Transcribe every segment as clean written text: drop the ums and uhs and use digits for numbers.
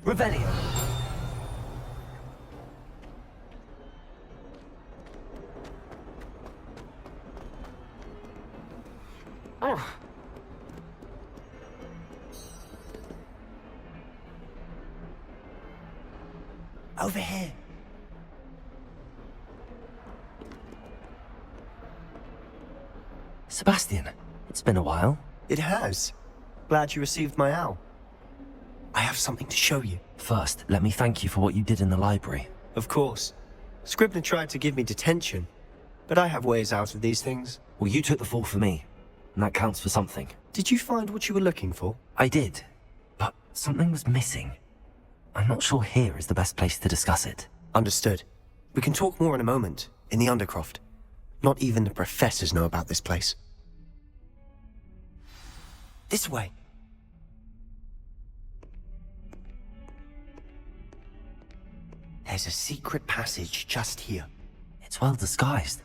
Revelio. Oh. Over here. Sebastian, it's been a while. It has. Glad you received my owl. I have something to show you. First, let me thank you for what you did in the library. Of course. Scribner tried to give me detention, but I have ways out of these things. Well, you took the fall for me, and that counts for something. Did you find what you were looking for? I did, but something was missing. I'm not sure here is the best place to discuss it. Understood. We can talk more in a moment, in the Undercroft. Not even the professors know about this place. This way. There's a secret passage just here. It's well disguised.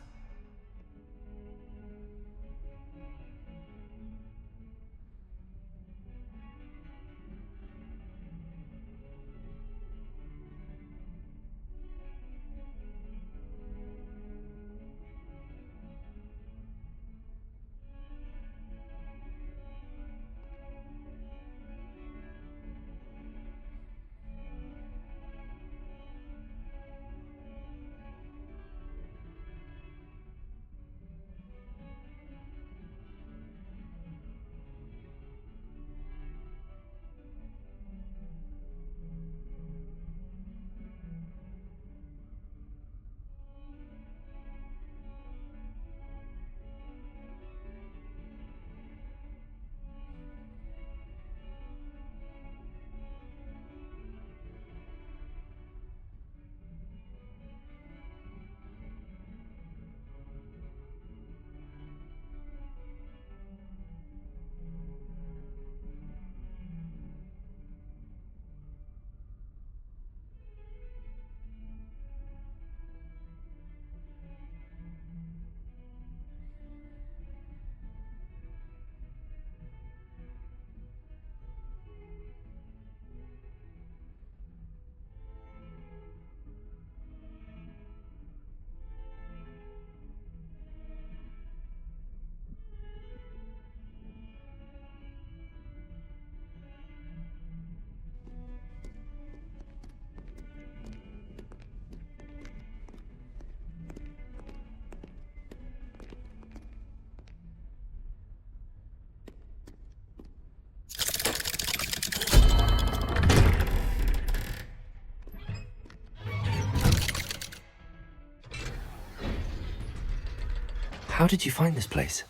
How did you find this place?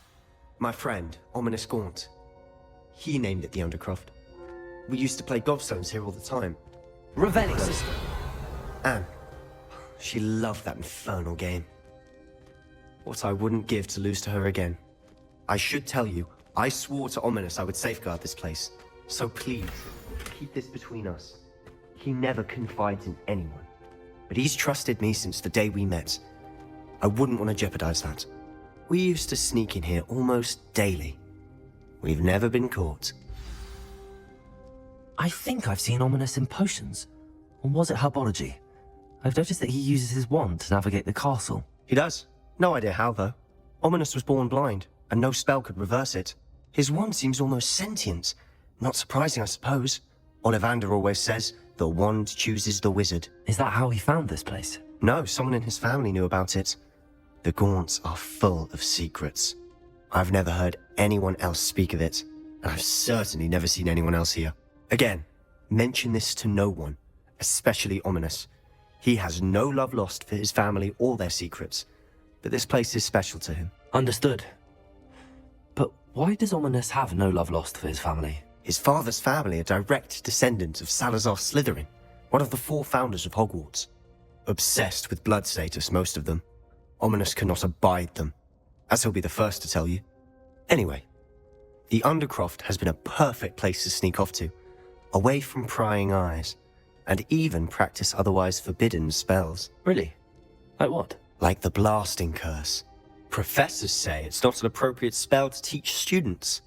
My friend, Ominous Gaunt. He named it the Undercroft. We used to play gobstones here all the time. Revelio. Anne. She loved that infernal game. What I wouldn't give to lose to her again. I should tell you, I swore to Ominous I would safeguard this place. So please, keep this between us. He never confides in anyone. But he's trusted me since the day we met. I wouldn't want to jeopardize that. We used to sneak in here almost daily. We've never been caught. I think I've seen Ominous in potions. Or was it herbology? I've noticed that he uses his wand to navigate the castle. He does. No idea how, though. Ominous was born blind, and no spell could reverse it. His wand seems almost sentient. Not surprising, I suppose. Ollivander always says, the wand chooses the wizard. Is that how he found this place? No, someone in his family knew about it. The Gaunts are full of secrets. I've never heard anyone else speak of it, and I've certainly never seen anyone else here. Again, mention this to no one, especially Ominous. He has no love lost for his family or their secrets, but this place is special to him. Understood. But why does Ominous have no love lost for his family? His father's family are direct descendants of Salazar Slytherin, one of the 4 founders of Hogwarts. Obsessed with blood status, most of them. Ominous cannot abide them, as he'll be the first to tell you. Anyway, the Undercroft has been a perfect place to sneak off to, away from prying eyes, and even practice otherwise forbidden spells. Really? Like what? Like the blasting curse. Professors say it's not an appropriate spell to teach students.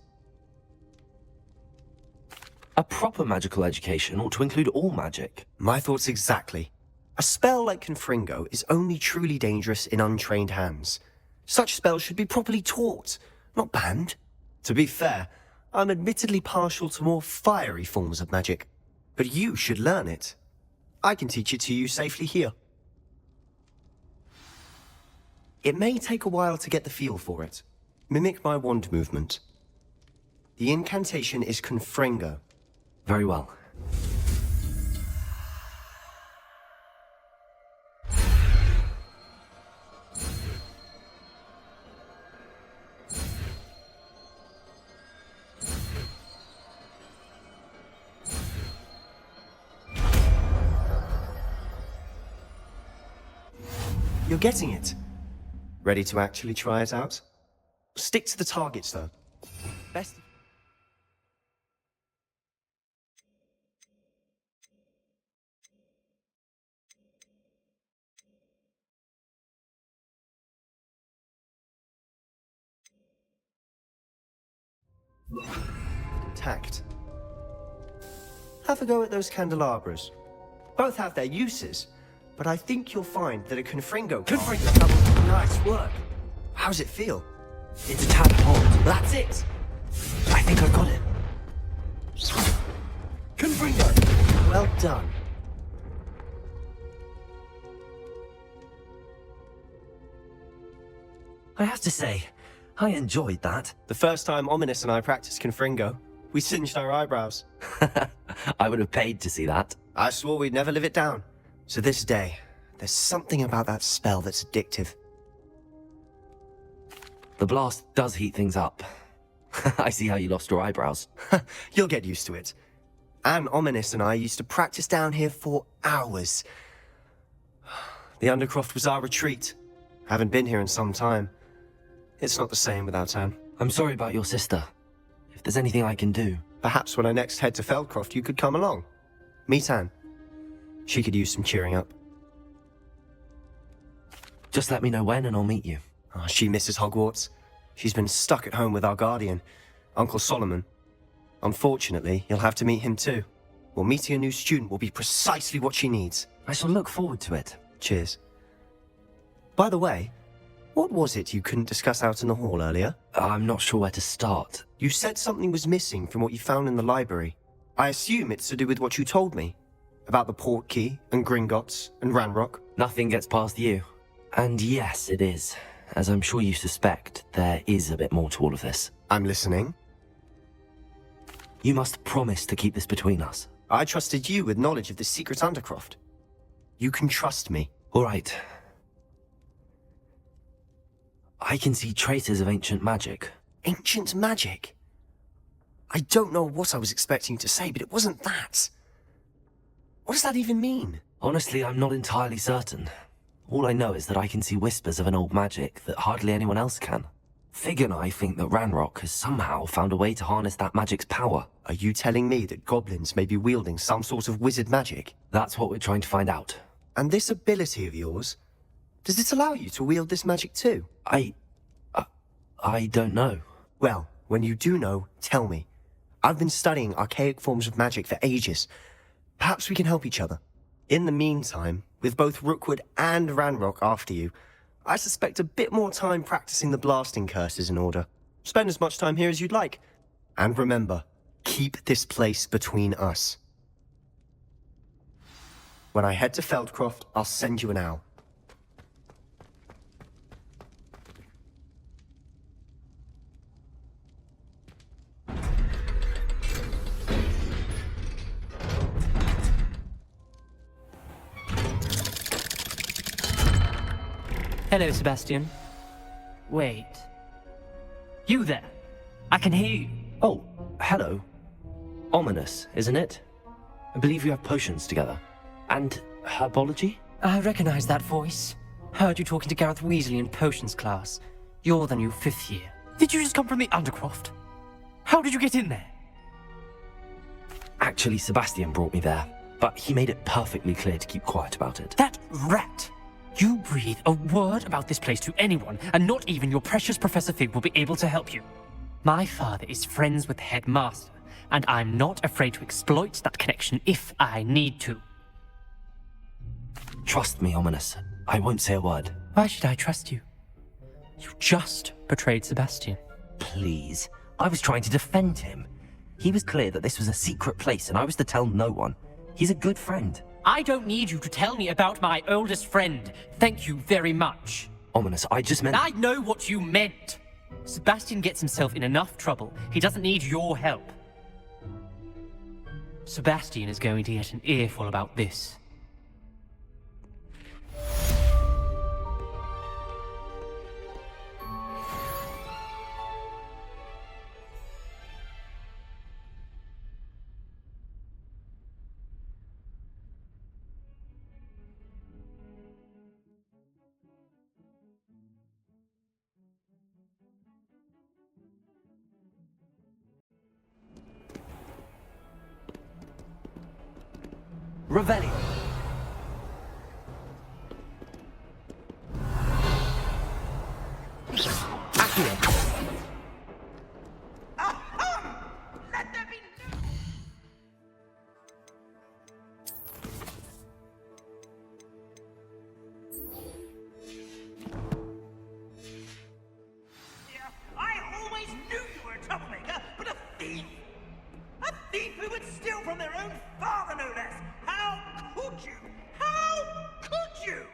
A proper magical education ought to include all magic. My thoughts exactly. A spell like Confringo is only truly dangerous in untrained hands. Such spells should be properly taught, not banned. To be fair, I'm admittedly partial to more fiery forms of magic. But you should learn it. I can teach it to you safely here. It may take a while to get the feel for it. Mimic my wand movement. The incantation is Confringo. Very well. You're getting it. Ready to actually try it out? Stick to the targets, though. Best... Intact. Have a go at those candelabras. Both have their uses, but I think you'll find that a Confringo... Nice work. How's it feel? It's a tad hot. That's it! I think I've got it. Confringo! Well done. I have to say, I enjoyed that. The first time Ominous and I practiced Confringo, we singed our eyebrows. I would have paid to see that. I swore we'd never live it down. So this day, there's something about that spell that's addictive. The blast does heat things up. I see how you lost your eyebrows. You'll get used to it. Anne, Ominous and I used to practice down here for hours. The Undercroft was our retreat. Haven't been here in some time. It's not the same without Anne. I'm sorry about your sister. If there's anything I can do... Perhaps when I next head to Feldcroft, you could come along. Meet Anne. She could use some cheering up. Just let me know when and I'll meet you. Oh, she misses Hogwarts. She's been stuck at home with our guardian, Uncle Solomon. Unfortunately, you'll have to meet him too. Well, meeting a new student will be precisely what she needs. I shall look forward to it. Cheers. By the way, what was it you couldn't discuss out in the hall earlier? I'm not sure where to start. You said something was missing from what you found in the library. I assume it's to do with what you told me. About the port key, and Gringotts, and Ranrock. Nothing gets past you. And yes, it is. As I'm sure you suspect, there is a bit more to all of this. I'm listening. You must promise to keep this between us. I trusted you with knowledge of the secret Undercroft. You can trust me. All right. I can see traces of ancient magic. Ancient magic? I don't know what I was expecting to say, but it wasn't that. What does that even mean? Honestly, I'm not entirely certain. All I know is that I can see whispers of an old magic that hardly anyone else can. Fig and I think that Ranrock has somehow found a way to harness that magic's power. Are you telling me that goblins may be wielding some sort of wizard magic? That's what we're trying to find out. And this ability of yours, does it allow you to wield this magic too? I don't know. Well, when you do know, tell me. I've been studying archaic forms of magic for ages. Perhaps we can help each other. In the meantime, with both Rookwood and Ranrock after you, I suspect a bit more time practicing the blasting curse is in order. Spend as much time here as you'd like. And remember, keep this place between us. When I head to Feldcroft, I'll send you an owl. Hello, Sebastian. Wait. You there? I can hear you. Oh, hello. Ominous, isn't it? I believe you have potions together. And herbology? I recognize that voice. Heard you talking to Gareth Weasley in potions class. You're the new 5th year. Did you just come from the Undercroft? How did you get in there? Actually, Sebastian brought me there, but he made it perfectly clear to keep quiet about it. That rat! You breathe a word about this place to anyone, and not even your precious Professor Fig will be able to help you. My father is friends with the headmaster, and I'm not afraid to exploit that connection if I need to. Trust me, Ominous. I won't say a word. Why should I trust you? You just betrayed Sebastian. Please. I was trying to defend him. He was clear that this was a secret place and I was to tell no one. He's a good friend. I don't need you to tell me about my oldest friend. Thank you very much. Ominous, I just meant... I know what you meant. Sebastian gets himself in enough trouble. He doesn't need your help. Sebastian is going to get an earful about this. Revelio. Accio. Let there be no... Yeah, I always knew you were a troublemaker, but a thief! A thief who would steal from their own father, no less! How could you? How could you?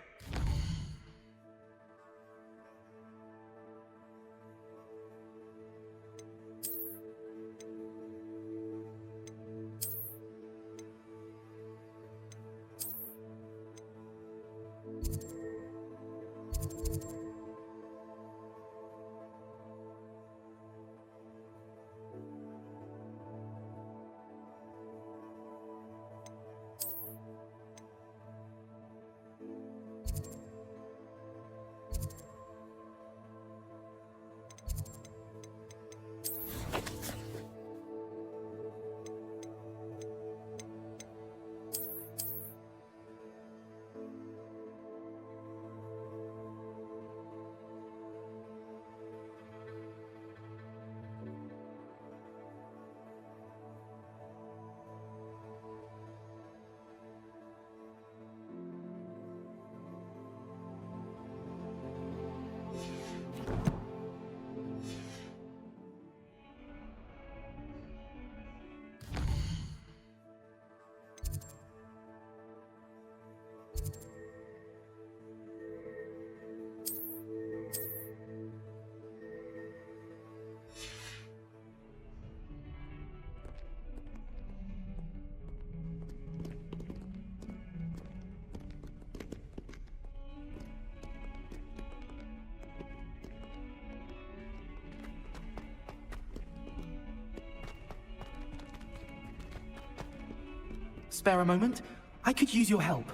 Spare a moment? I could use your help.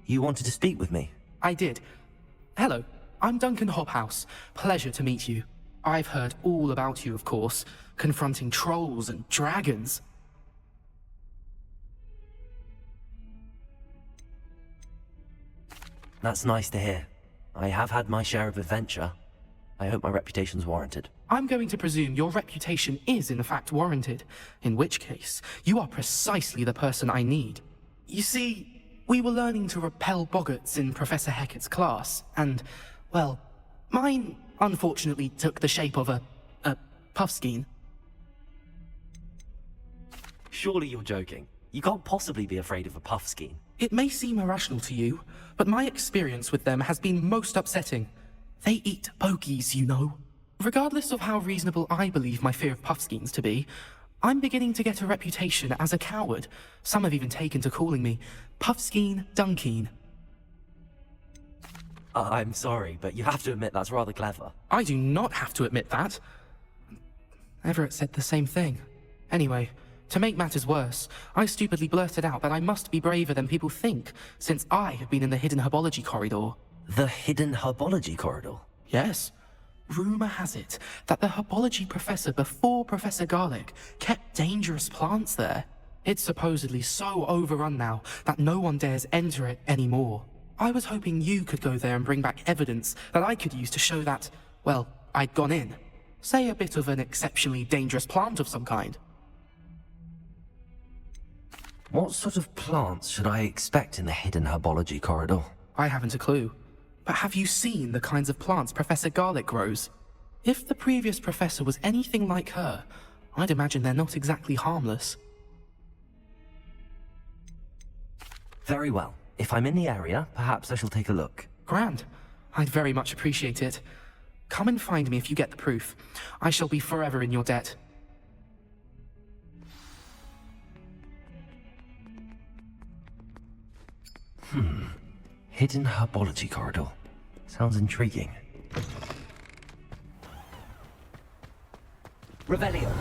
You wanted to speak with me? I did. Hello, I'm Duncan Hobhouse. Pleasure to meet you. I've heard all about you, of course, confronting trolls and dragons. That's nice to hear. I have had my share of adventure. I hope my reputation's warranted. I'm going to presume your reputation is in fact warranted, in which case, you are precisely the person I need. You see, we were learning to repel boggarts in Professor Hecat's class, and, well, mine unfortunately took the shape of a puffskein. Surely you're joking. You can't possibly be afraid of a puffskein. It may seem irrational to you, but my experience with them has been most upsetting. They eat bogies, you know. Regardless of how reasonable I believe my fear of puffskeins to be, I'm beginning to get a reputation as a coward. Some have even taken to calling me Puffskeen Dunkeen. I'm sorry, but you have to admit that's rather clever. I do not have to admit that. Everett said the same thing. Anyway, to make matters worse, I stupidly blurted out that I must be braver than people think, since I have been in the hidden herbology corridor. The hidden herbology corridor? Yes. Rumor has it that the herbology professor before Professor Garlic kept dangerous plants there. It's supposedly so overrun now that no one dares enter it anymore. I was hoping you could go there and bring back evidence that I could use to show that, well, I'd gone in. Say a bit of an exceptionally dangerous plant of some kind. What sort of plants should I expect in the hidden herbology corridor? I haven't a clue. But have you seen the kinds of plants Professor Garlick grows? If the previous professor was anything like her, I'd imagine they're not exactly harmless. Very well. If I'm in the area, perhaps I shall take a look. Grand. I'd very much appreciate it. Come and find me if you get the proof. I shall be forever in your debt. Hidden herbology corridor. Sounds intriguing. Revelio.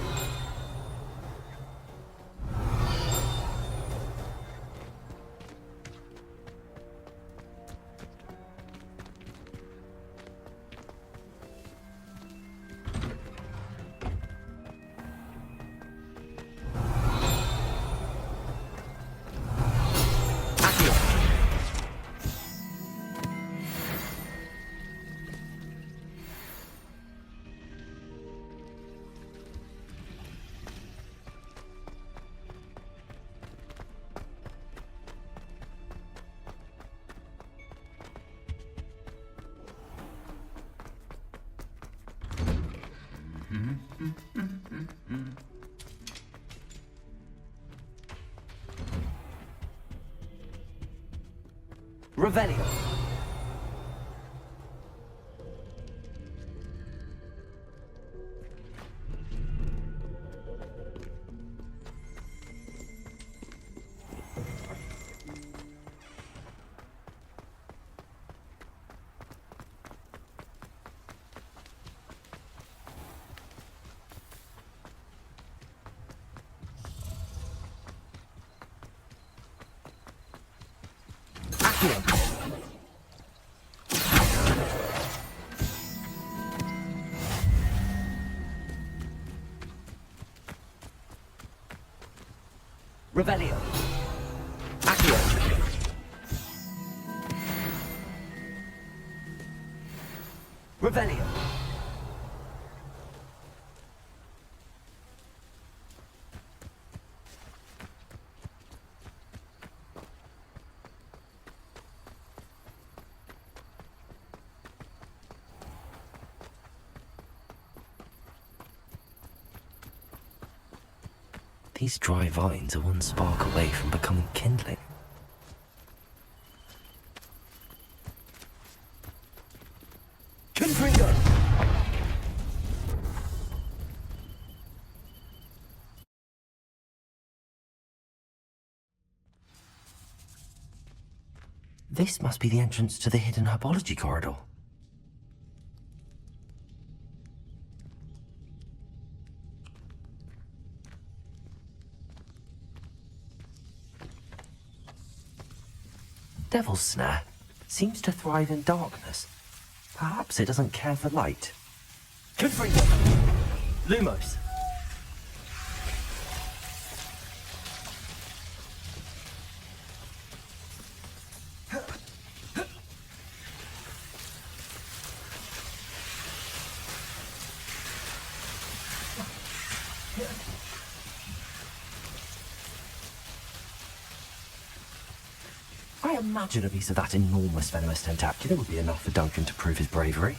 Revelio. Revelio. Accio. Revelio. These dry vines are one spark away from becoming kindling. Confringo! This must be the entrance to the hidden herbology corridor. Devil's Snare seems to thrive in darkness. Perhaps it doesn't care for light. Confringo! Lumos! I imagine a piece of that enormous venomous tentacula would be enough for Duncan to prove his bravery.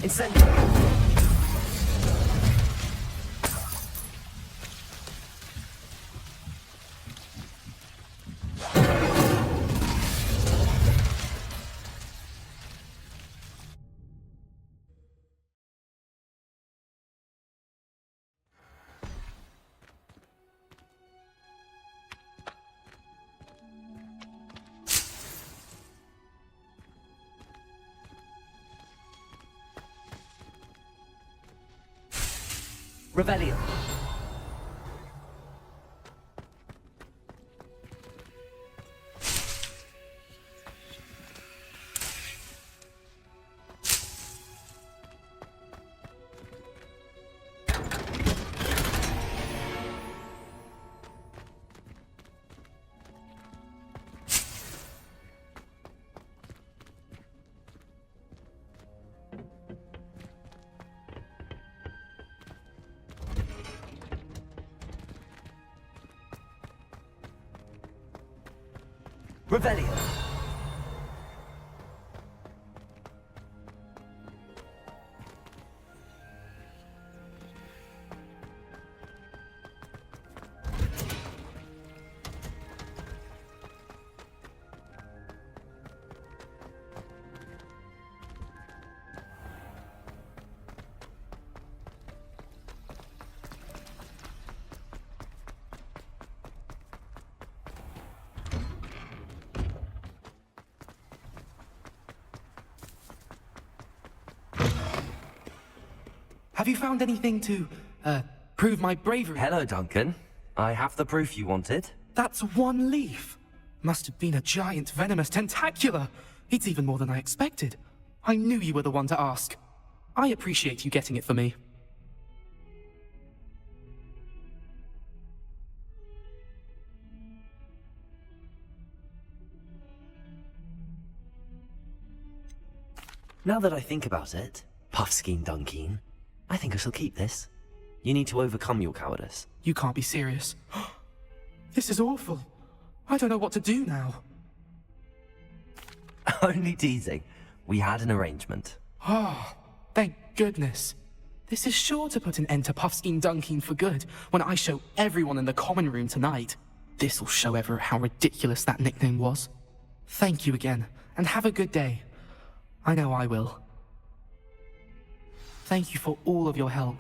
Incendio! Revelio. Revelio. Have you found anything to, prove my bravery? Hello, Duncan. I have the proof you wanted. That's one leaf. Must have been a giant venomous tentacula. It's even more than I expected. I knew you were the one to ask. I appreciate you getting it for me. Now that I think about it, Puffskein Dunkeen, I think I shall keep this. You need to overcome your cowardice. You can't be serious. This is awful. I don't know what to do now. Only teasing. We had an arrangement. Ah, thank goodness. This is sure to put an end to Puffskein Dunkeen for good when I show everyone in the common room tonight. This'll show everyone how ridiculous that nickname was. Thank you again, and have a good day. I know I will. Thank you for all of your help.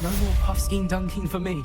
No more Puffskein Dunkeen for me.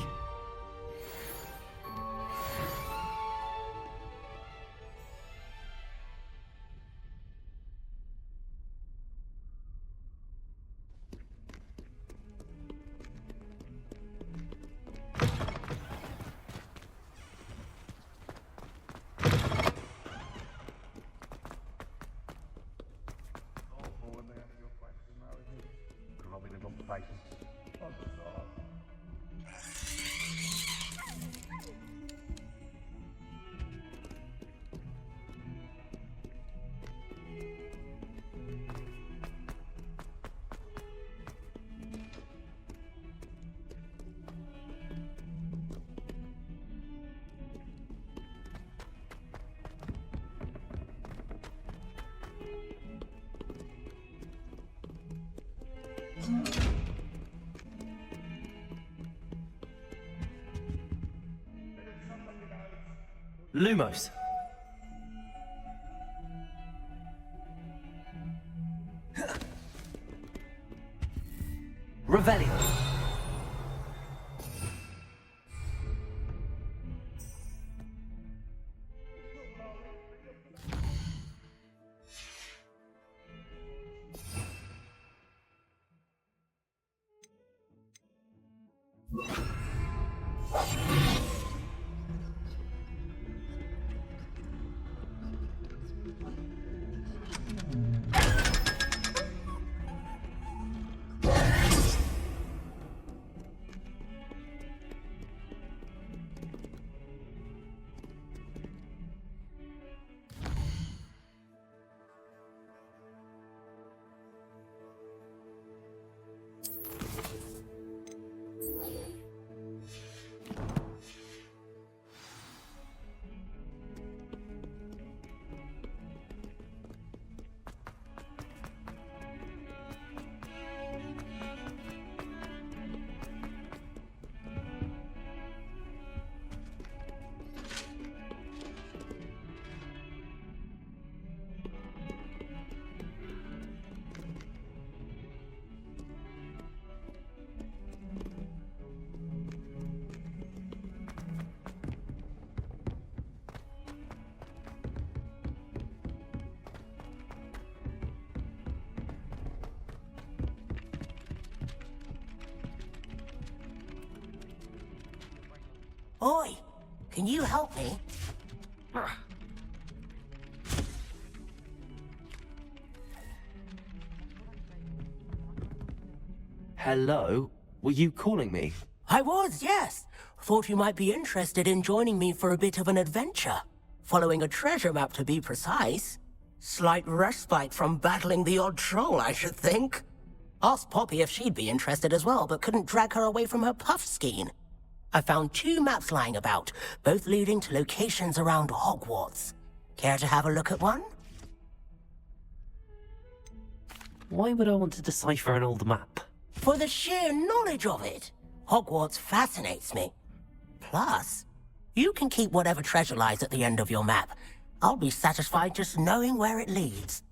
Lumos. Revelio. Oi, can you help me? Hello? Were you calling me? I was, yes. Thought you might be interested in joining me for a bit of an adventure. Following a treasure map, to be precise. Slight respite from battling the odd troll, I should think. Asked Poppy if she'd be interested as well, but couldn't drag her away from her Puffskein. I found 2 maps lying about, both leading to locations around Hogwarts. Care to have a look at one? Why would I want to decipher an old map? For the sheer knowledge of it. Hogwarts fascinates me. Plus, you can keep whatever treasure lies at the end of your map. I'll be satisfied just knowing where it leads.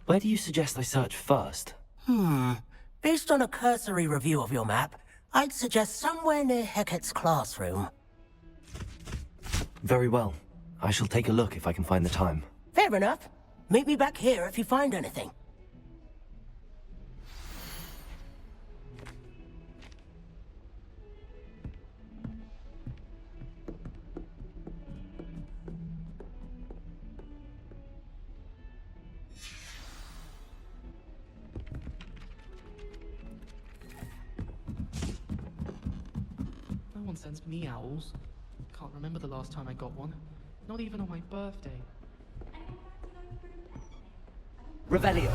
Where do you suggest I search first? Based on a cursory review of your map, I'd suggest somewhere near Hecat's classroom. Very well. I shall take a look if I can find the time. Fair enough. Meet me back here if you find anything. No one sends me owls. Can't remember the last time I got one. Not even on my birthday. Revelio.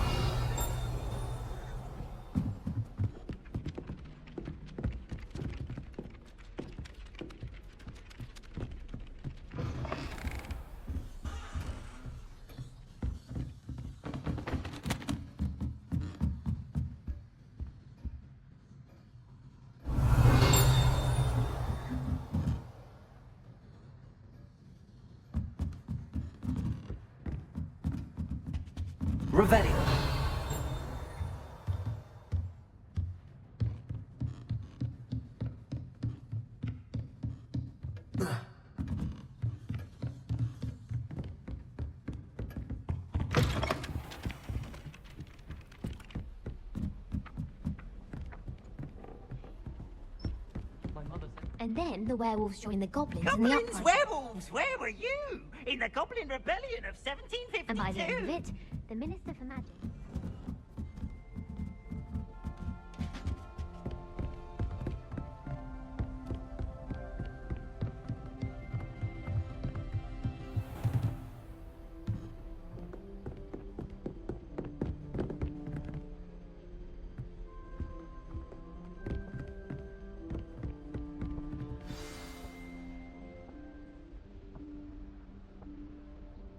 Revelio. And then the werewolves joined the goblins in the Goblins, uprising. werewolves, where were you? In the Goblin Rebellion of 1752. And by the end of it, the Minister for Magic.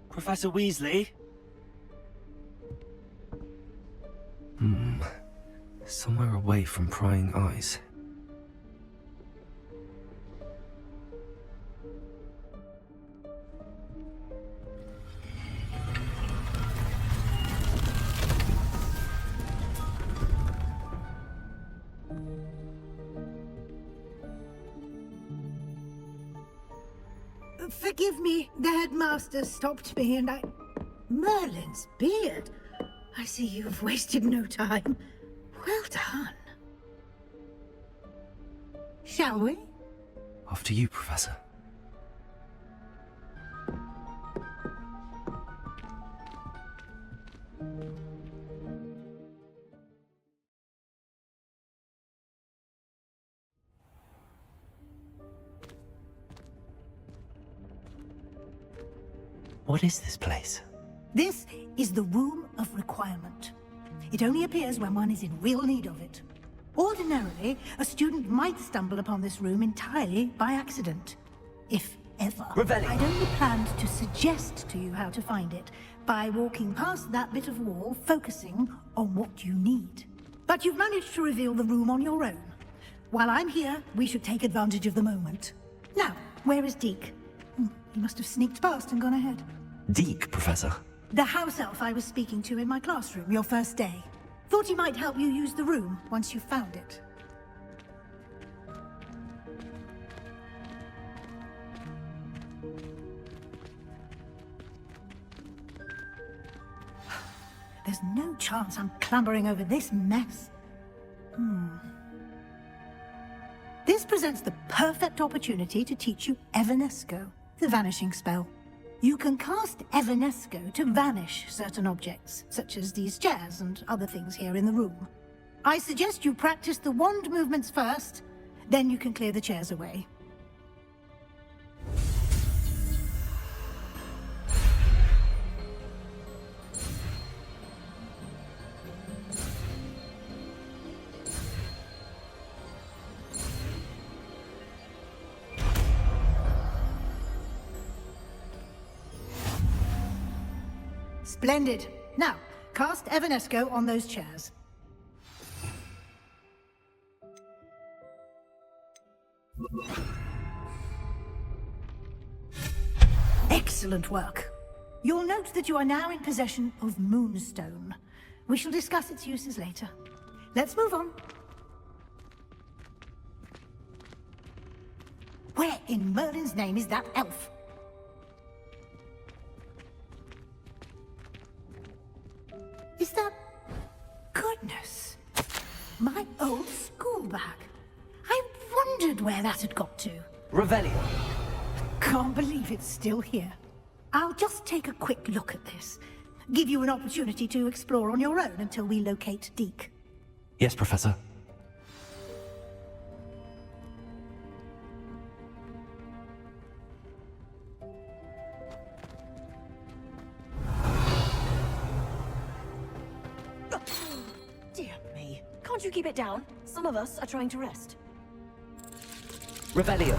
Professor Weasley? Somewhere away from prying eyes. Forgive me, the headmaster stopped me and I... Merlin's beard. I see you've wasted no time. Well done. Shall we? After you, Professor. What is this place? This is the Room of Requirement. It only appears when one is in real need of it. Ordinarily, a student might stumble upon this room entirely by accident. If ever. Revelio. I'd only planned to suggest to you how to find it by walking past that bit of wall, focusing on what you need. But you've managed to reveal the room on your own. While I'm here, we should take advantage of the moment. Now, where is Deke? He must have sneaked past and gone ahead. Deke, Professor. The house elf I was speaking to in my classroom your first day. Thought he might help you use the room once you found it. There's no chance I'm clambering over this mess. This presents the perfect opportunity to teach you Evanesco, the vanishing spell. You can cast Evanesco to vanish certain objects, such as these chairs and other things here in the room. I suggest you practice the wand movements first, then you can clear the chairs away. Splendid. Now, cast Evanesco on those chairs. Excellent work. You'll note that you are now in possession of Moonstone. We shall discuss its uses later. Let's move on. Where in Merlin's name is that elf? Is that... Goodness. My old school bag. I wondered where that had got to. Revelio. Can't believe it's still here. I'll just take a quick look at this. Give you an opportunity to explore on your own until we locate Deke. Yes, Professor. Dear me. Can't you keep it down? Some of us are trying to rest. Revelio.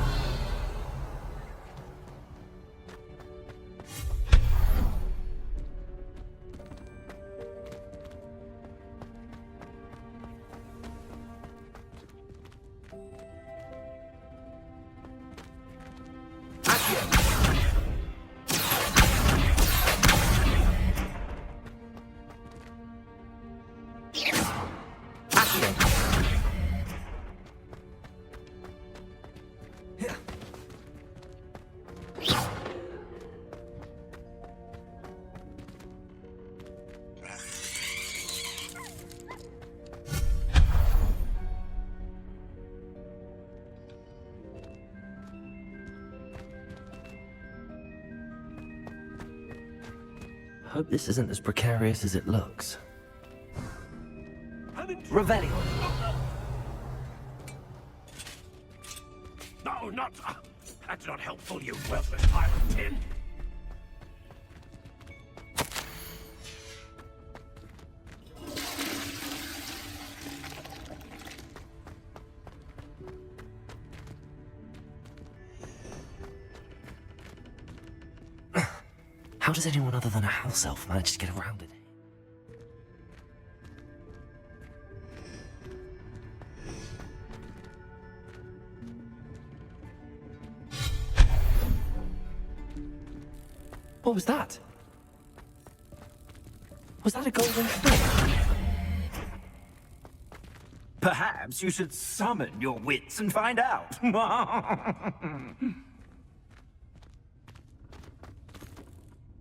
Hope this isn't as precarious as it looks. Revelio. No, not... That's not helpful, you worthless pile of tin. How does anyone other than a house elf manage to get around it? What was that? Was that a golden door? Perhaps you should summon your wits and find out.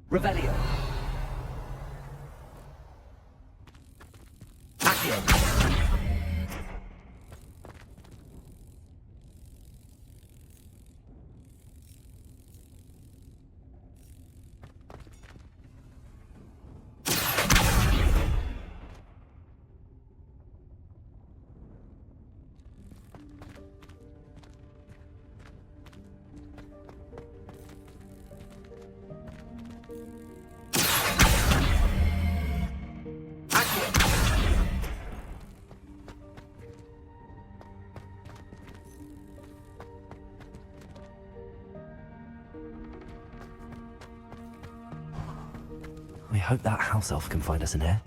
Revelio. Accio. We hope that house elf can find us in here.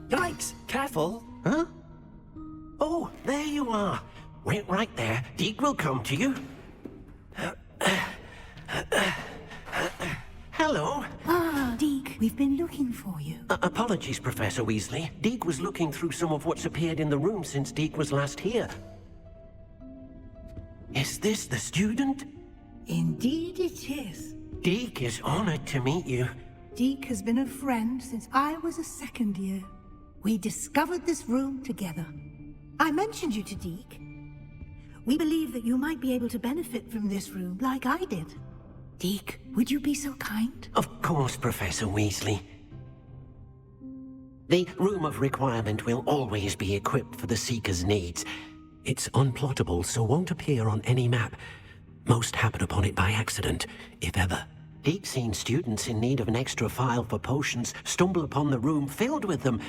Yikes! Careful! Huh? Oh, there you are. Wait right there. Deke will come to you. Hello. Ah, Deke, we've been looking for you. Apologies, Professor Weasley. Deke was looking through some of what's appeared in the room since Deke was last here. Is this the student? Indeed it is. Deke is honored to meet you. Deke has been a friend since I was a second year. We discovered this room together. I mentioned you to Deke. We believe that you might be able to benefit from this room like I did. Deke, would you be so kind? Of course, Professor Weasley. The Room of Requirement will always be equipped for the Seeker's needs. It's unplottable, so won't appear on any map. Most happen upon it by accident, if ever. Deke's seen students in need of an extra file for potions stumble upon the room filled with them.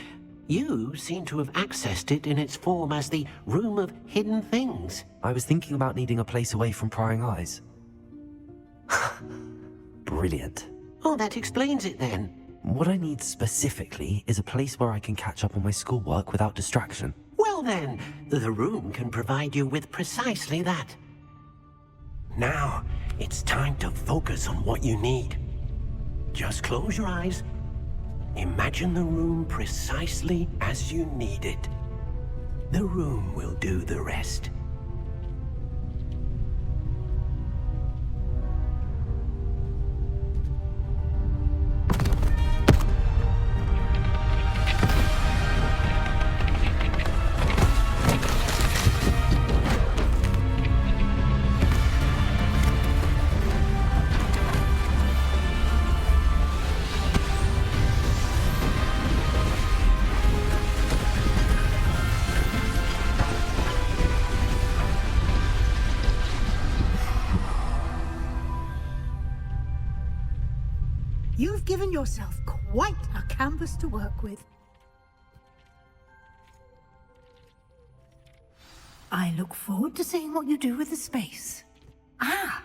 You seem to have accessed it in its form as the Room of Hidden Things. I was thinking about needing a place away from prying eyes. Brilliant. Oh, that explains it then. What I need specifically is a place where I can catch up on my schoolwork without distraction. Well then, the room can provide you with precisely that. Now, it's time to focus on what you need. Just close your eyes. Imagine the room precisely as you need it. The room will do the rest. You've given yourself quite a canvas to work with. I look forward to seeing what you do with the space. Ah,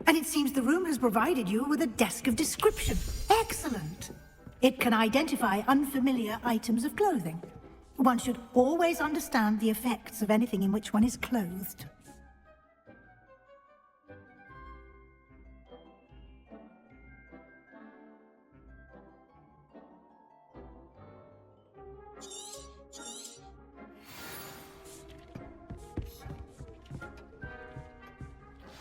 and it seems the room has provided you with a desk of description. Excellent. It can identify unfamiliar items of clothing. One should always understand the effects of anything in which one is clothed.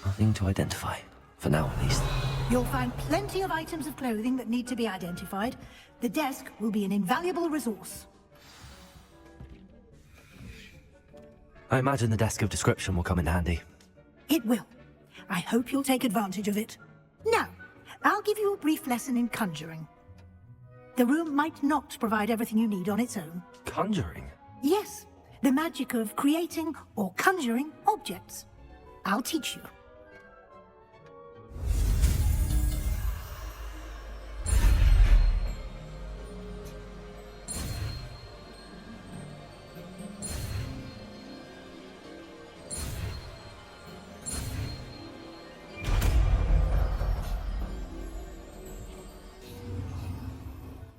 Nothing to identify, for now at least. You'll find plenty of items of clothing that need to be identified. The desk will be an invaluable resource. I imagine the desk of description will come in handy. It will. I hope you'll take advantage of it. Now, I'll give you a brief lesson in conjuring. The room might not provide everything you need on its own. Conjuring? Yes, the magic of creating or conjuring objects. I'll teach you.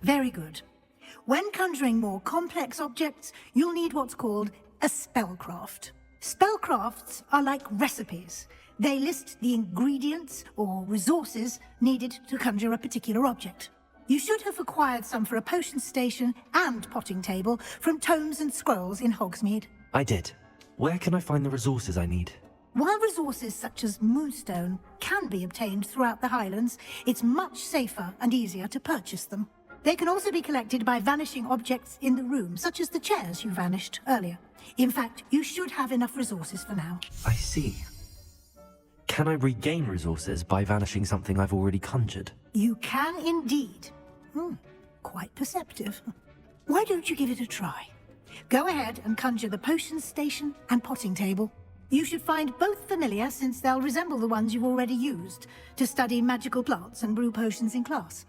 Very good. When conjuring more complex objects, you'll need what's called a spellcraft. Spellcrafts are like recipes. They list the ingredients or resources needed to conjure a particular object. You should have acquired some for a potion station and potting table from tomes and scrolls in Hogsmeade. I did. Where can I find the resources I need? While resources such as moonstone can be obtained throughout the Highlands, it's much safer and easier to purchase them. They can also be collected by vanishing objects in the room, such as the chairs you vanished earlier. In fact, you should have enough resources for now. I see. Can I regain resources by vanishing something I've already conjured? You can indeed. Quite perceptive. Why don't you give it a try? Go ahead and conjure the potion station and potting table. You should find both familiar, since they'll resemble the ones you've already used to study magical plants and brew potions in class.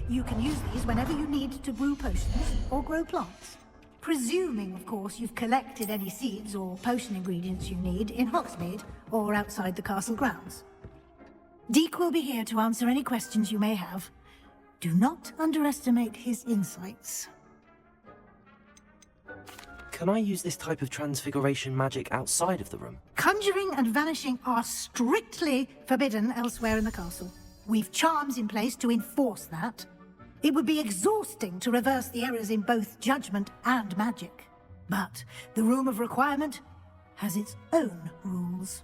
You can use these whenever you need to brew potions or grow plants. Presuming, of course, you've collected any seeds or potion ingredients you need in Hogsmeade or outside the castle grounds. Deek will be here to answer any questions you may have. Do not underestimate his insights. Can I use this type of transfiguration magic outside of the room? Conjuring and vanishing are strictly forbidden elsewhere in the castle. We've charms in place to enforce that. It would be exhausting to reverse the errors in both judgment and magic. But the Room of Requirement has its own rules.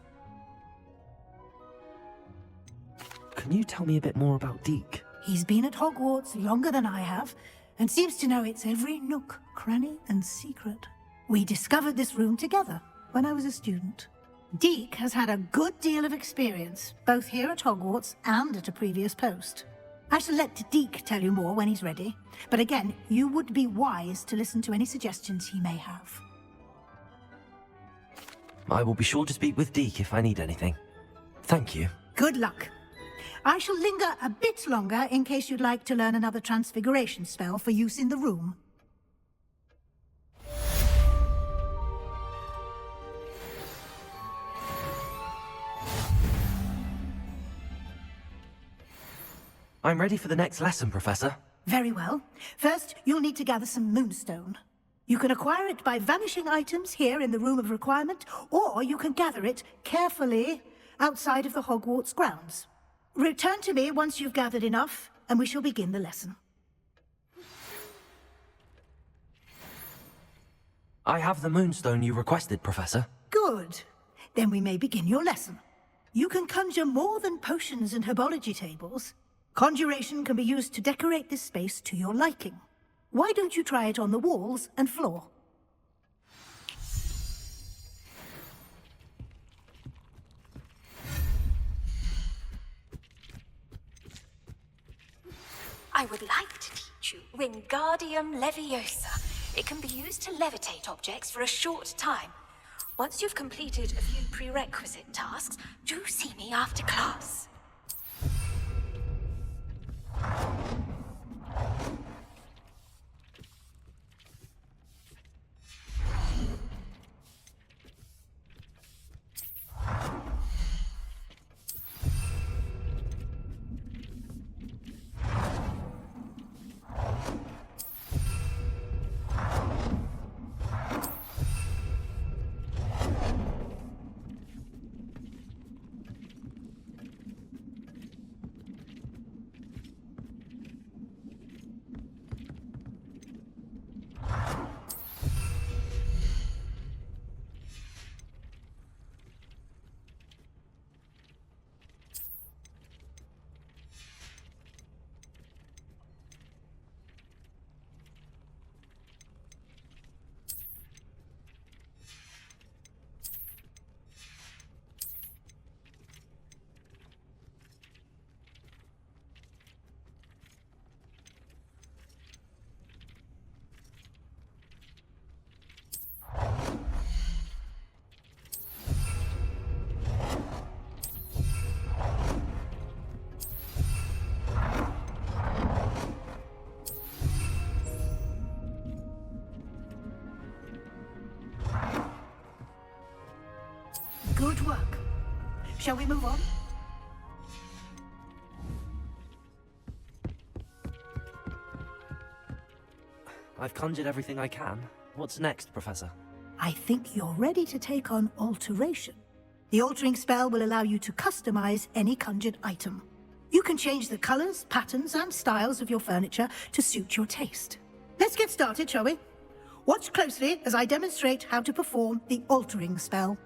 Can you tell me a bit more about Deek? He's been at Hogwarts longer than I have, and seems to know its every nook, cranny, and secret. We discovered this room together when I was a student. Deek has had a good deal of experience, both here at Hogwarts and at a previous post. I shall let Deek tell you more when he's ready, but again, you would be wise to listen to any suggestions he may have. I will be sure to speak with Deek if I need anything. Thank you. Good luck. I shall linger a bit longer in case you'd like to learn another transfiguration spell for use in the room. I'm ready for the next lesson, Professor. Very well. First, you'll need to gather some moonstone. You can acquire it by vanishing items here in the Room of Requirement, or you can gather it carefully outside of the Hogwarts grounds. Return to me once you've gathered enough, and we shall begin the lesson. I have the moonstone you requested, Professor. Good. Then we may begin your lesson. You can conjure more than potions and herbology tables. Conjuration can be used to decorate this space to your liking. Why don't you try it on the walls and floor? I would like to teach you Wingardium Leviosa. It can be used to levitate objects for a short time. Once you've completed a few prerequisite tasks, do see me after class. Good work. Shall we move on? I've conjured everything I can. What's next, Professor? I think you're ready to take on alteration. The altering spell will allow you to customize any conjured item. You can change the colors, patterns, and styles of your furniture to suit your taste. Let's get started, shall we? Watch closely as I demonstrate how to perform the altering spell.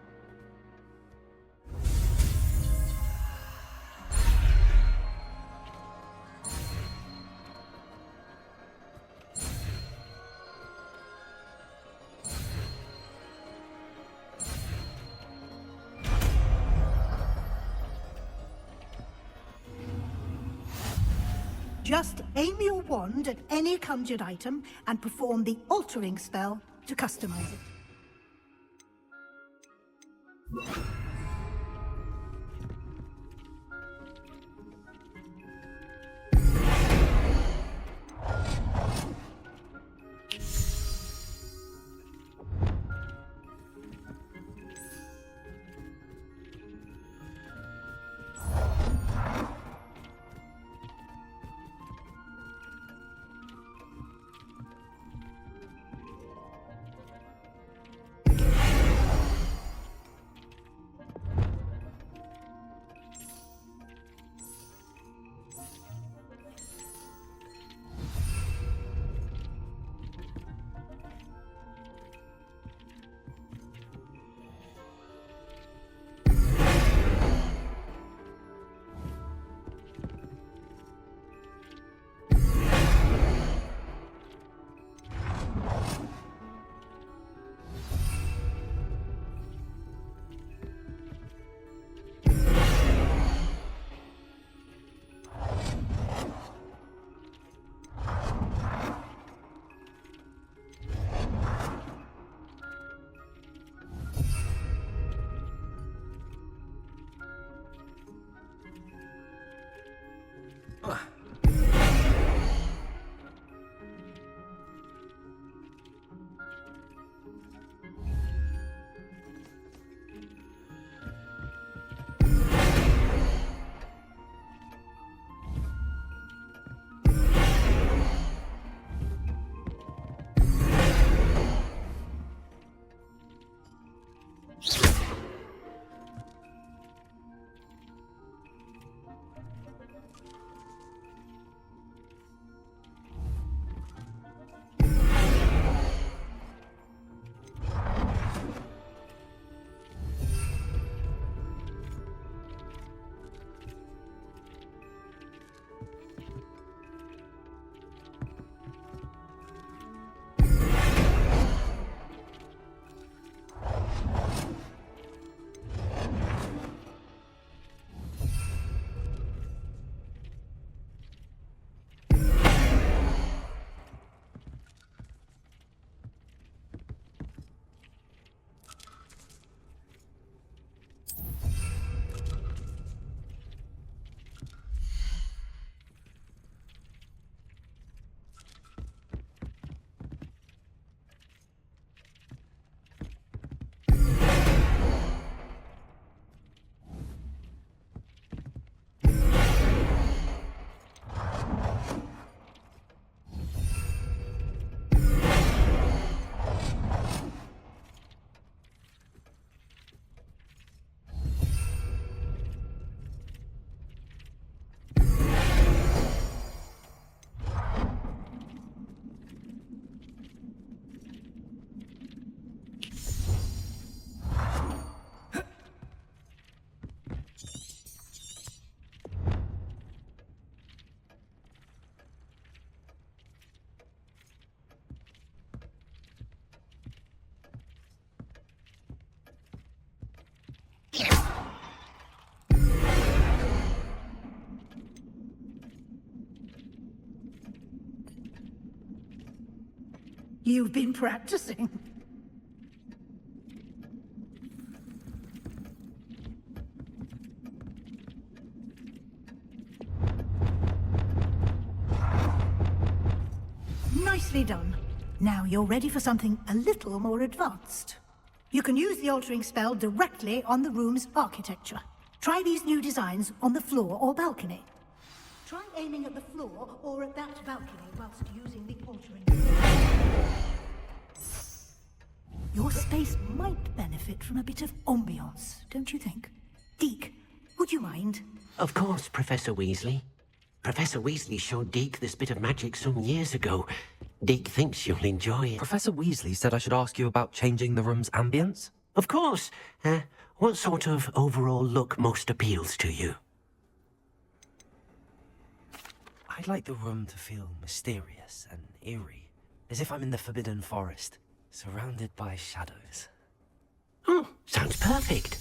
Just aim your wand at any conjured item and perform the altering spell to customize it. You've been practicing. Nicely done. Now you're ready for something a little more advanced. You can use the altering spell directly on the room's architecture. Try these new designs on the floor or balcony. Try aiming at the floor or at that balcony whilst using the altering spell. Your space might benefit from a bit of ambiance, don't you think? Deke, would you mind? Of course, Professor Weasley. Professor Weasley showed Deke this bit of magic some years ago. Deke thinks you'll enjoy it. Professor Weasley said I should ask you about changing the room's ambience? Of course. What sort of overall look most appeals to you? I'd like the room to feel mysterious and eerie, as if I'm in the Forbidden Forest, surrounded by shadows. Oh, sounds perfect.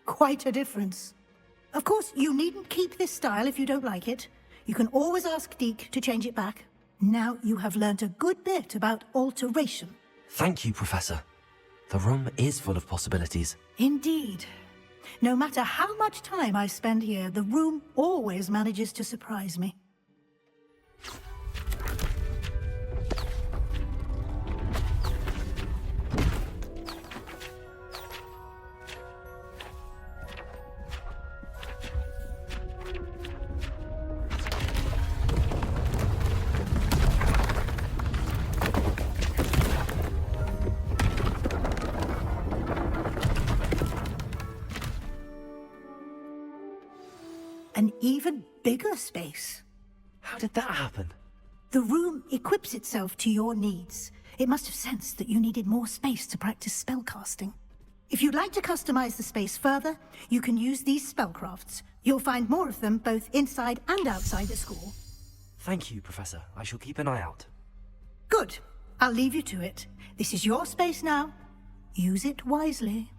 Quite a difference. Of course, you needn't keep this style if you don't like it. You can always ask Deke to change it back. Now you have learnt a good bit about alteration. Thank you, Professor. The room is full of possibilities. Indeed. No matter how much time I spend here, the room always manages to surprise me. An even bigger space. How did that happen? The room equips itself to your needs. It must have sensed that you needed more space to practice spellcasting. If you'd like to customize the space further, you can use these spellcrafts. You'll find more of them both inside and outside the school. Thank you, Professor. I shall keep an eye out. Good. I'll leave you to it. This is your space now. Use it wisely.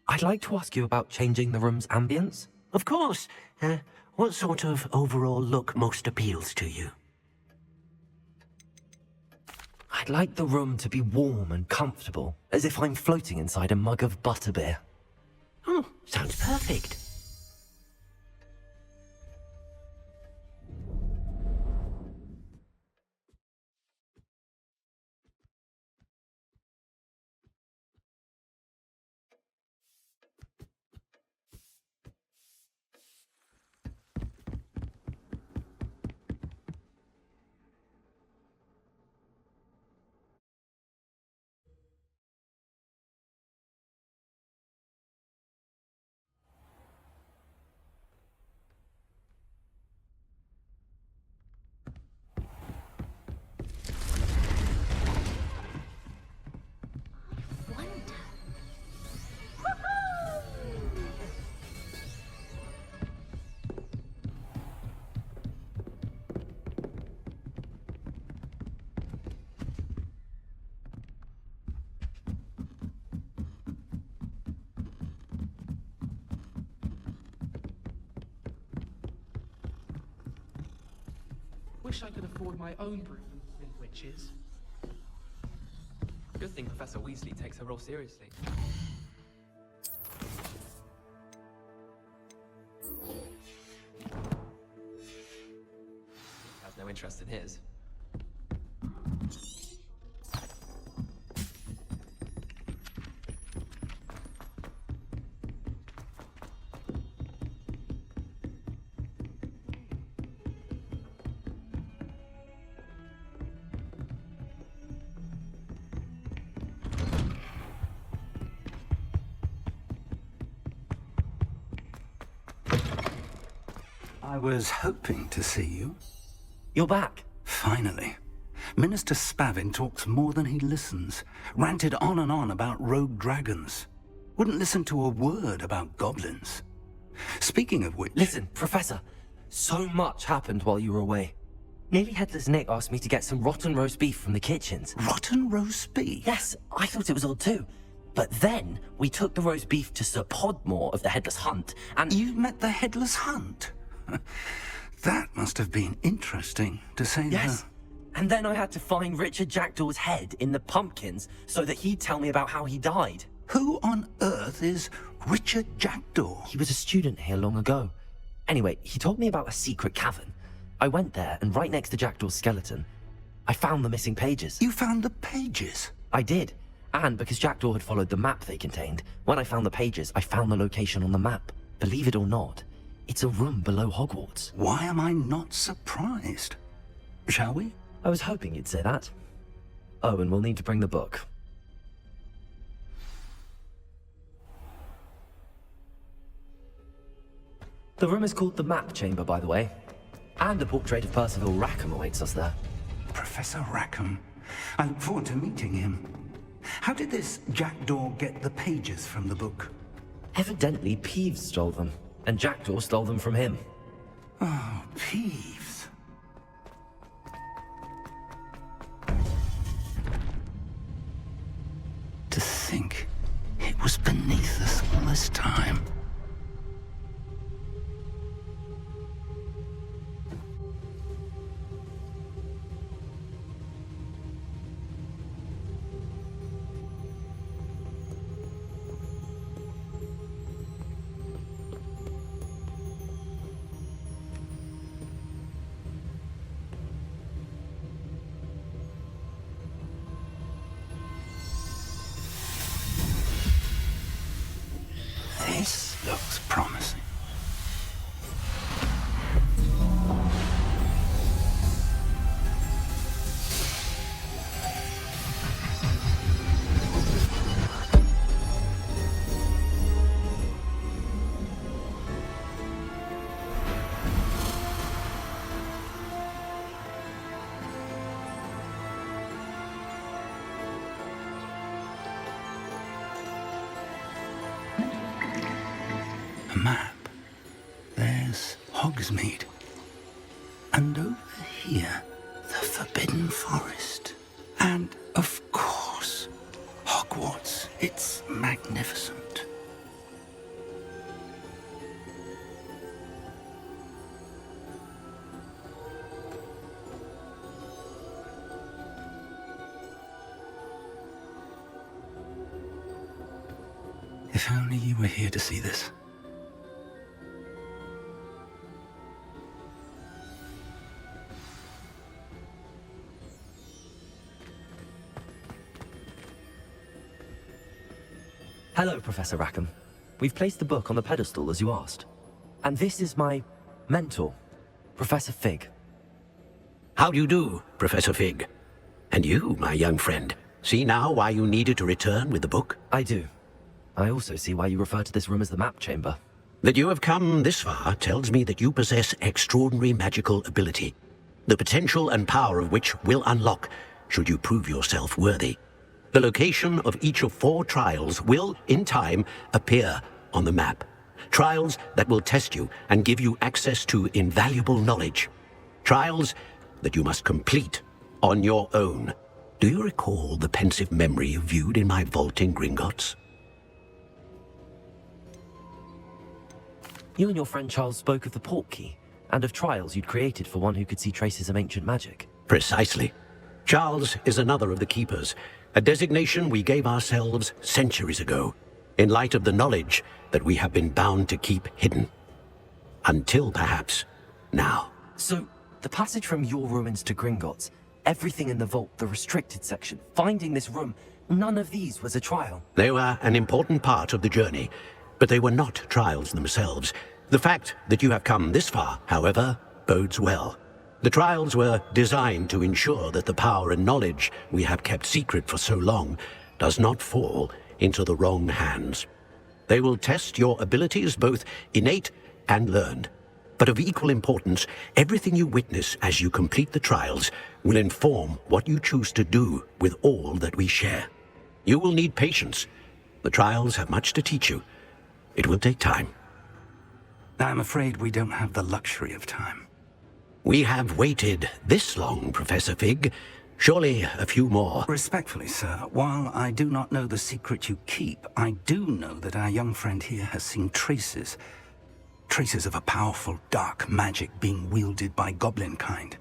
I'd like to ask you about changing the room's ambience. Of course. What sort of overall look most appeals to you? I'd like the room to be warm and comfortable, as if I'm floating inside a mug of butterbeer. Oh, sounds perfect. Wish I could afford my own broom with witches. Good thing Professor Weasley takes her role seriously. Has no interest in his. I was hoping to see you. You're back. Finally. Minister Spavin talks more than he listens. Ranted on and on about rogue dragons. Wouldn't listen to a word about goblins. Speaking of which... Listen, Professor. So much happened while you were away. Nearly Headless Nick asked me to get some rotten roast beef from the kitchens. Rotten roast beef? Yes, I thought it was odd too. But then, we took the roast beef to Sir Podmore of the Headless Hunt, and... You met the Headless Hunt? That must have been interesting, to say the... Yes. And then I had to find Richard Jackdaw's head in the pumpkins so that he'd tell me about how he died. Who on earth is Richard Jackdaw? He was a student here long ago. Anyway, he told me about a secret cavern. I went there, and right next to Jackdaw's skeleton, I found the missing pages. You found the pages? I did. And because Jackdaw had followed the map they contained, when I found the pages, I found the location on the map. Believe it or not, it's a room below Hogwarts. Why am I not surprised? Shall we? I was hoping you'd say that. Oh, and we'll need to bring the book. The room is called the Map Chamber, by the way. And a portrait of Percival Rackham awaits us there. Professor Rackham. I look forward to meeting him. How did this Jackdaw get the pages from the book? Evidently, Peeves stole them, and Jackdaw stole them from him. Oh, Peeves. To think it was beneath us all this time. This looks promising. A map. There's Hogsmeade. And over here, the Forbidden Forest. And, of course, Hogwarts. It's magnificent. If only you were here to see this. Hello, Professor Rackham. We've placed the book on the pedestal as you asked. And this is my mentor, Professor Fig. How do you do, Professor Fig? And you, my young friend, see now why you needed to return with the book? I do. I also see why you refer to this room as the Map Chamber. That you have come this far tells me that you possess extraordinary magical ability, the potential and power of which will unlock should you prove yourself worthy. The location of each of 4 trials will, in time, appear on the map. Trials that will test you and give you access to invaluable knowledge. Trials that you must complete on your own. Do you recall the pensive memory you viewed in my vault in Gringotts? You and your friend Charles spoke of the Portkey, and of trials you'd created for one who could see traces of ancient magic. Precisely. Charles is another of the Keepers, a designation we gave ourselves centuries ago, in light of the knowledge that we have been bound to keep hidden. Until, perhaps, now. So, the passage from your ruins to Gringotts, everything in the vault, the restricted section, finding this room, none of these was a trial. They were an important part of the journey, but they were not trials themselves. The fact that you have come this far, however, bodes well. The trials were designed to ensure that the power and knowledge we have kept secret for so long does not fall into the wrong hands. They will test your abilities, both innate and learned. But of equal importance, everything you witness as you complete the trials will inform what you choose to do with all that we share. You will need patience. The trials have much to teach you. It will take time. I'm afraid we don't have the luxury of time. We have waited this long, Professor Fig. Surely a few more. Respectfully, sir, while I do not know the secret you keep, I do know that our young friend here has seen traces of a powerful dark magic being wielded by goblin kind.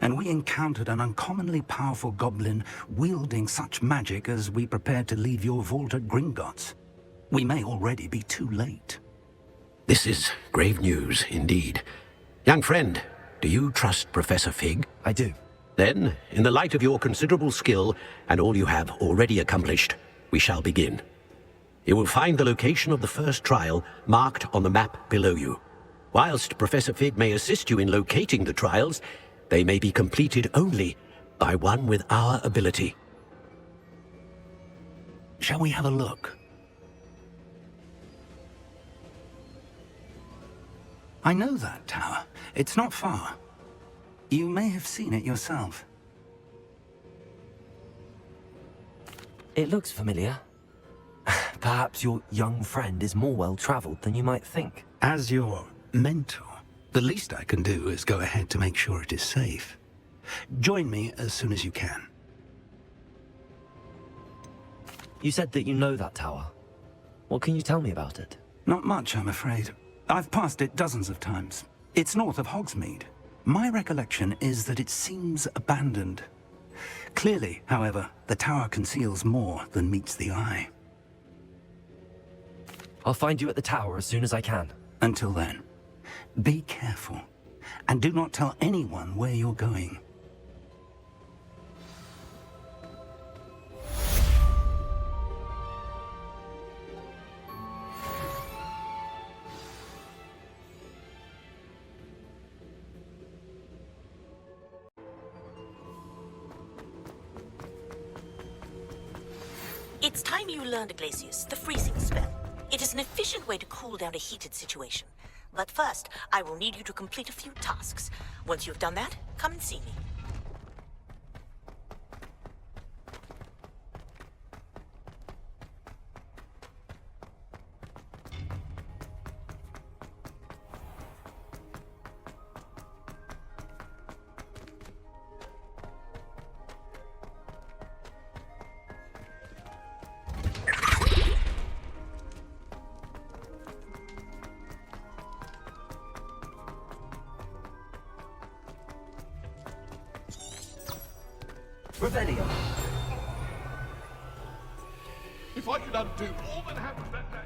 And we encountered an uncommonly powerful goblin wielding such magic as we prepared to leave your vault at Gringotts. We may already be too late. This is grave news indeed. Young friend, do you trust Professor Fig? I do. Then, in the light of your considerable skill and all you have already accomplished, we shall begin. You will find the location of the first trial marked on the map below you. Whilst Professor Fig may assist you in locating the trials, they may be completed only by one with our ability. Shall we have a look? I know that tower. It's not far. You may have seen it yourself. It looks familiar. Perhaps your young friend is more well-traveled than you might think. As your mentor, the least I can do is go ahead to make sure it is safe. Join me as soon as you can. You said that you know that tower. What can you tell me about it? Not much, I'm afraid. I've passed it dozens of times. It's north of Hogsmeade. My recollection is that it seems abandoned. Clearly, however, the tower conceals more than meets the eye. I'll find you at the tower as soon as I can. Until then, be careful, and do not tell anyone where you're going. It's time you learned, Glacius, the freezing spell. It is an efficient way to cool down a heated situation. But first, I will need you to complete a few tasks. Once you've done that, come and see me. Revelio. If I could undo all that happened that day.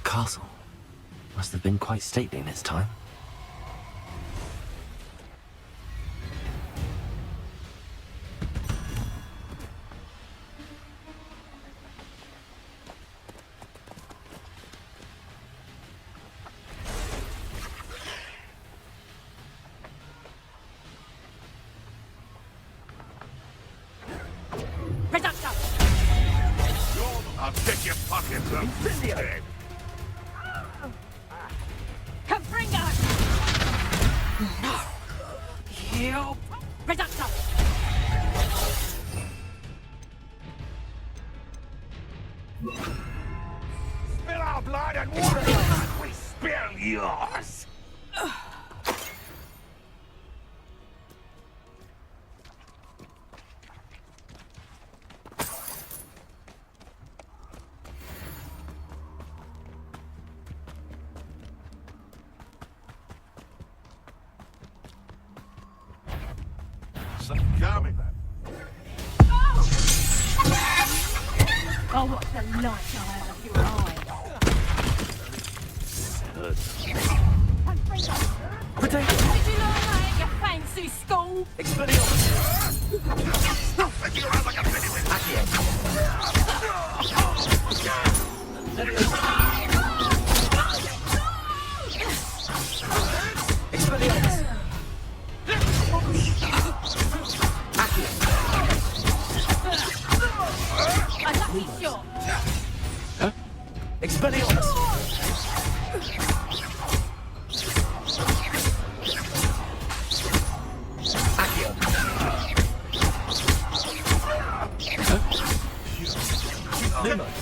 Castle. Must have been quite stately in its time. I'll check your pockets up. Incendio! No! You... Reducto! Coming. Oh, what the light I have of your eyes. Potato! Did you learn that at your fancy school? Expelliarmus! Stop flicking around like a pennyweight. Accio! Expelliarmus! A lucky shot. Expelliarmus! Accio! Lumos!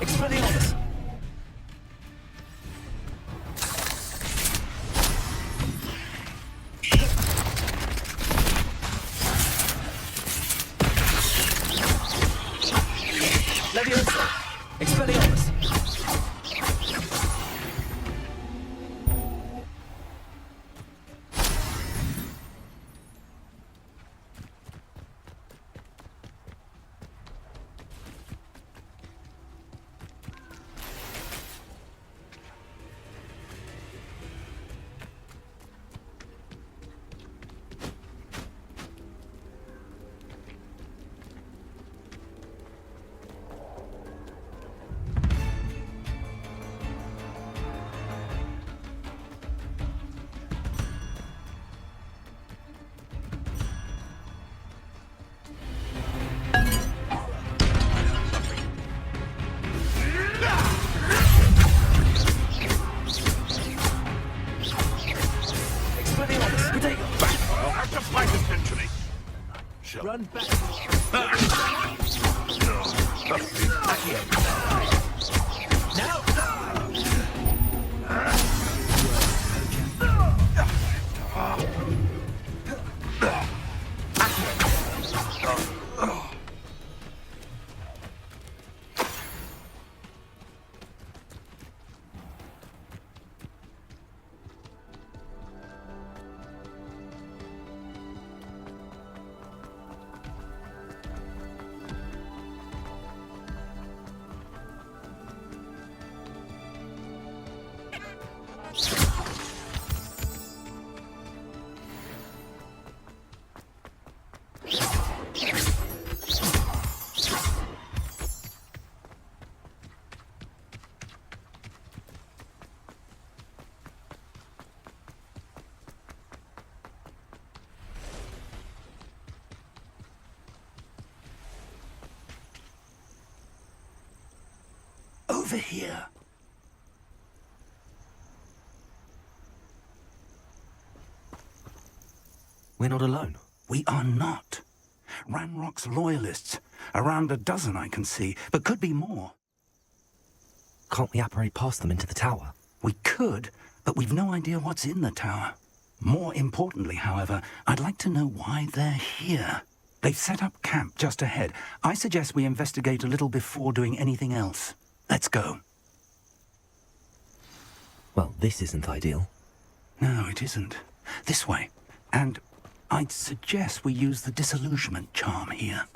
Expelliarmus! Leviosa! Expelliarmus! I'll have to fight eventually. Run back. Over here. We're not alone. We are not. Ranrock's loyalists Around a dozen I can see, but could be more. Can't we apparate past them into the tower? We could, but we've no idea what's in the tower. More importantly, however, I'd like to know why they're here. They've set up camp just ahead. I suggest we investigate a little before doing anything else. Let's go. Well, this isn't ideal. No, it isn't. This way. And I'd suggest we use the disillusionment charm here.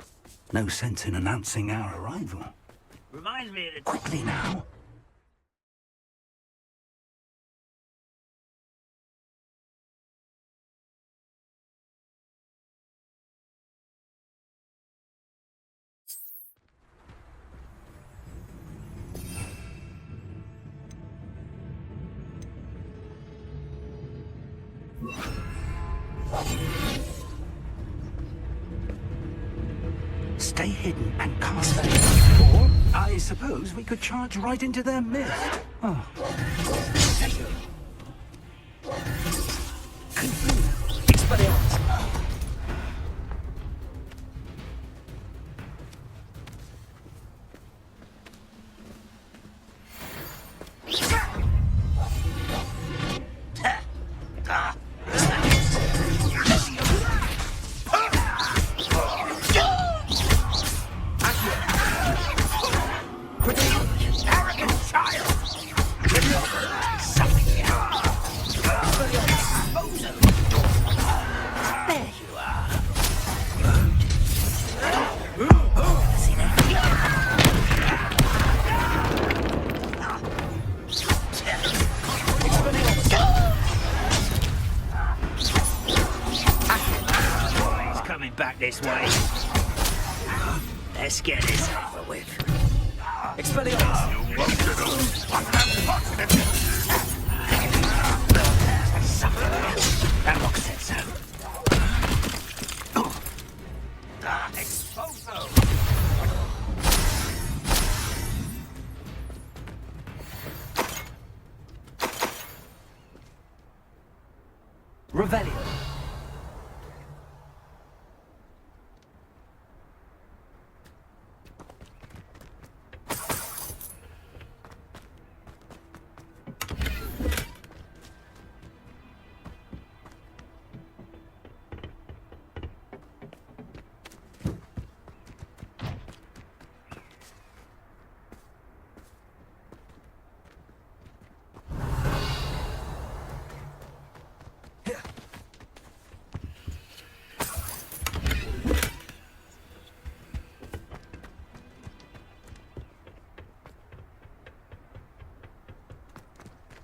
No sense in announcing our arrival. Reminds me of the... Quickly now. Stay hidden and cast that. Or, I suppose we could charge right into their midst. Oh. This way. Let's get this over with. Expelliarmus! You won't get unfortunate! That rock said so. Exposo! Revelio.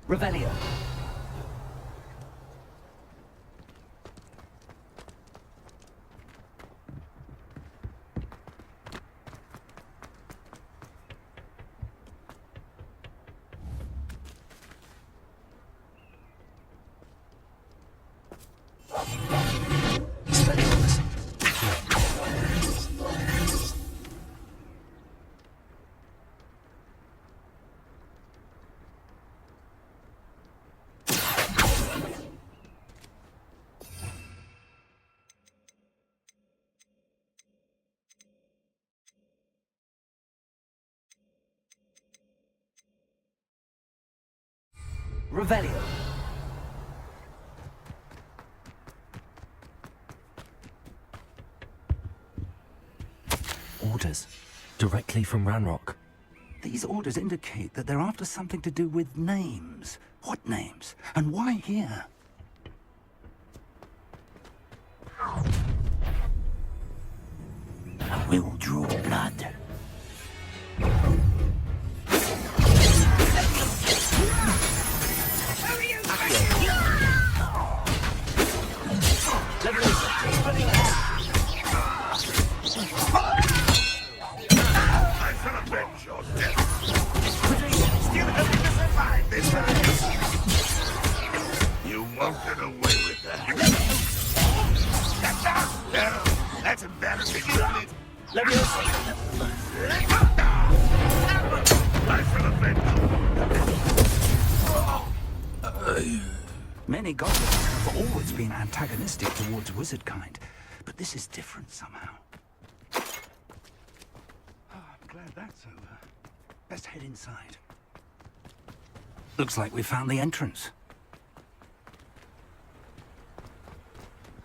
Revelio. Revelio. Orders. Directly from Ranrock. These orders indicate that they're after something to do with names. What names? And why here? I will draw blood. You won't get away with that. That's embarrassing, isn't it? Let me see. I shall avenge you. Many goblins have always been antagonistic towards wizard kind, but this is different somehow. glad that's over. Best head inside. Looks like we found the entrance.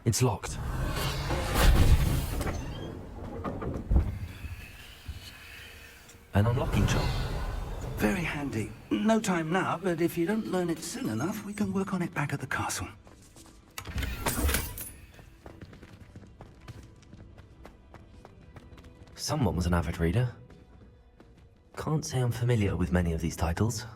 It's locked. An unlocking job. Very handy. No time now, but if you don't learn it soon enough, we can work on it back at the castle. Someone was an avid reader. Can't say I'm familiar with many of these titles.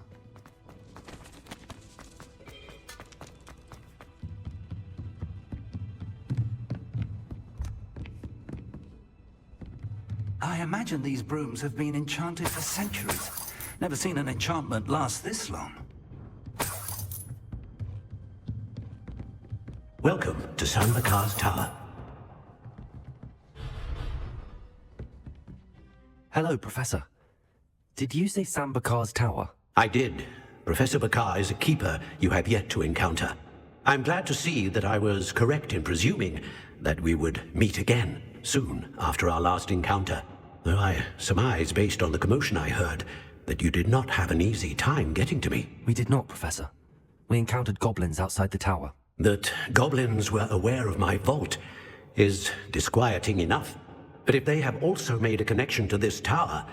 I imagine these brooms have been enchanted for centuries. Never seen an enchantment last this long. Welcome to Sambakar's Tower. Hello, Professor. Did you say Sambakar's Tower? I did. Professor Bakar is a keeper you have yet to encounter. I'm glad to see that I was correct in presuming that we would meet again soon after our last encounter. Though I surmise, based on the commotion I heard, that you did not have an easy time getting to me. We did not, Professor. We encountered goblins outside the tower. That goblins were aware of my vault is disquieting enough. But if they have also made a connection to this tower,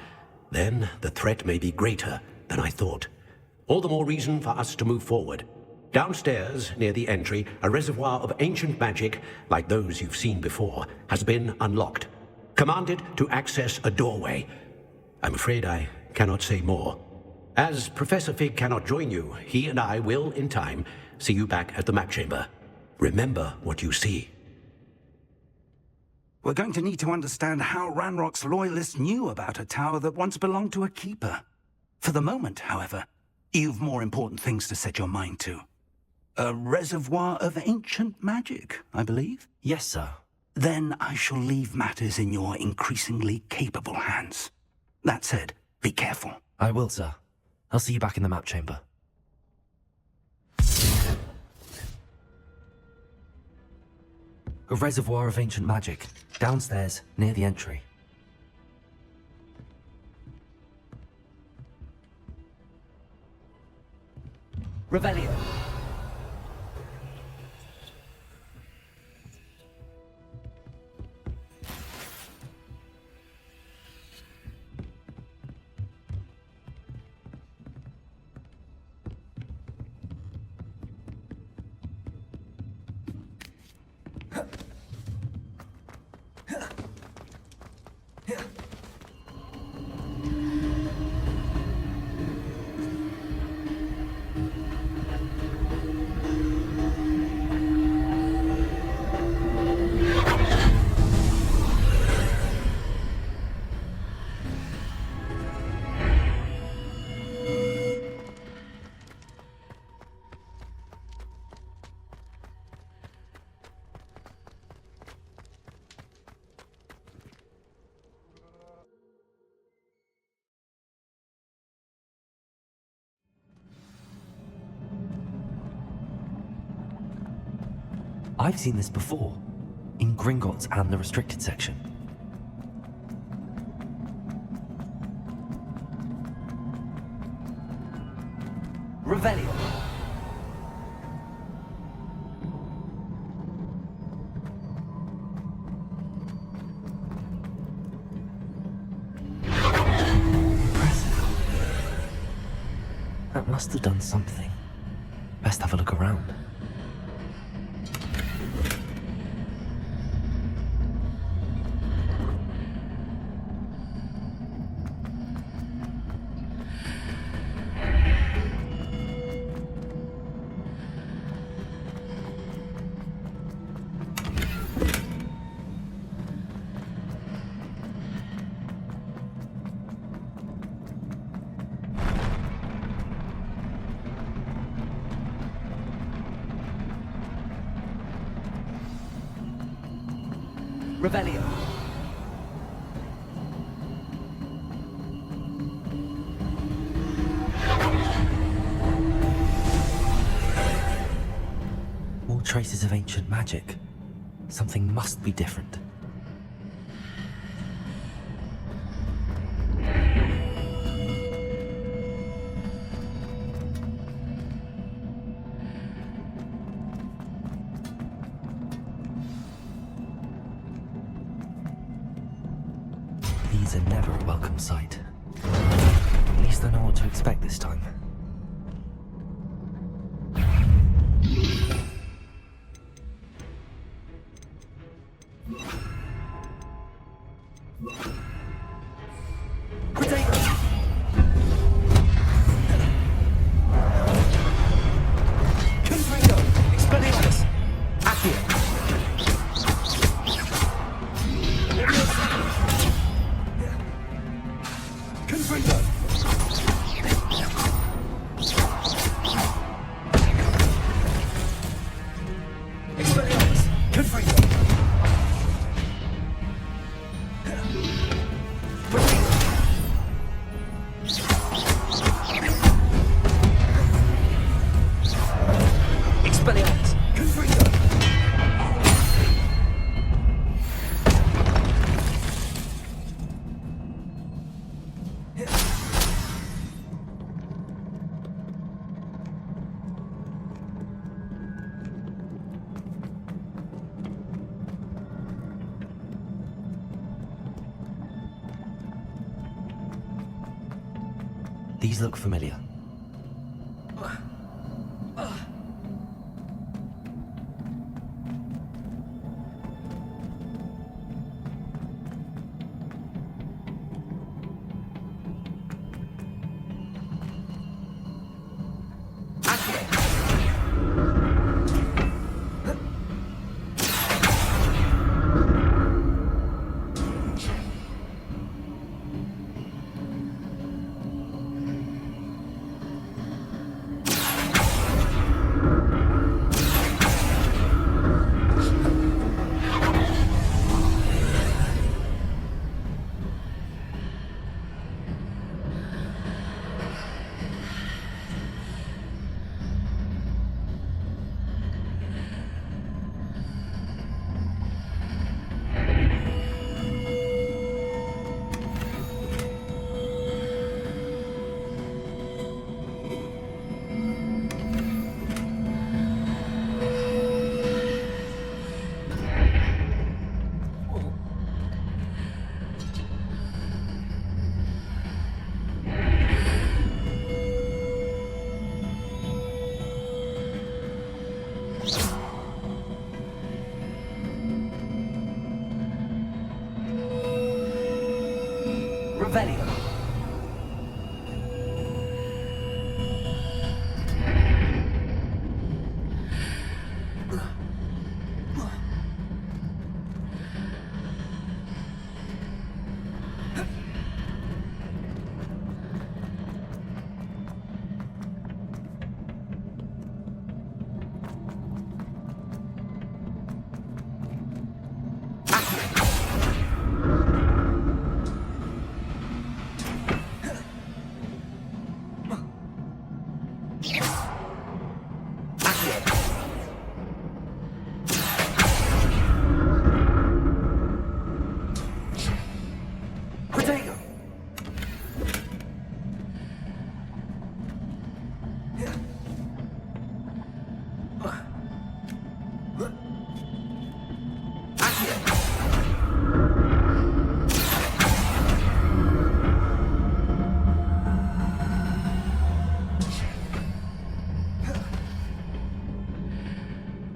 then the threat may be greater than I thought. All the more reason for us to move forward. Downstairs, near the entry, a reservoir of ancient magic, like those you've seen before, has been unlocked. Commanded to access a doorway. I'm afraid I cannot say more. As Professor Fig cannot join you, he and I will, in time, see you back at the map chamber. Remember what you see. We're going to need to understand how Ranrock's loyalists knew about a tower that once belonged to a keeper. For the moment, however, you've more important things to set your mind to. A reservoir of ancient magic, I believe? Yes, sir. Then I shall leave matters in your increasingly capable hands. That said, be careful. I will, sir. I'll see you back in the map chamber. A reservoir of ancient magic, downstairs, near the entry. Revelio. I've seen this before, in Gringotts and the restricted section. Revelio. That must have done something. Best have a look around. Revelio. More traces of ancient magic. Something must be different. are never a welcome sight. At least I know what to expect this time. These look familiar. Revelio.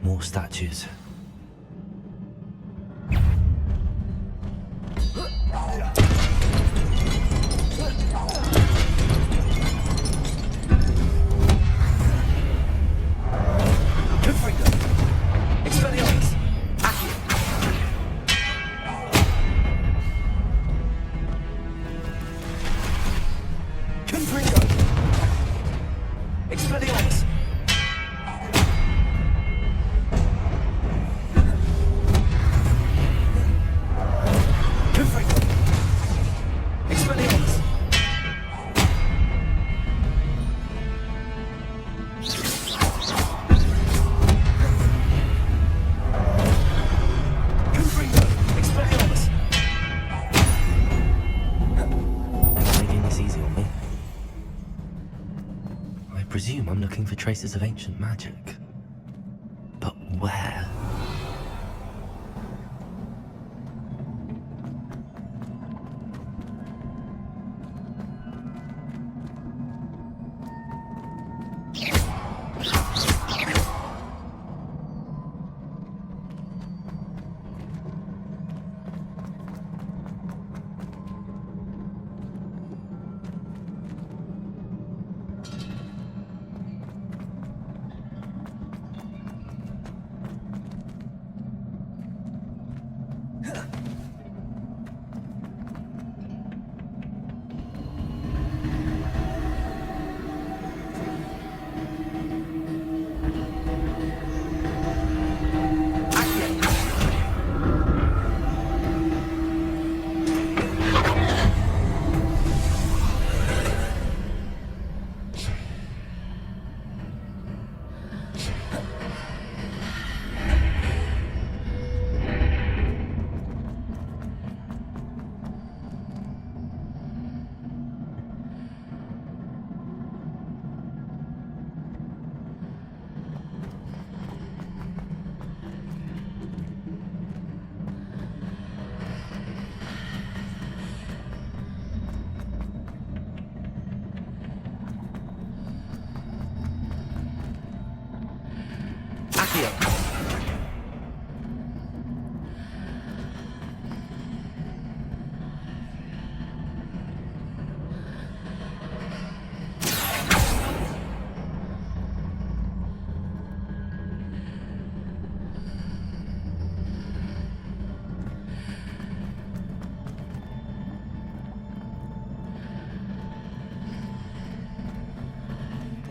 More statues. I presume I'm looking for traces of ancient magic. But where?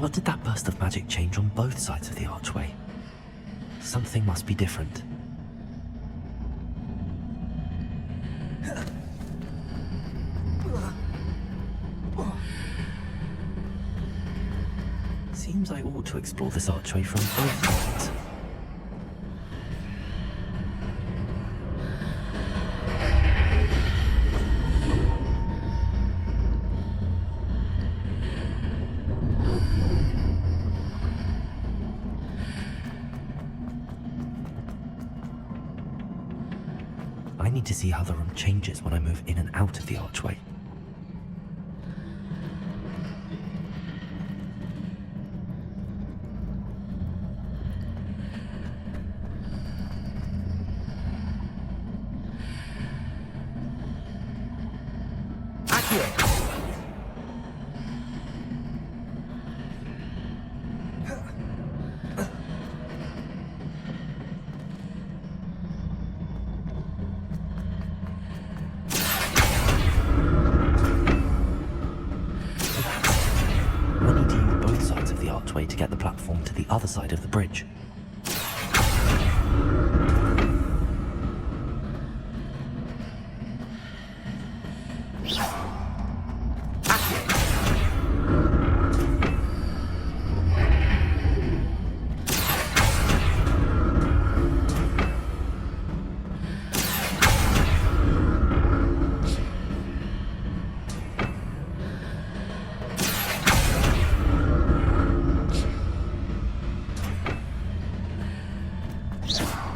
What did that burst of magic change on both sides of the archway? Something must be different. Seems I ought to explore this archway from both sides. I need to see how the room changes when I move in and out of the archway. To get the platform to the other side of the bridge.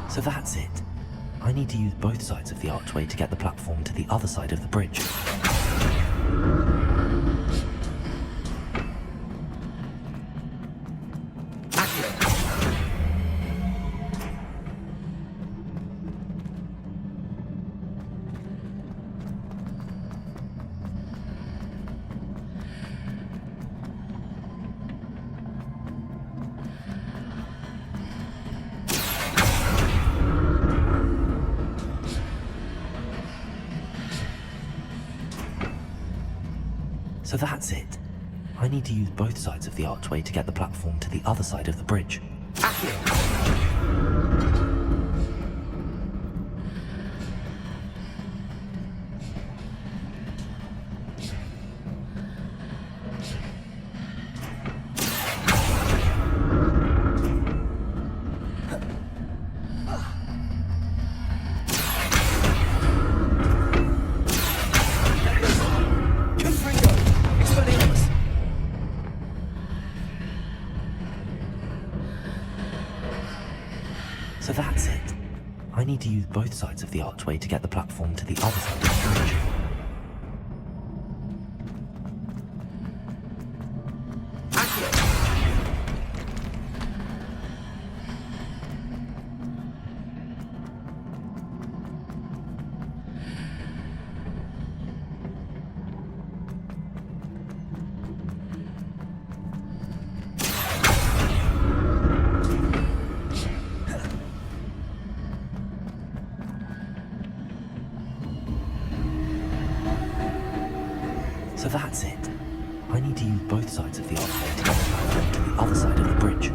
So that's it. I need to use both sides of the archway to get the platform to the other side of the bridge. So that's it. I need to use both sides of the archway to get the platform to the other side of the bridge. So that's it. I need to use both sides of the archway to get the platform to the other side of the bridge. So that's it. I need to use both sides of the archway to get the platform to the other side of the bridge.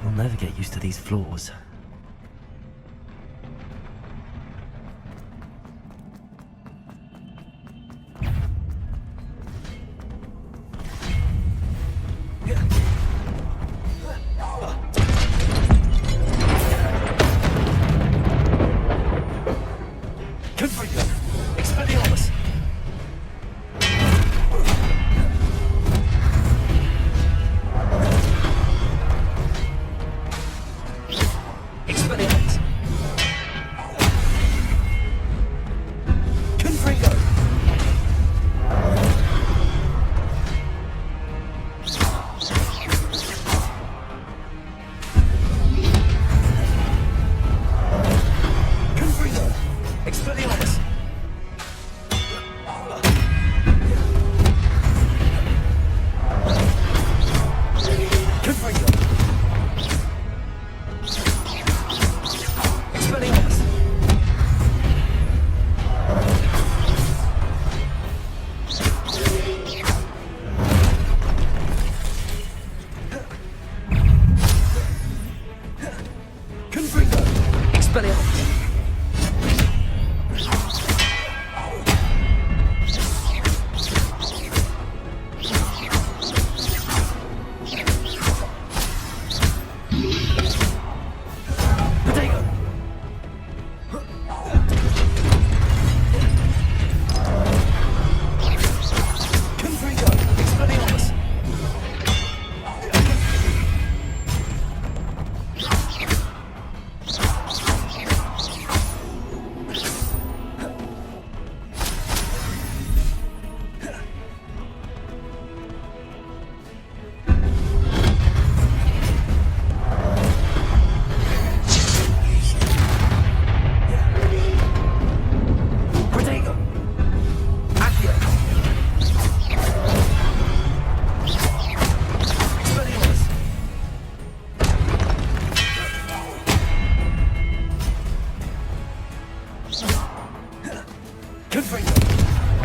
We'll never get used to these floors.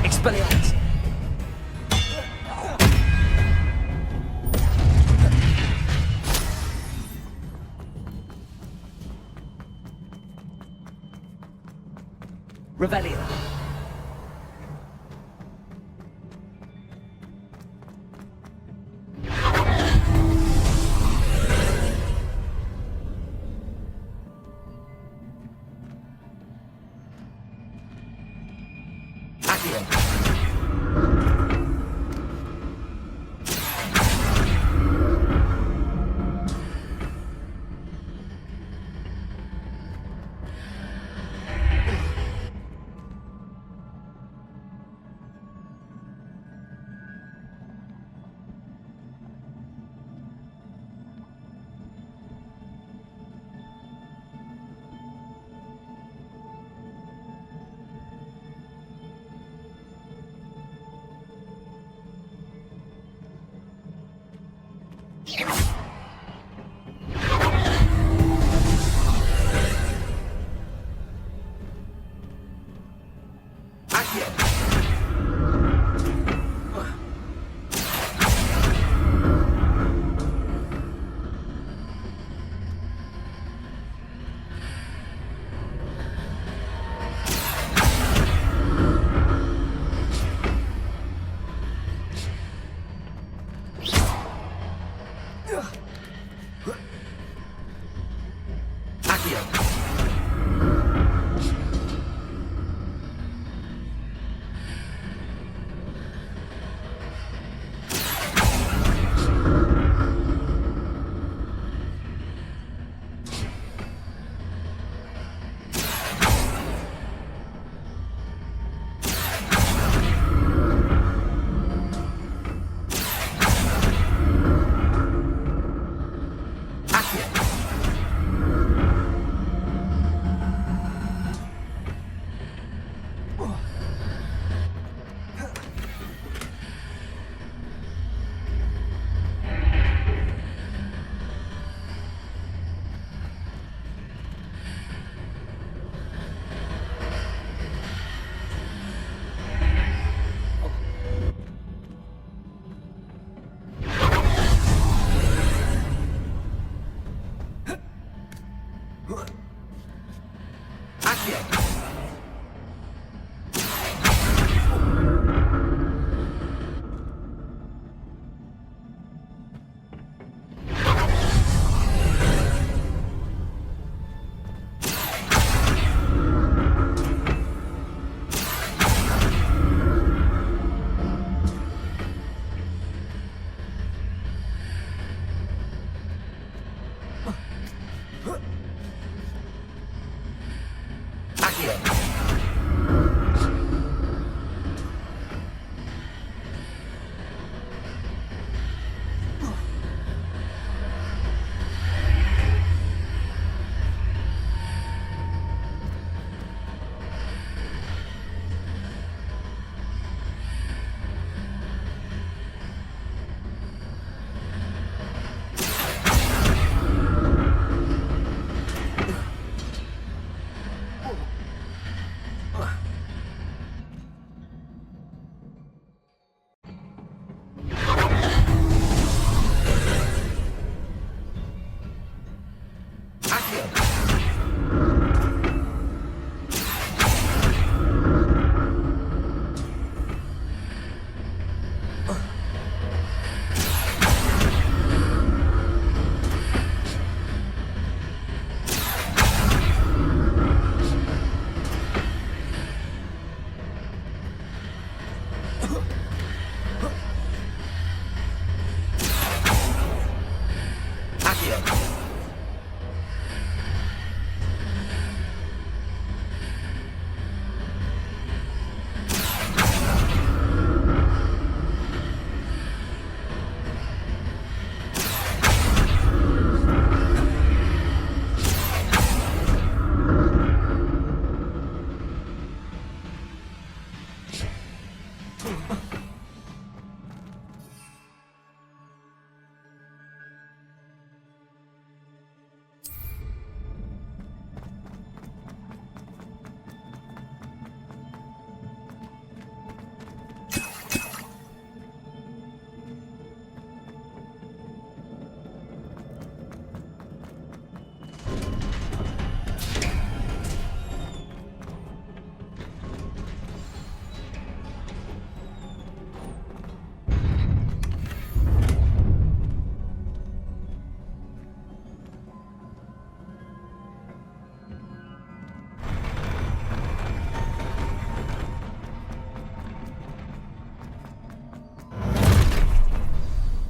Expelliarmus! Revelio.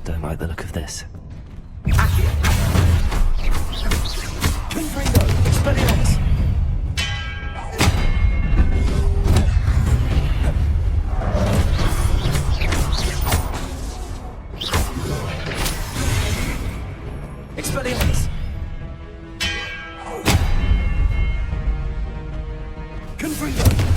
Don't like the look of this. Expelliarmus! Confringo!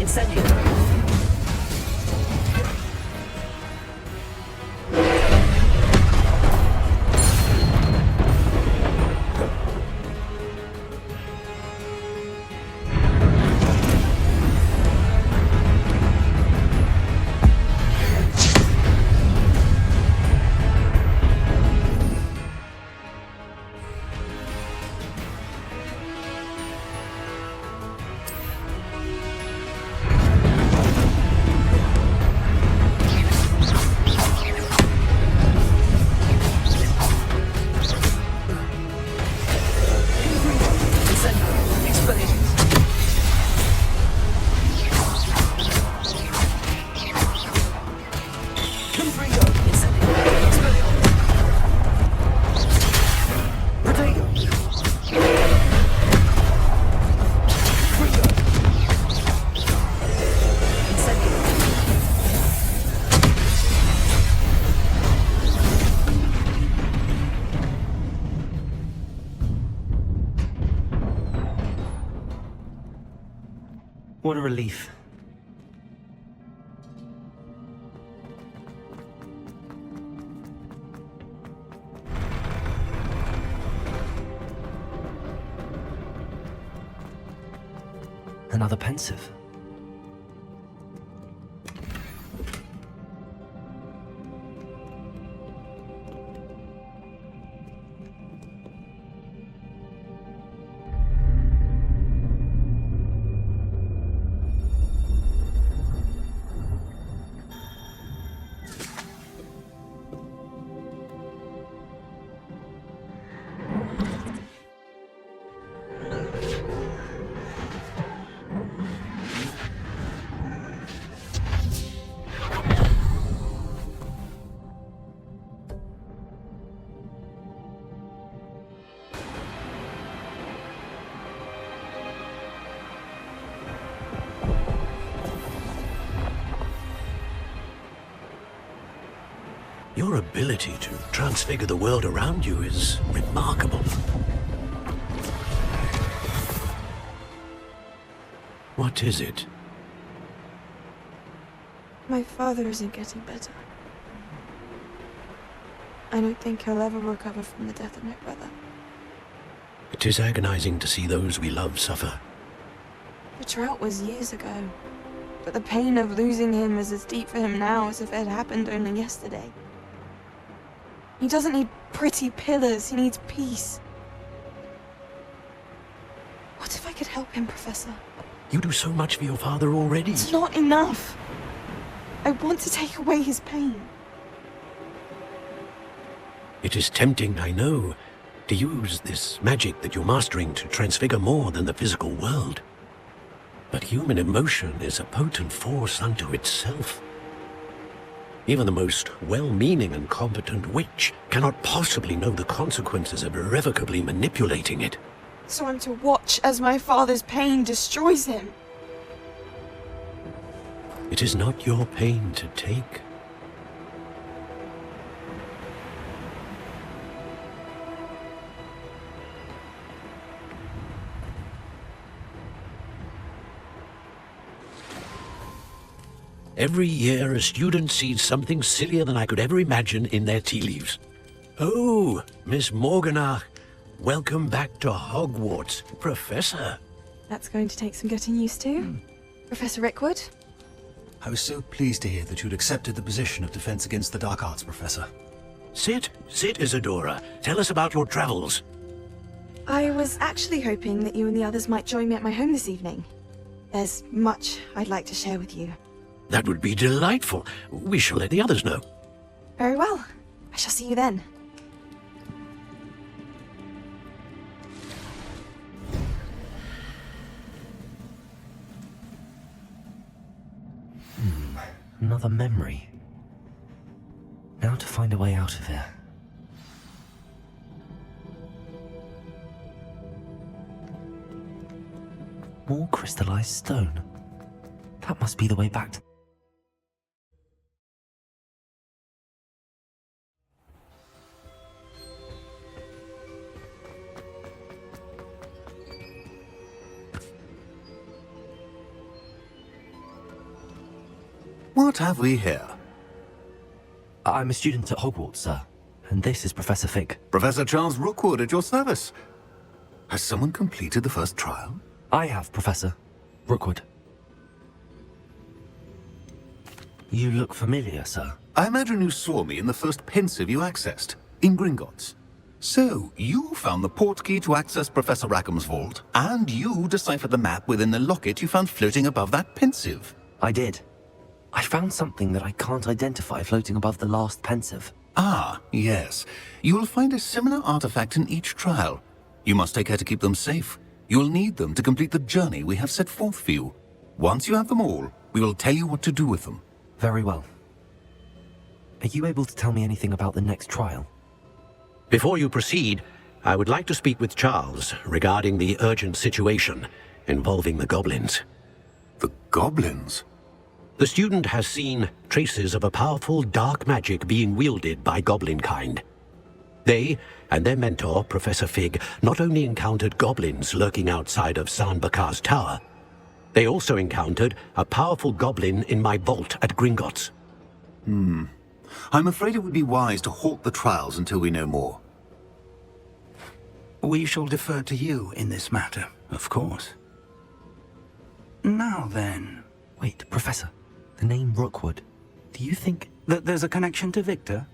Incendio! What a relief. Another pensive. Your ability to transfigure the world around you is remarkable. What is it? My father isn't getting better. I don't think he'll ever recover from the death of my brother. It is agonizing to see those we love suffer. The drought was years ago, but the pain of losing him is as deep for him now as if it had happened only yesterday. He doesn't need pretty pillars, he needs peace. What if I could help him, Professor? You do so much for your father already. It's not enough. I want to take away his pain. It is tempting, I know, to use this magic that you're mastering to transfigure more than the physical world. But human emotion is a potent force unto itself. Even the most well-meaning and competent witch cannot possibly know the consequences of irrevocably manipulating it. So I'm to watch as my father's pain destroys him. It is not your pain to take. Every year, a student sees something sillier than I could ever imagine in their tea leaves. Oh, Miss Morganach, welcome back to Hogwarts, Professor. That's going to take some getting used to. Professor Rickwood? I was so pleased to hear that you'd accepted the position of Defense Against the Dark Arts, Professor. Sit, Isadora. Tell us about your travels. I was actually hoping that you and the others might join me at my home this evening. There's much I'd like to share with you. That would be delightful. We shall let the others know. Very well. I shall see you then. Another memory. Now to find a way out of here. More crystallized stone. That must be the way back to... What have we here? I'm a student at Hogwarts, sir. And this is Professor Fig. Professor Charles Rookwood at your service. Has someone completed the first trial? I have, Professor Rookwood. You look familiar, sir. I imagine you saw me in the first pensive you accessed, in Gringotts. So, you found the port key to access Professor Rackham's vault, and you deciphered the map within the locket you found floating above that pensive. I did. I found something that I can't identify floating above the last pensive. Ah, yes. You will find a similar artifact in each trial. You must take care to keep them safe. You will need them to complete the journey we have set forth for you. Once you have them all, we will tell you what to do with them. Very well. Are you able to tell me anything about the next trial? Before you proceed, I would like to speak with Charles regarding the urgent situation involving the goblins. The goblins? The student has seen traces of a powerful dark magic being wielded by goblin kind. They and their mentor, Professor Fig, not only encountered goblins lurking outside of San Bakar's tower, they also encountered a powerful goblin in my vault at Gringotts. I'm afraid it would be wise to halt the trials until we know more. We shall defer to you in this matter, of course. Now then... Wait, Professor. The name Rookwood. Do you think... that there's a connection to Victor?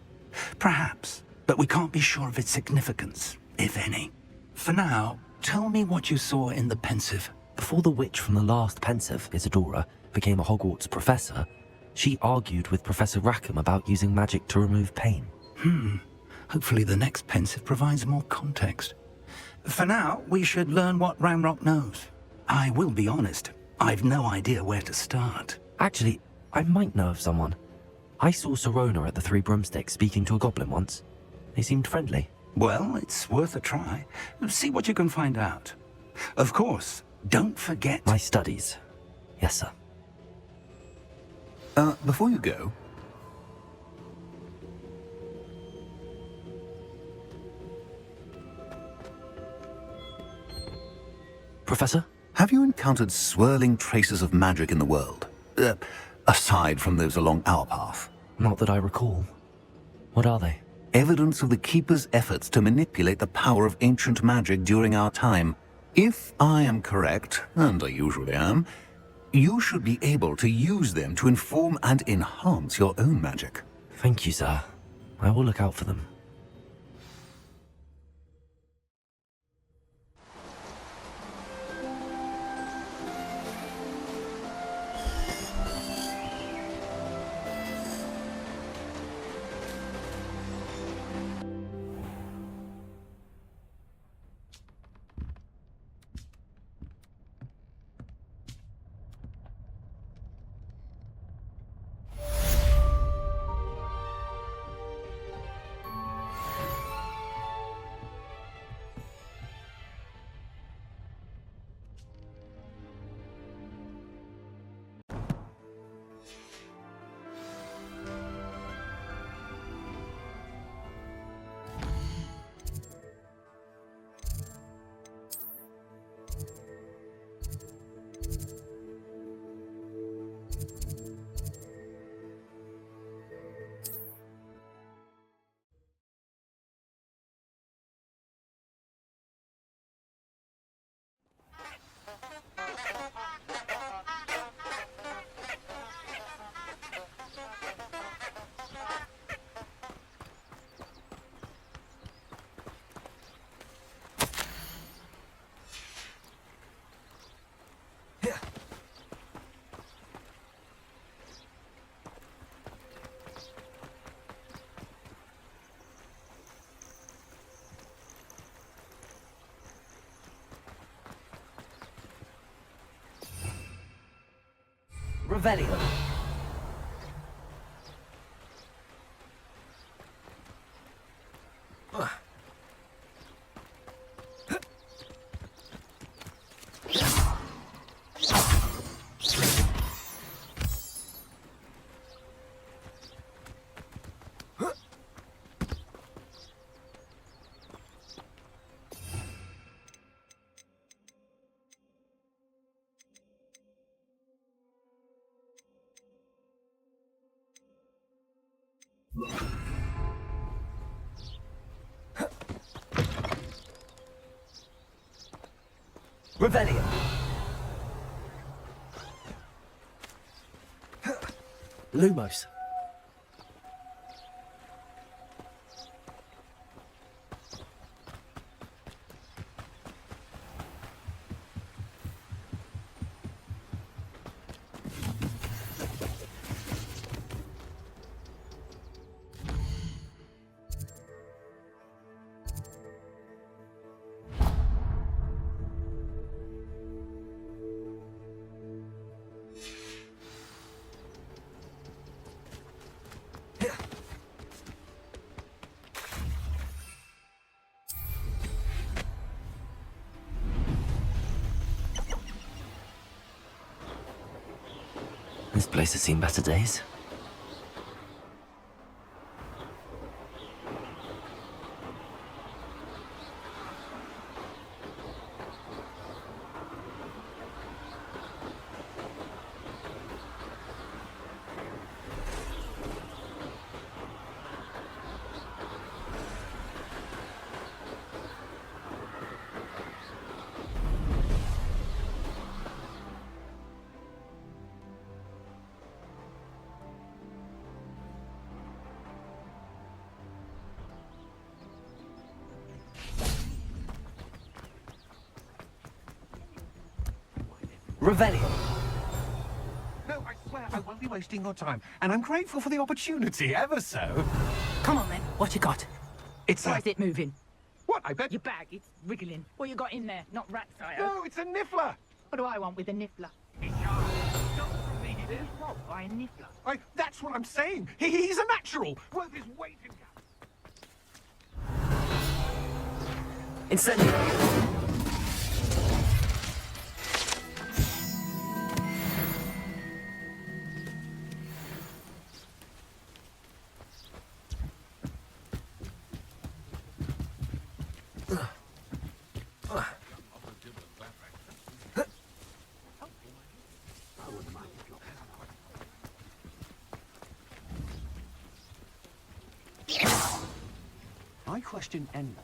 Perhaps, but we can't be sure of its significance, if any. For now, tell me what you saw in the pensive. Before the witch from the last pensive, Isadora, became a Hogwarts professor, she argued with Professor Rackham about using magic to remove pain. Hopefully the next pensive provides more context. For now, we should learn what Ranrock knows. I will be honest, I've no idea where to start. Actually, I might know of someone. I saw Sirona at the Three Broomsticks speaking to a goblin once. They seemed friendly. Well, it's worth a try. See what you can find out. Of course, don't forget... My studies. Yes, sir. Before you go... Professor? Have you encountered swirling traces of magic in the world? Aside from those along our path? Not that I recall. What are they? Evidence of the Keeper's efforts to manipulate the power of ancient magic during our time. If I am correct, and I usually am, you should be able to use them to inform and enhance your own magic. Thank you, sir. I will look out for them. Revelio. Revelio. Lumos. This place has seen better days. Revelio. No, I swear I won't be wasting your time, and I'm grateful for the opportunity, ever so. Come on then, what you got? It's Why is it moving? What, I bet... Your bag, it's wriggling. What you got in there? Not rat sire. No, it's a niffler! What do I want with a niffler? What, by a niffler? That's what I'm saying! He's a natural! Worth his weight in gas. Incendio. I question anyone.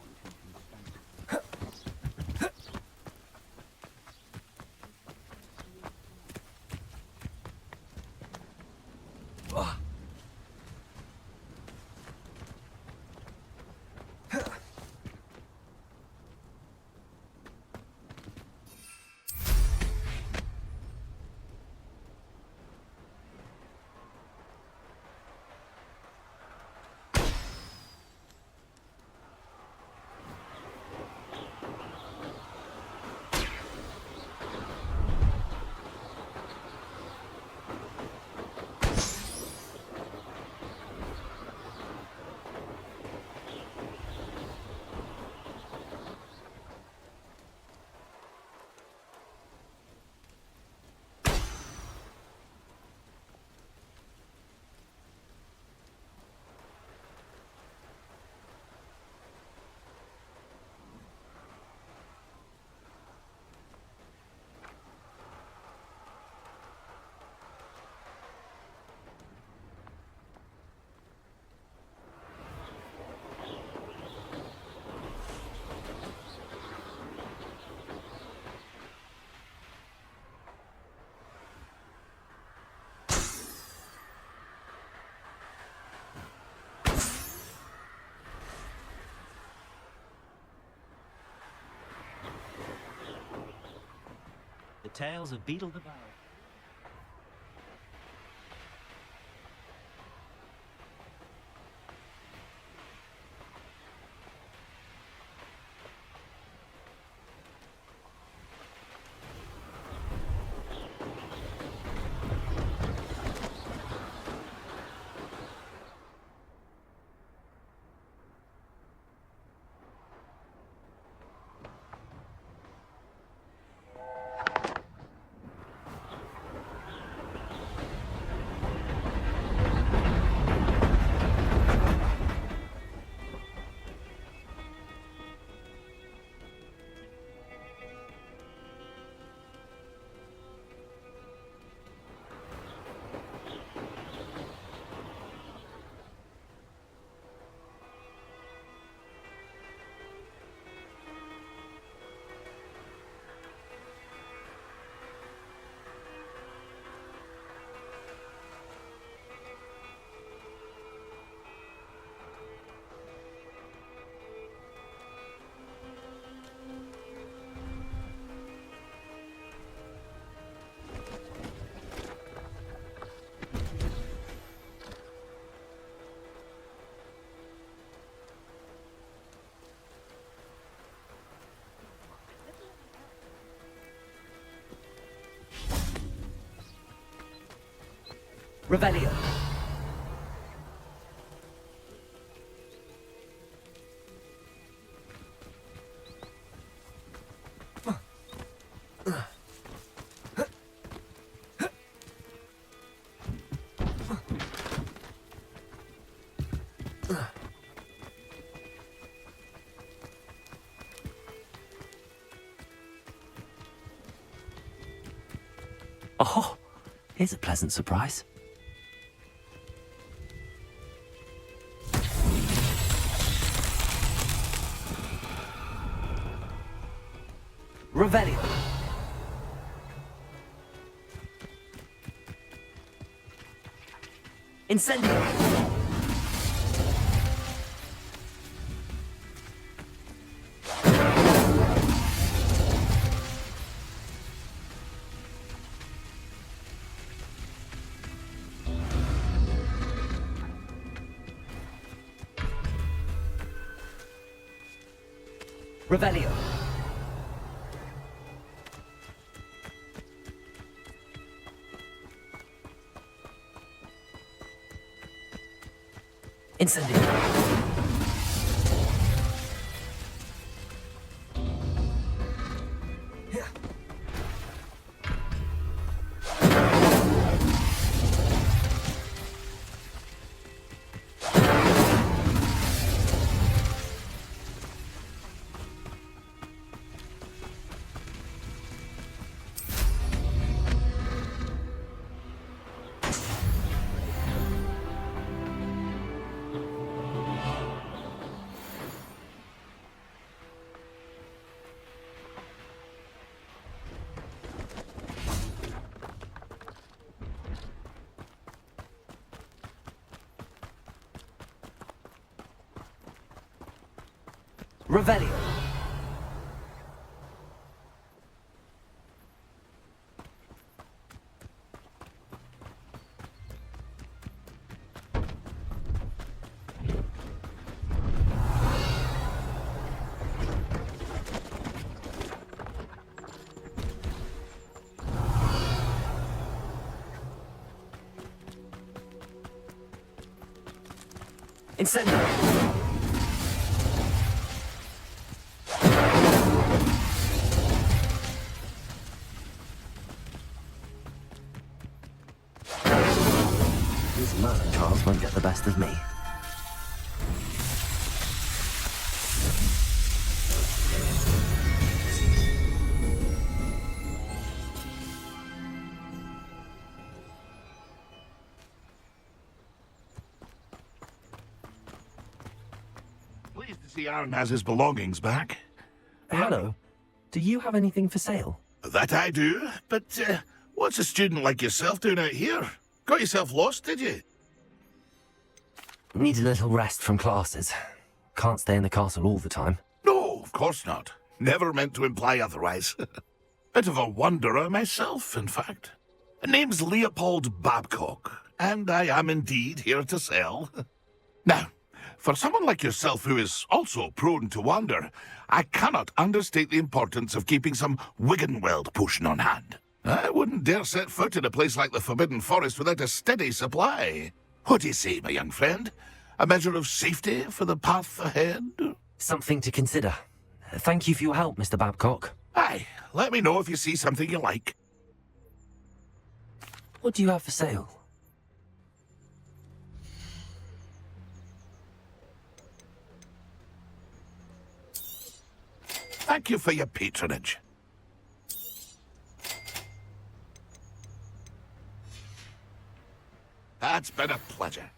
The tales of Beetle the Barrow. Revelio. Oh, here's a pleasant surprise. Revelio. Incendio. Revelio. Incendio. Revelio. Incendio. These murder trials won't get the best of me. Pleased to see Aaron has his belongings back. Hello. Do you have anything for sale? That I do, but what's a student like yourself doing out here? Got yourself lost, did you? Need a little rest from classes. Can't stay in the castle all the time. No, of course not. Never meant to imply otherwise. Bit of a wanderer myself, in fact. Name's Leopold Babcock, and I am indeed here to sell. Now, for someone like yourself who is also prone to wander, I cannot understate the importance of keeping some Wiggenweld potion on hand. I wouldn't dare set foot in a place like the Forbidden Forest without a steady supply. What do you say, my young friend? A measure of safety for the path ahead? Something to consider. Thank you for your help, Mr. Babcock. Aye, let me know if you see something you like. What do you have for sale? Thank you for your patronage. That's been a pleasure.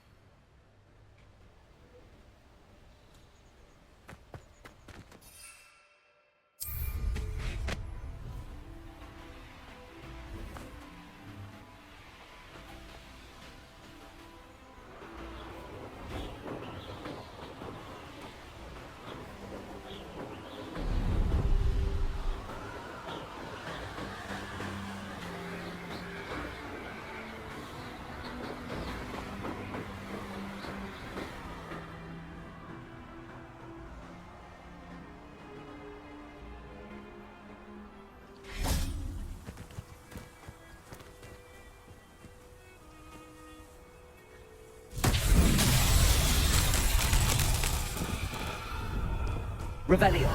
Revelio.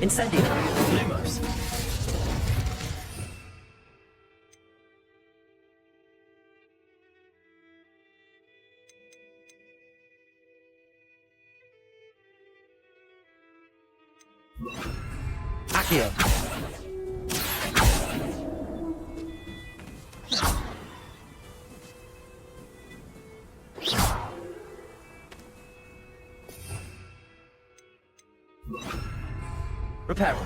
Incendio. Lumos. Accio. Reparo.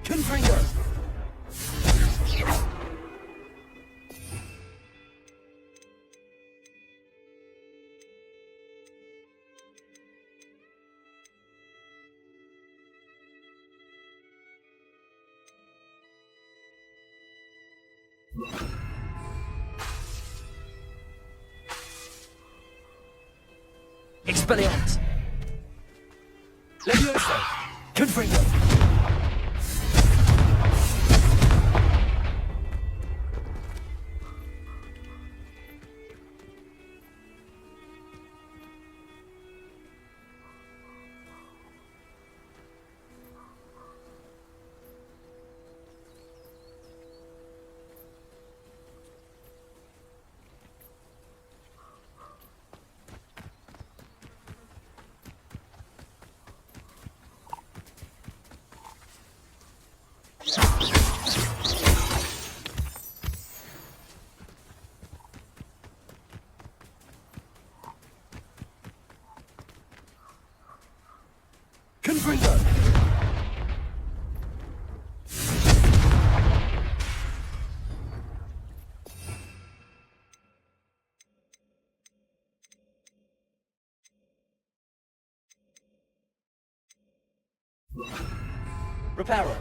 Confringo. Expelliarmus. Levioso. Confringo. Confringo. Reparo.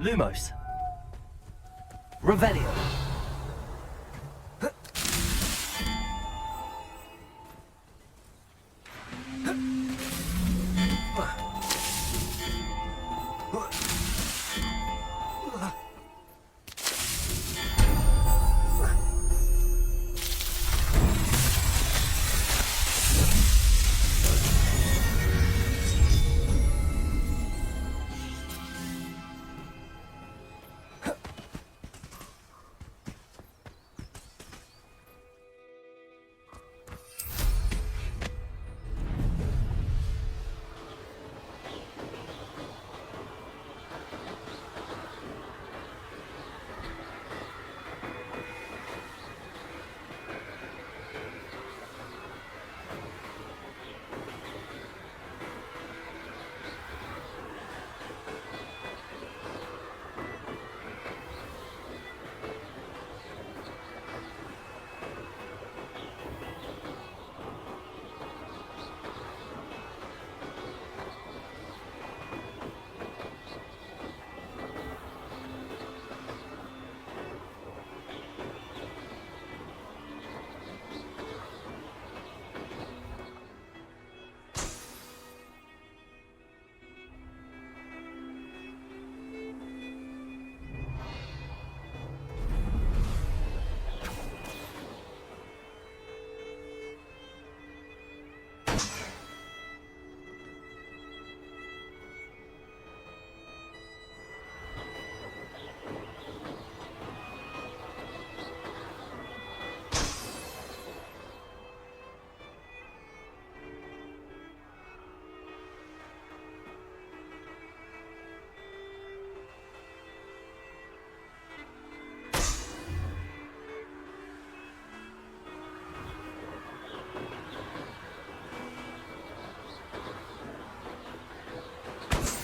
Lumos. Revelio.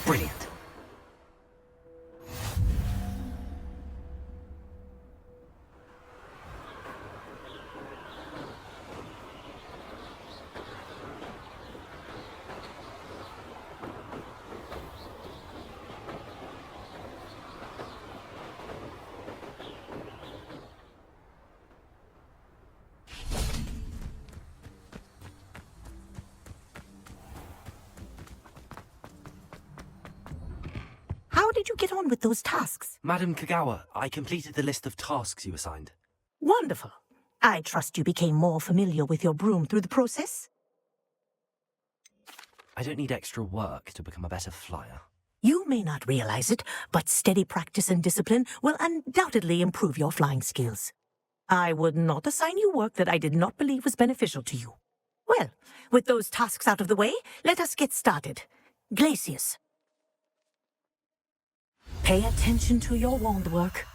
Brilliant. did you get on with those tasks? Madam Kagawa, I completed the list of tasks you assigned. Wonderful. I trust you became more familiar with your broom through the process? I don't need extra work to become a better flyer. You may not realize it, but steady practice and discipline will undoubtedly improve your flying skills. I would not assign you work that I did not believe was beneficial to you. Well, with those tasks out of the way, let us get started. Glacius. Pay attention to your wand work.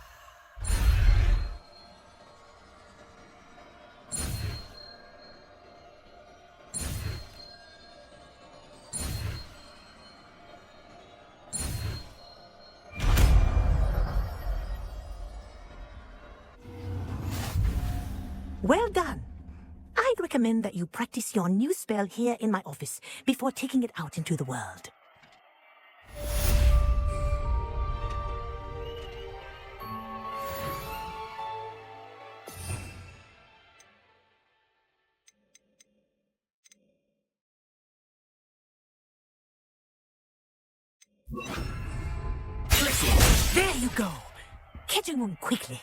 Well done. I'd recommend that you practice your new spell here in my office before taking it out into the world. There you go. Catching on quickly.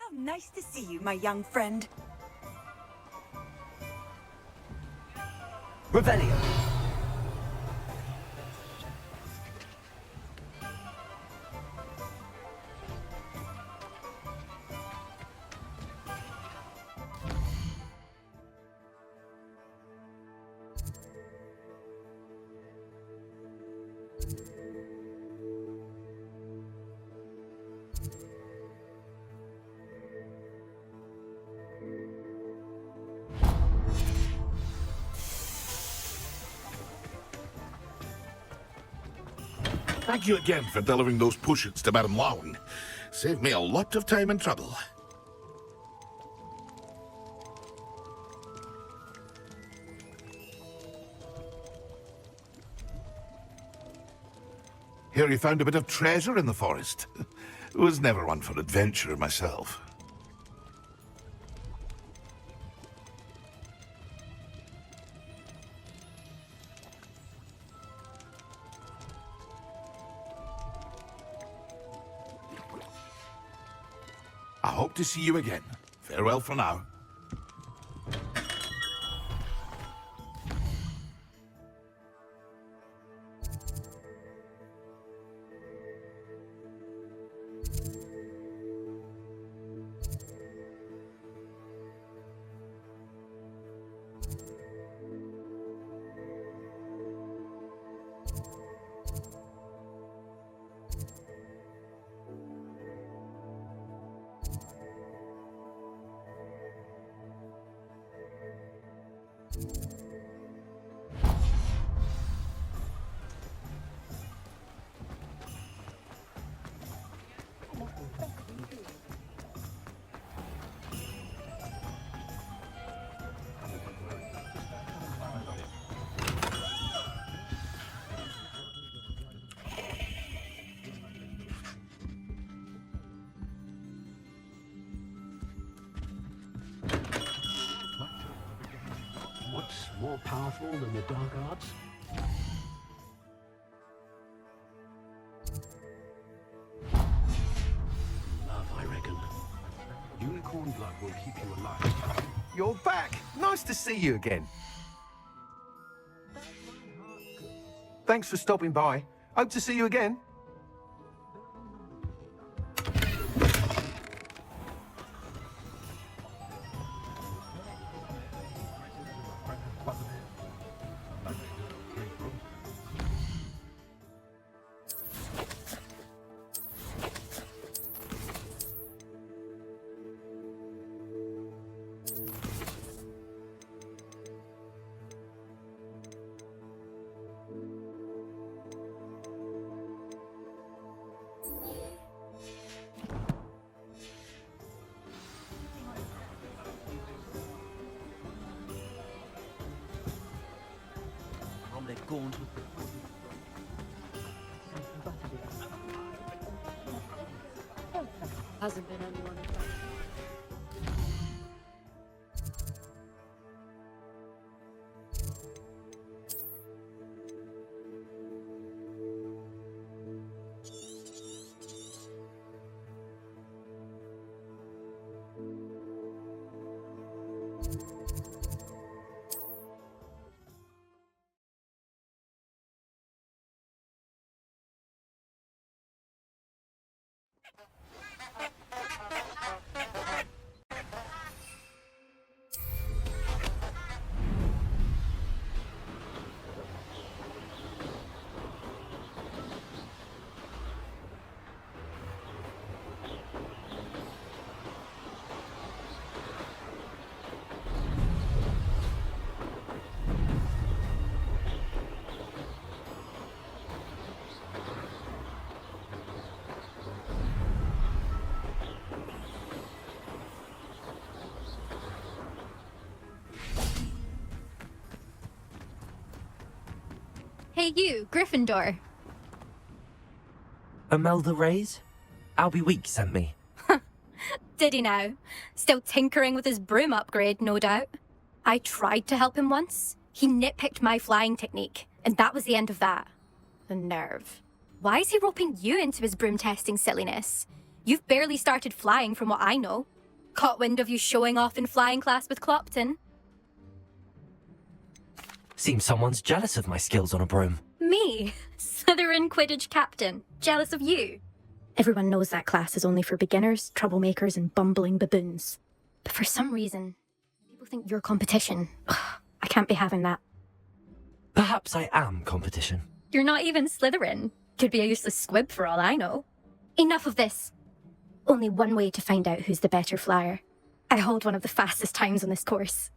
How nice to see you, my young friend. Revelio. Thank you again for delivering those potions to Madame Lawing. Saved me a lot of time and trouble. Hear you found a bit of treasure in the forest. Was never one for adventure myself. I hope to see you again. Farewell for now. more powerful than the dark arts? Love, I reckon. Unicorn blood will keep you alive. You're back! Nice to see you again. Thanks for stopping by. Hope to see you again. Gaunt. Hasn't been anyone. Hey you, Gryffindor. Imelda Reyes? Albie Week sent me. Did he now? Still tinkering with his broom upgrade, no doubt. I tried to help him once. He nitpicked my flying technique, and that was the end of that. The nerve. Why is he roping you into his broom testing silliness? You've barely started flying from what I know. Caught wind of you showing off in flying class with Clopton. Seems someone's jealous of my skills on a broom. Me? Slytherin Quidditch captain. Jealous of you? Everyone knows that class is only for beginners, troublemakers, and bumbling baboons. But for some reason, people think you're competition. I can't be having that. Perhaps I am competition. You're not even Slytherin. Could be a useless squib for all I know. Enough of this. Only one way to find out who's the better flyer. I hold one of the fastest times on this course.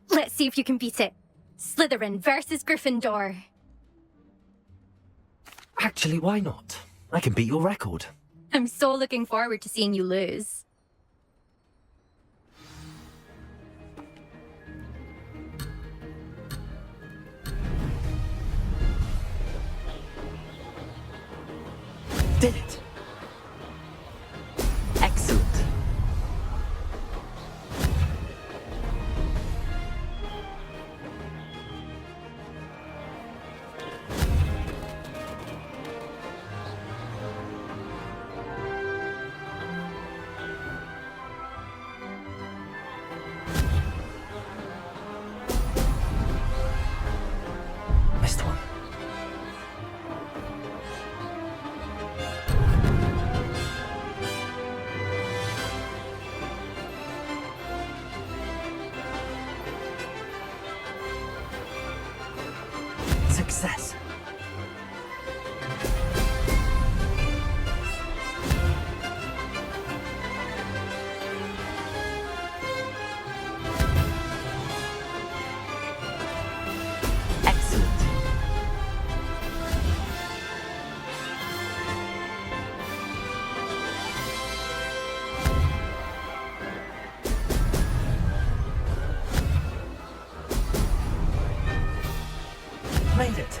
Let's see if you can beat it. Slytherin versus Gryffindor. Actually, why not? I can beat your record. I'm so looking forward to seeing you lose. Did it! Excellent. Missed one. Success. Excellent. Made it.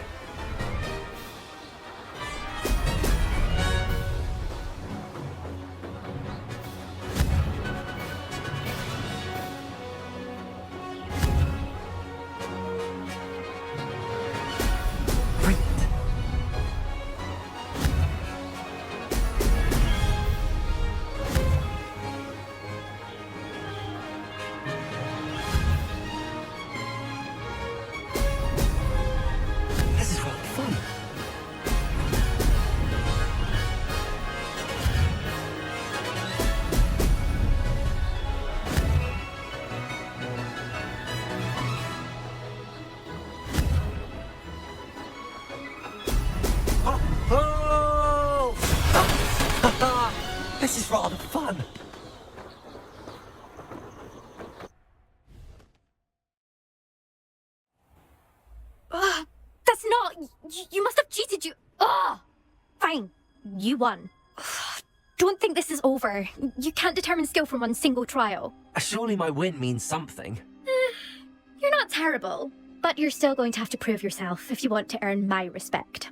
done. That's not... You must have cheated, you... Ugh! Fine. You won. Don't think this is over. You can't determine skill from one single trial. Surely my win means something. You're not terrible, but you're still going to have to prove yourself if you want to earn my respect.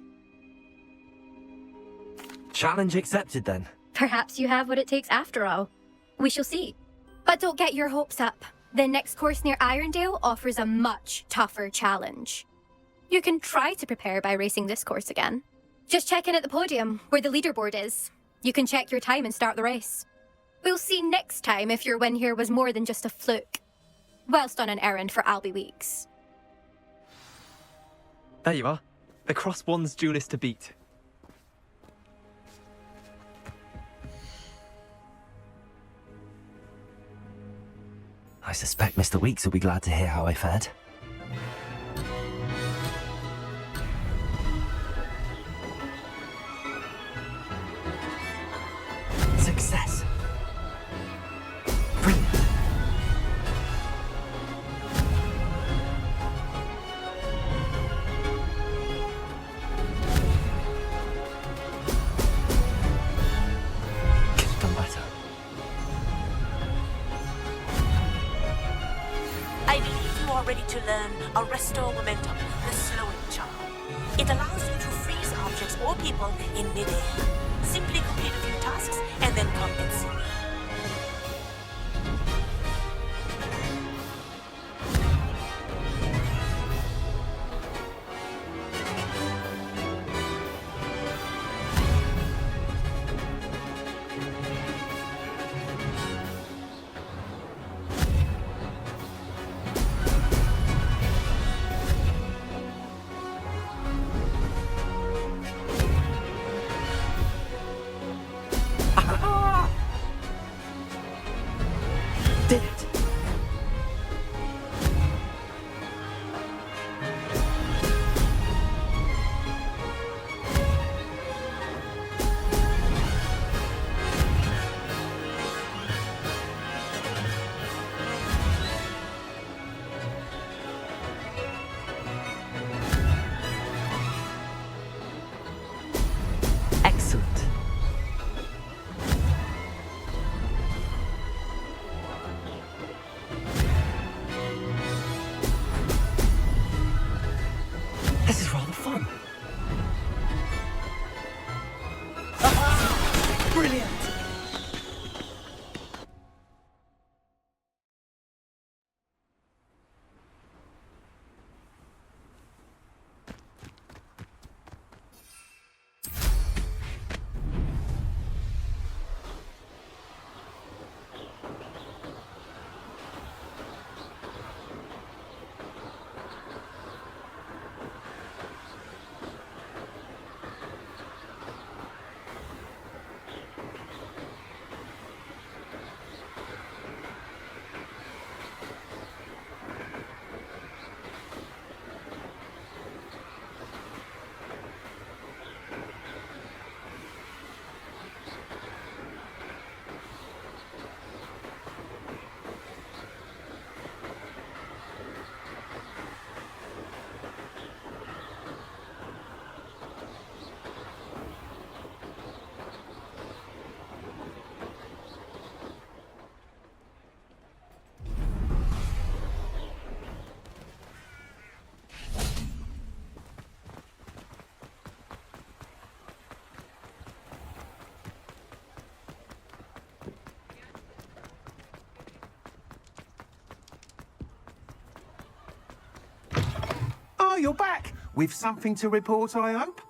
Challenge accepted then. Perhaps you have what it takes after all. We shall see. But don't get your hopes up. The next course near Irondale offers a much tougher challenge. You can try to prepare by racing this course again. Just check in at the podium, where the leaderboard is. You can check your time and start the race. We'll see next time if your win here was more than just a fluke. Whilst on an errand for Albie Weeks. There you are. The Crosswands duelist to beat. I suspect Mr. Weeks will be glad to hear how I fared. Success. Brilliant. Could have done better. I believe you are ready to learn a Restore Momentum, the slowing charm. It allows you to freeze objects or people in midair. Simply complete a few tasks and then come and see me. Did it! Excellent. This is rather fun. Brilliant! Oh, you're back! With something to report, I hope?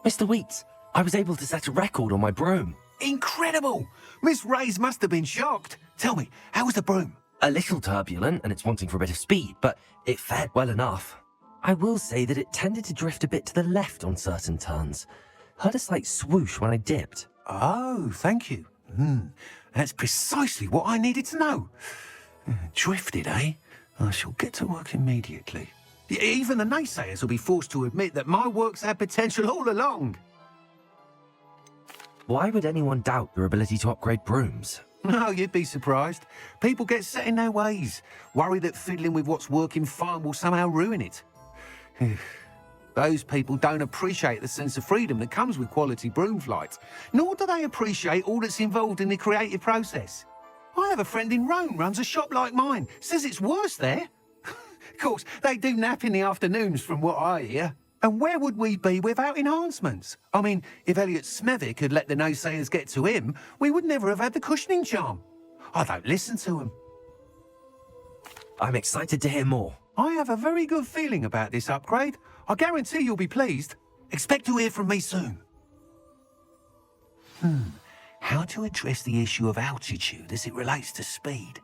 Mr. Weeks, I was able to set a record on my broom. Incredible! Miss Reyes must have been shocked. Tell me, how was the broom? A little turbulent, and it's wanting for a bit of speed, but it fared well enough. I will say that it tended to drift a bit to the left on certain turns. Heard a slight swoosh when I dipped. Oh, thank you. That's precisely what I needed to know. Drifted, eh? I shall get to work immediately. Even the naysayers will be forced to admit that my work's had potential all along. Why would anyone doubt your ability to upgrade brooms? No, you'd be surprised. People get set in their ways, worry that fiddling with what's working fine will somehow ruin it. Those people don't appreciate the sense of freedom that comes with quality broom flights, nor do they appreciate all that's involved in the creative process. I have a friend in Rome runs a shop like mine, says it's worse there. Of course, they do nap in the afternoons from what I hear. And where would we be without enhancements? I mean, if Elliot Smethwick had let the naysayers get to him, we would never have had the cushioning charm. I don't listen to them. I'm excited to hear more. I have a very good feeling about this upgrade. I guarantee you'll be pleased. Expect to hear from me soon. How to address the issue of altitude as it relates to speed?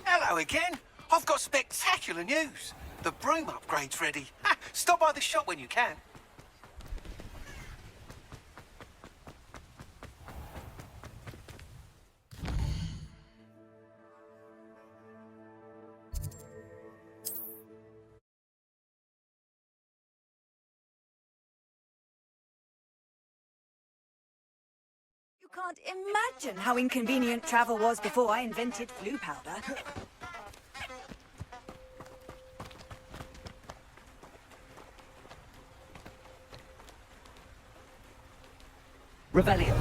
Hello again. I've got spectacular news. The broom upgrade's ready. Stop by the shop when you can. You can't imagine how inconvenient travel was before I invented flu powder. Revelio.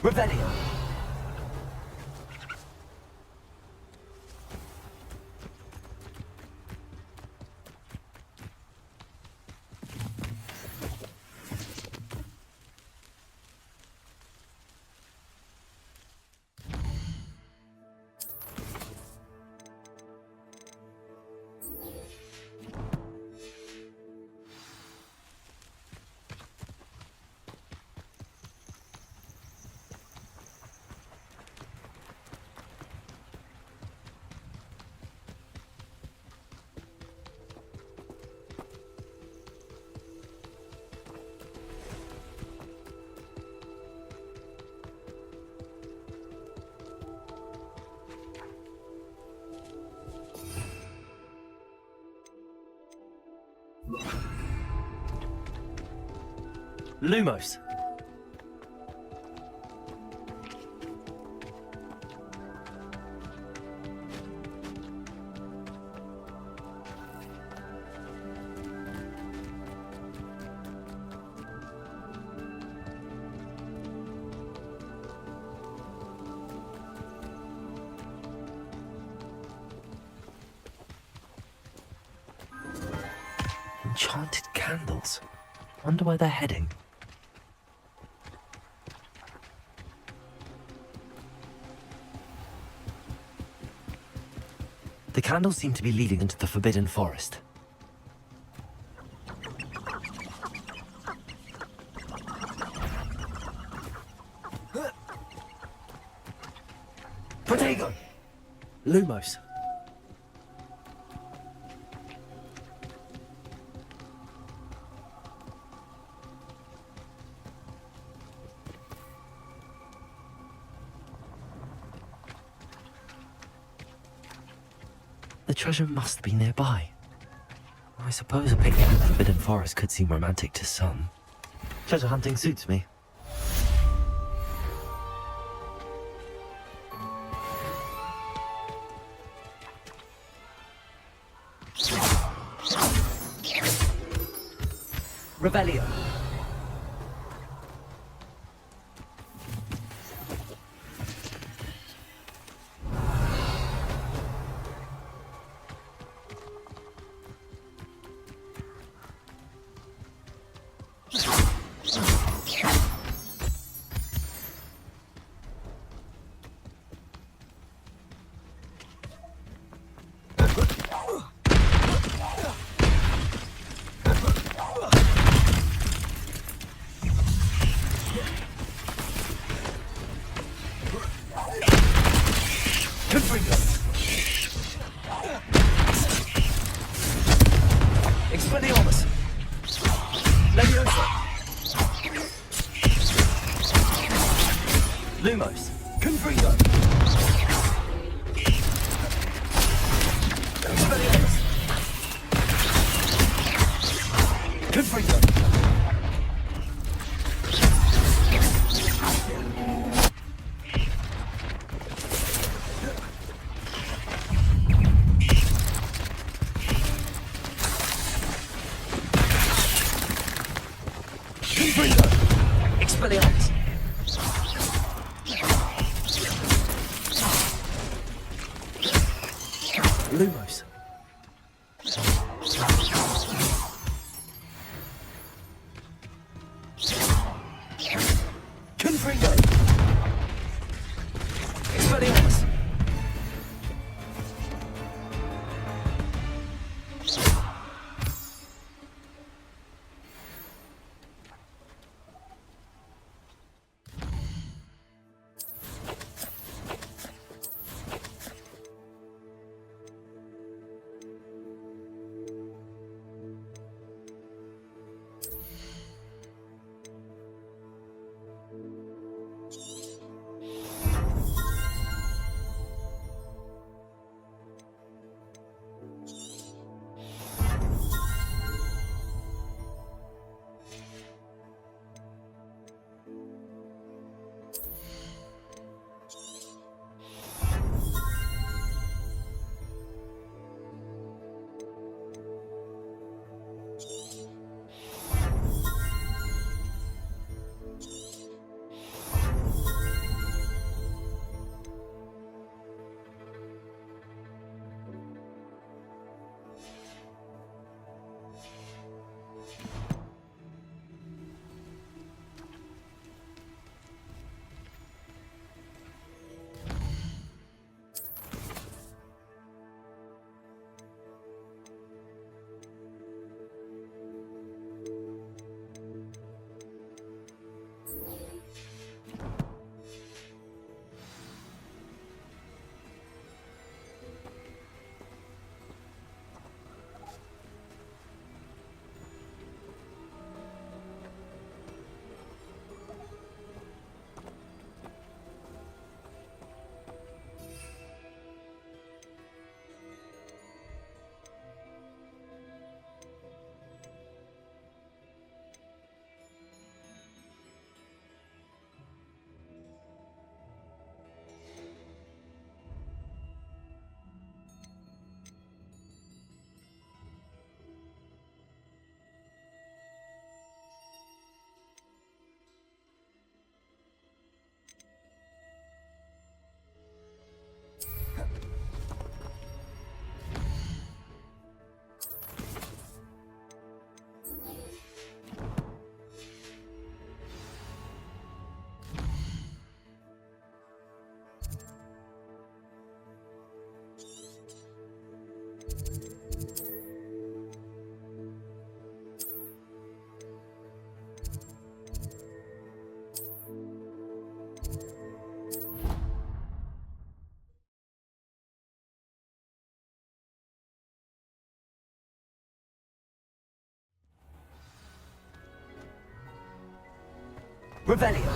Revelio. Lumos. Enchanted candles. Wonder where they're heading. The candles seem to be leading into the Forbidden Forest. Protego! Lumos. The treasure must be nearby. I suppose a picnic in the Forbidden Forest could seem romantic to some. Treasure hunting suits me. Revelio. Lumos. Confringo. Expelliarmus. Confringo. Expelliarmus. Lumos. Confringo. Expelliarmus. Revelio.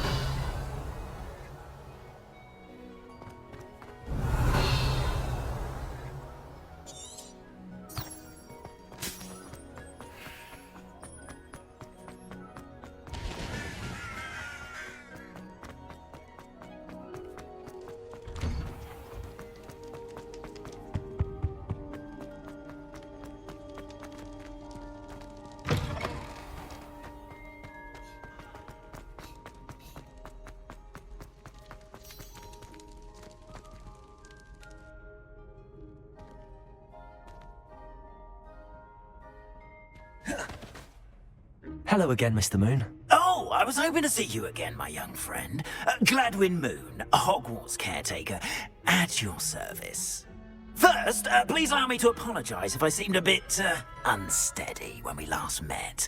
Hello again, Mr. Moon. Oh, I was hoping to see you again, my young friend. Gladwin Moon, Hogwarts caretaker, at your service. First, please allow me to apologize if I seemed a bit unsteady when we last met.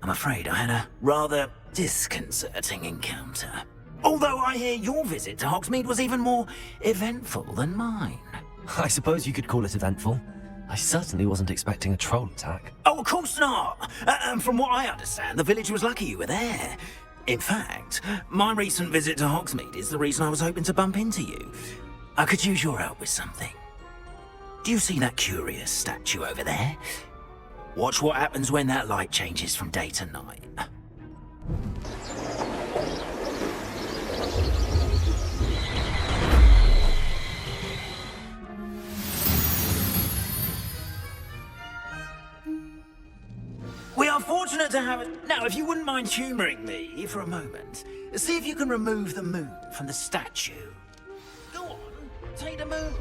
I'm afraid I had a rather disconcerting encounter. Although I hear your visit to Hogsmeade was even more eventful than mine. I suppose you could call it eventful. I certainly wasn't expecting a troll attack. Oh, of course not! From what I understand, the village was lucky you were there. In fact, my recent visit to Hogsmeade is the reason I was hoping to bump into you. I could use your help with something. Do you see that curious statue over there? Watch what happens when that light changes from day to night. We are fortunate to have it. Now, if you wouldn't mind humouring me for a moment, see if you can remove the moon from the statue. Go on, take the moon.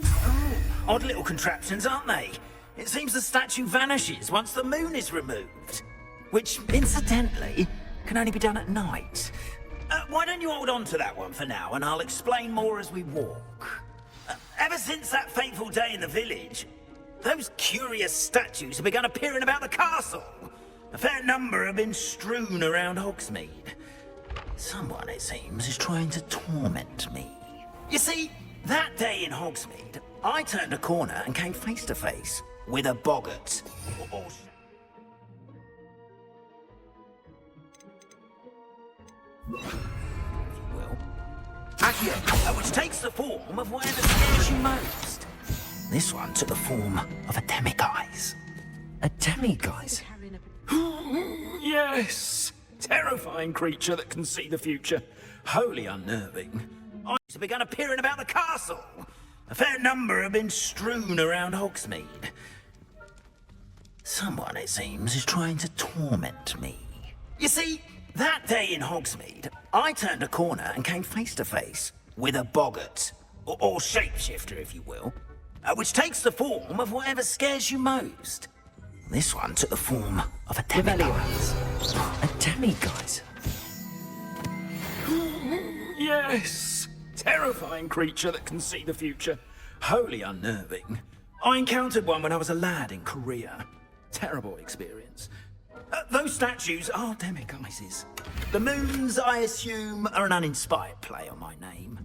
Oh, odd little contraptions, aren't they? It seems the statue vanishes once the moon is removed. Which, incidentally, can only be done at night. Why don't you hold on to that one for now, and I'll explain more as we walk. Ever since that fateful day in the village, those curious statues have begun appearing about the castle. A fair number have been strewn around Hogsmeade. Someone, it seems, is trying to torment me. You see, that day in Hogsmeade, I turned a corner and came face to face with a boggart. Which takes the form of whatever scares you most. This one took the form of a demiguise. A demiguise? Yes! Terrifying creature that can see the future. Wholly unnerving. Eyes have begun appearing about the castle. A fair number have been strewn around Hogsmeade. Someone, it seems, is trying to torment me. You see, that day in Hogsmeade, I turned a corner and came face to face with a boggart, or shapeshifter, if you will, which takes the form of whatever scares you most. This one took the form of a demiguise. A demiguise? Yes! Terrifying creature that can see the future. Wholly unnerving. I encountered one when I was a lad in Korea. Terrible experience. Those statues are demiguises. The moons, I assume, are an uninspired play on my name.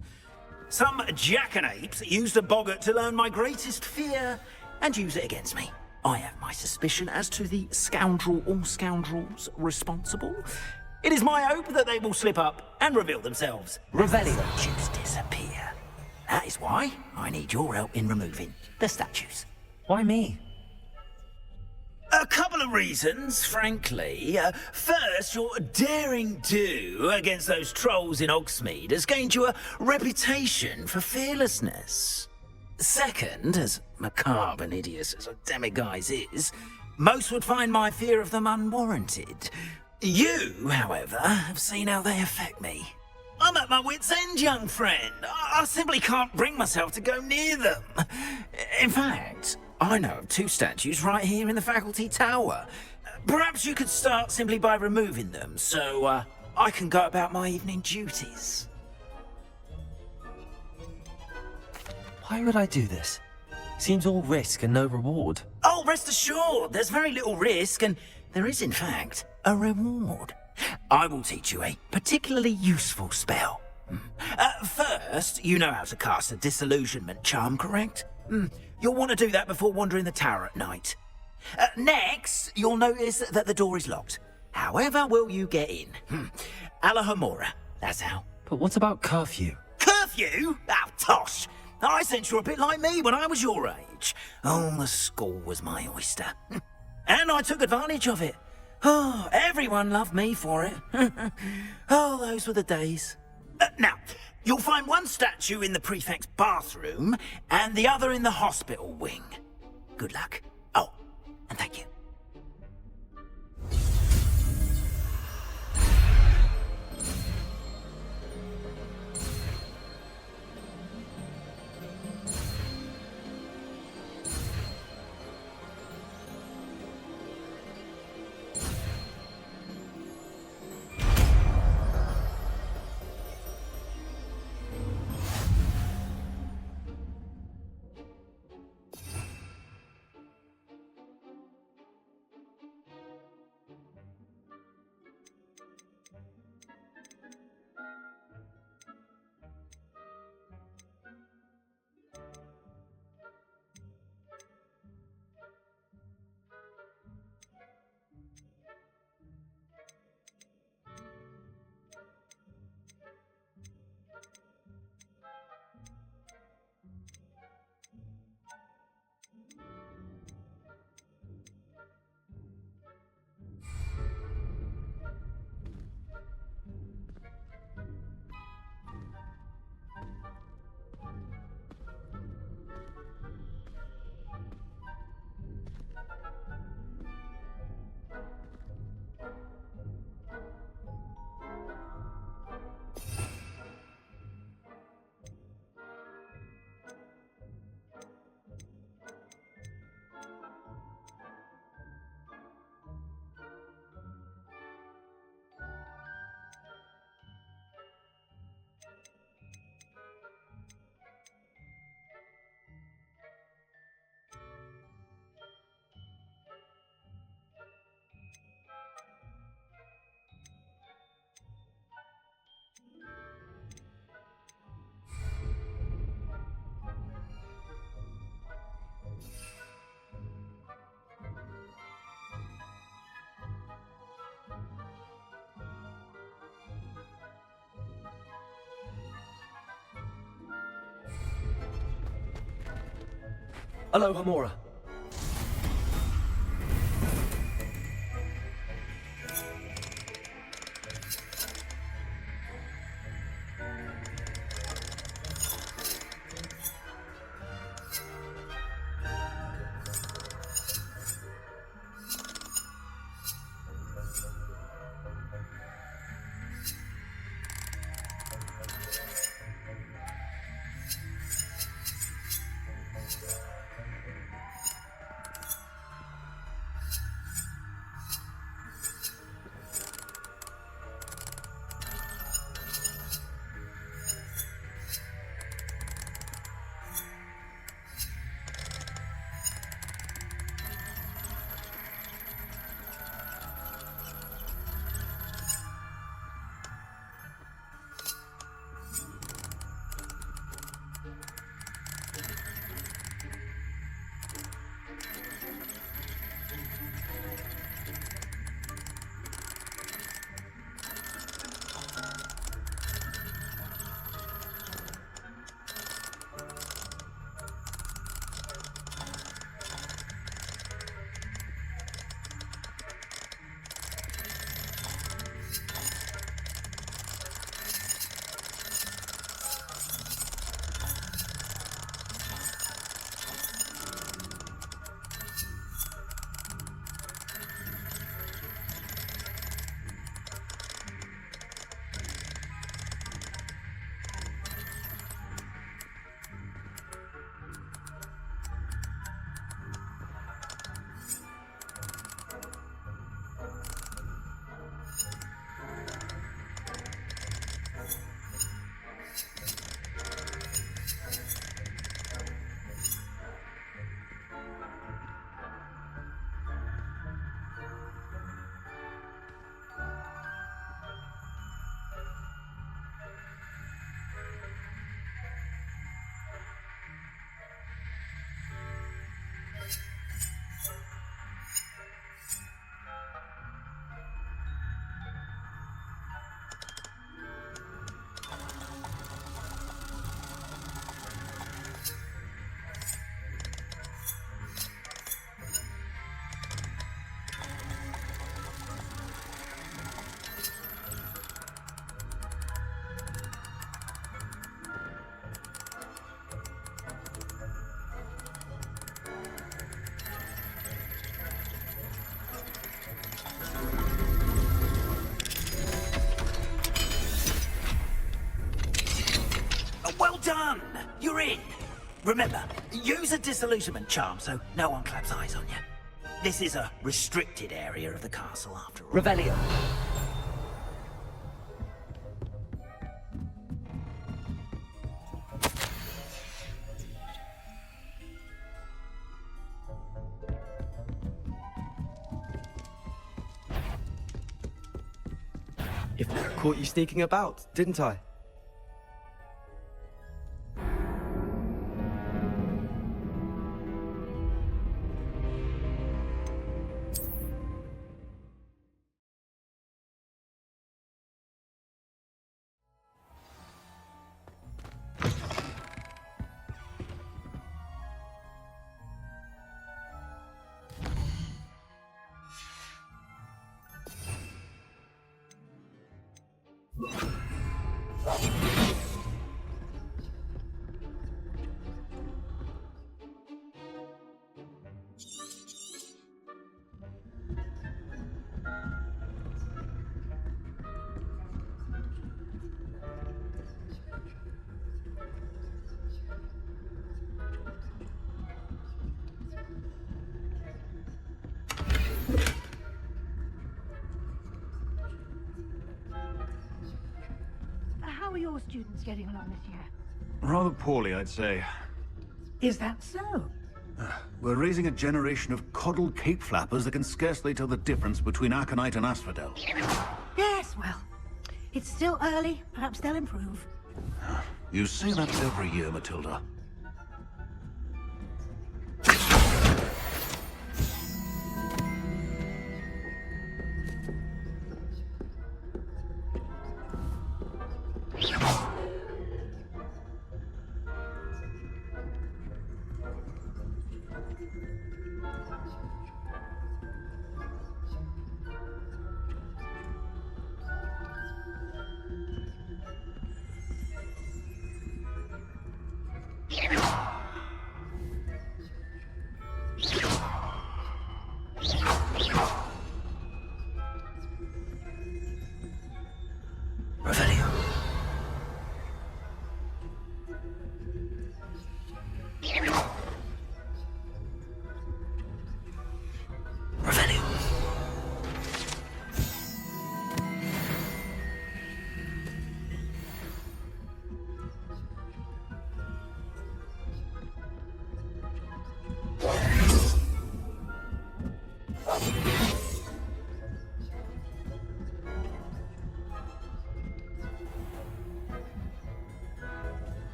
Some jackanapes used a boggart to learn my greatest fear and use it against me. I have my suspicion as to the scoundrel or scoundrels responsible. It is my hope that they will slip up and reveal themselves. Statues disappear. That is why I need your help in removing the statues. Why me? A couple of reasons, frankly. First, your daring do against those trolls in Hogsmeade has gained you a reputation for fearlessness. Second, as macabre and hideous as a demiguise is, most would find my fear of them unwarranted. You, however, have seen how they affect me. I'm at my wit's end, young friend. I simply can't bring myself to go near them. In fact, I know of 2 statues right here in the faculty tower. Perhaps you could start simply by removing them, so I can go about my evening duties. Why would I do this? Seems all risk and no reward. Oh, rest assured, there's very little risk, and there is, in fact, a reward. I will teach you a particularly useful spell. First, you know how to cast a disillusionment charm, correct? You'll want to do that before wandering the tower at night. Next, you'll notice that the door is locked. However will you get in? Alahomora, that's how. But what about curfew? Curfew? Oh, tosh! I sense you're a bit like me when I was your age. Oh, the school was my oyster. And I took advantage of it. Oh, everyone loved me for it. Oh, those were the days. Now, you'll find one statue in the prefect's bathroom and the other in the hospital wing. Good luck. Oh, and thank you. Hello, Hamura. Well done! You're in! Remember, use a disillusionment charm so no one claps eyes on you. This is a restricted area of the castle after all. Revelio. If I caught you sneaking about, didn't I? How are your students getting along this year? Rather poorly, I'd say. Is that so? We're raising a generation of coddled cape flappers that can scarcely tell the difference between aconite and asphodel. Yes, well, it's still early. Perhaps they'll improve. You say that every year, Matilda.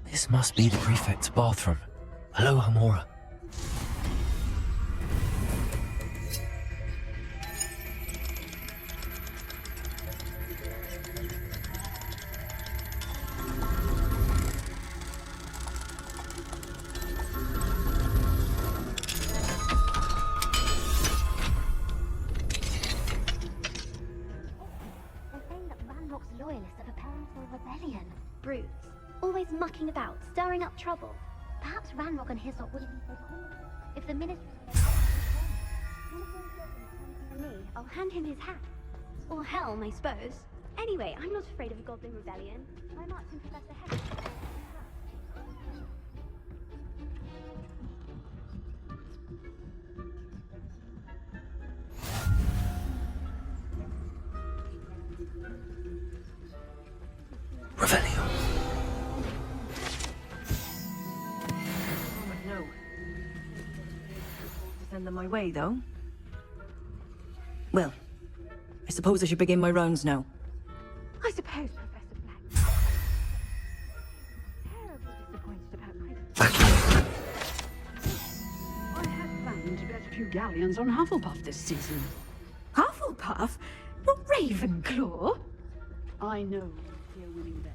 This must be the prefect's bathroom. Hello, Hamora. They're saying that Ranrock's loyalists are preparing for a rebellion. Brutes. Always mucking about, stirring up trouble. Perhaps Ranrock and his lot wouldn't be so cool. If the ministry... me, I'll hand him his hat. Or helm, I suppose. Anyway, I'm not afraid of a goblin rebellion. I'm asking Professor Heck. Send them my way, though. Well, I suppose I should begin my rounds now. I suppose, Professor Black. Terribly disappointed about my... I had planned to bet a few galleons on Hufflepuff this season. Hufflepuff? Not Ravenclaw? I know you're winning bet.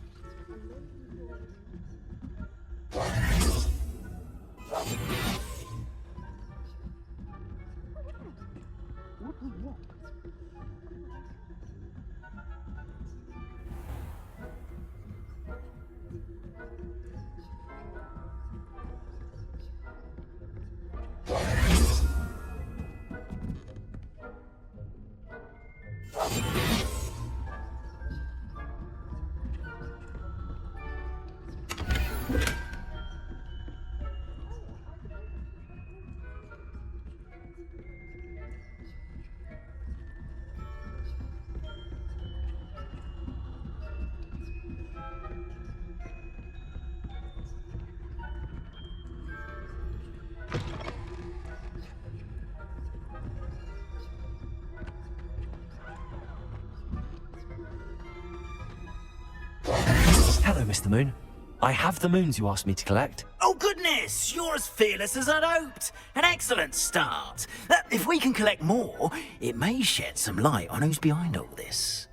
Hello, Mr. Moon. I have the moons you asked me to collect. Oh goodness, you're as fearless as I'd hoped. An excellent start. If we can collect more, it may shed some light on who's behind all this.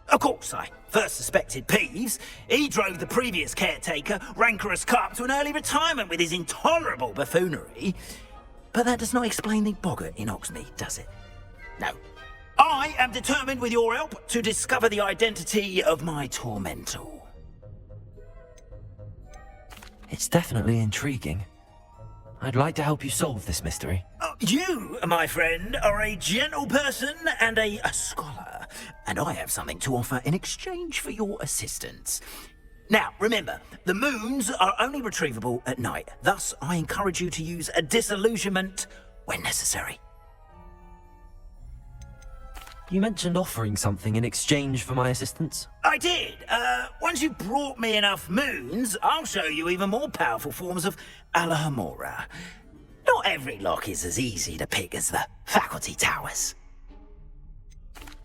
Of course, I first suspected Peeves. He drove the previous caretaker, Rancorous Carp, to an early retirement with his intolerable buffoonery. But that does not explain the boggart in Oxmead, does it? No. I am determined, with your help, to discover the identity of my tormentor. It's definitely intriguing. I'd like to help you solve this mystery. You, my friend, are a gentle person and a scholar, and I have something to offer in exchange for your assistance. Now, remember, the moons are only retrievable at night. Thus, I encourage you to use a disillusionment when necessary. You mentioned offering something in exchange for my assistance? I did. Once you've brought me enough moons, I'll show you even more powerful forms of Alohomora. Not every lock is as easy to pick as the faculty towers.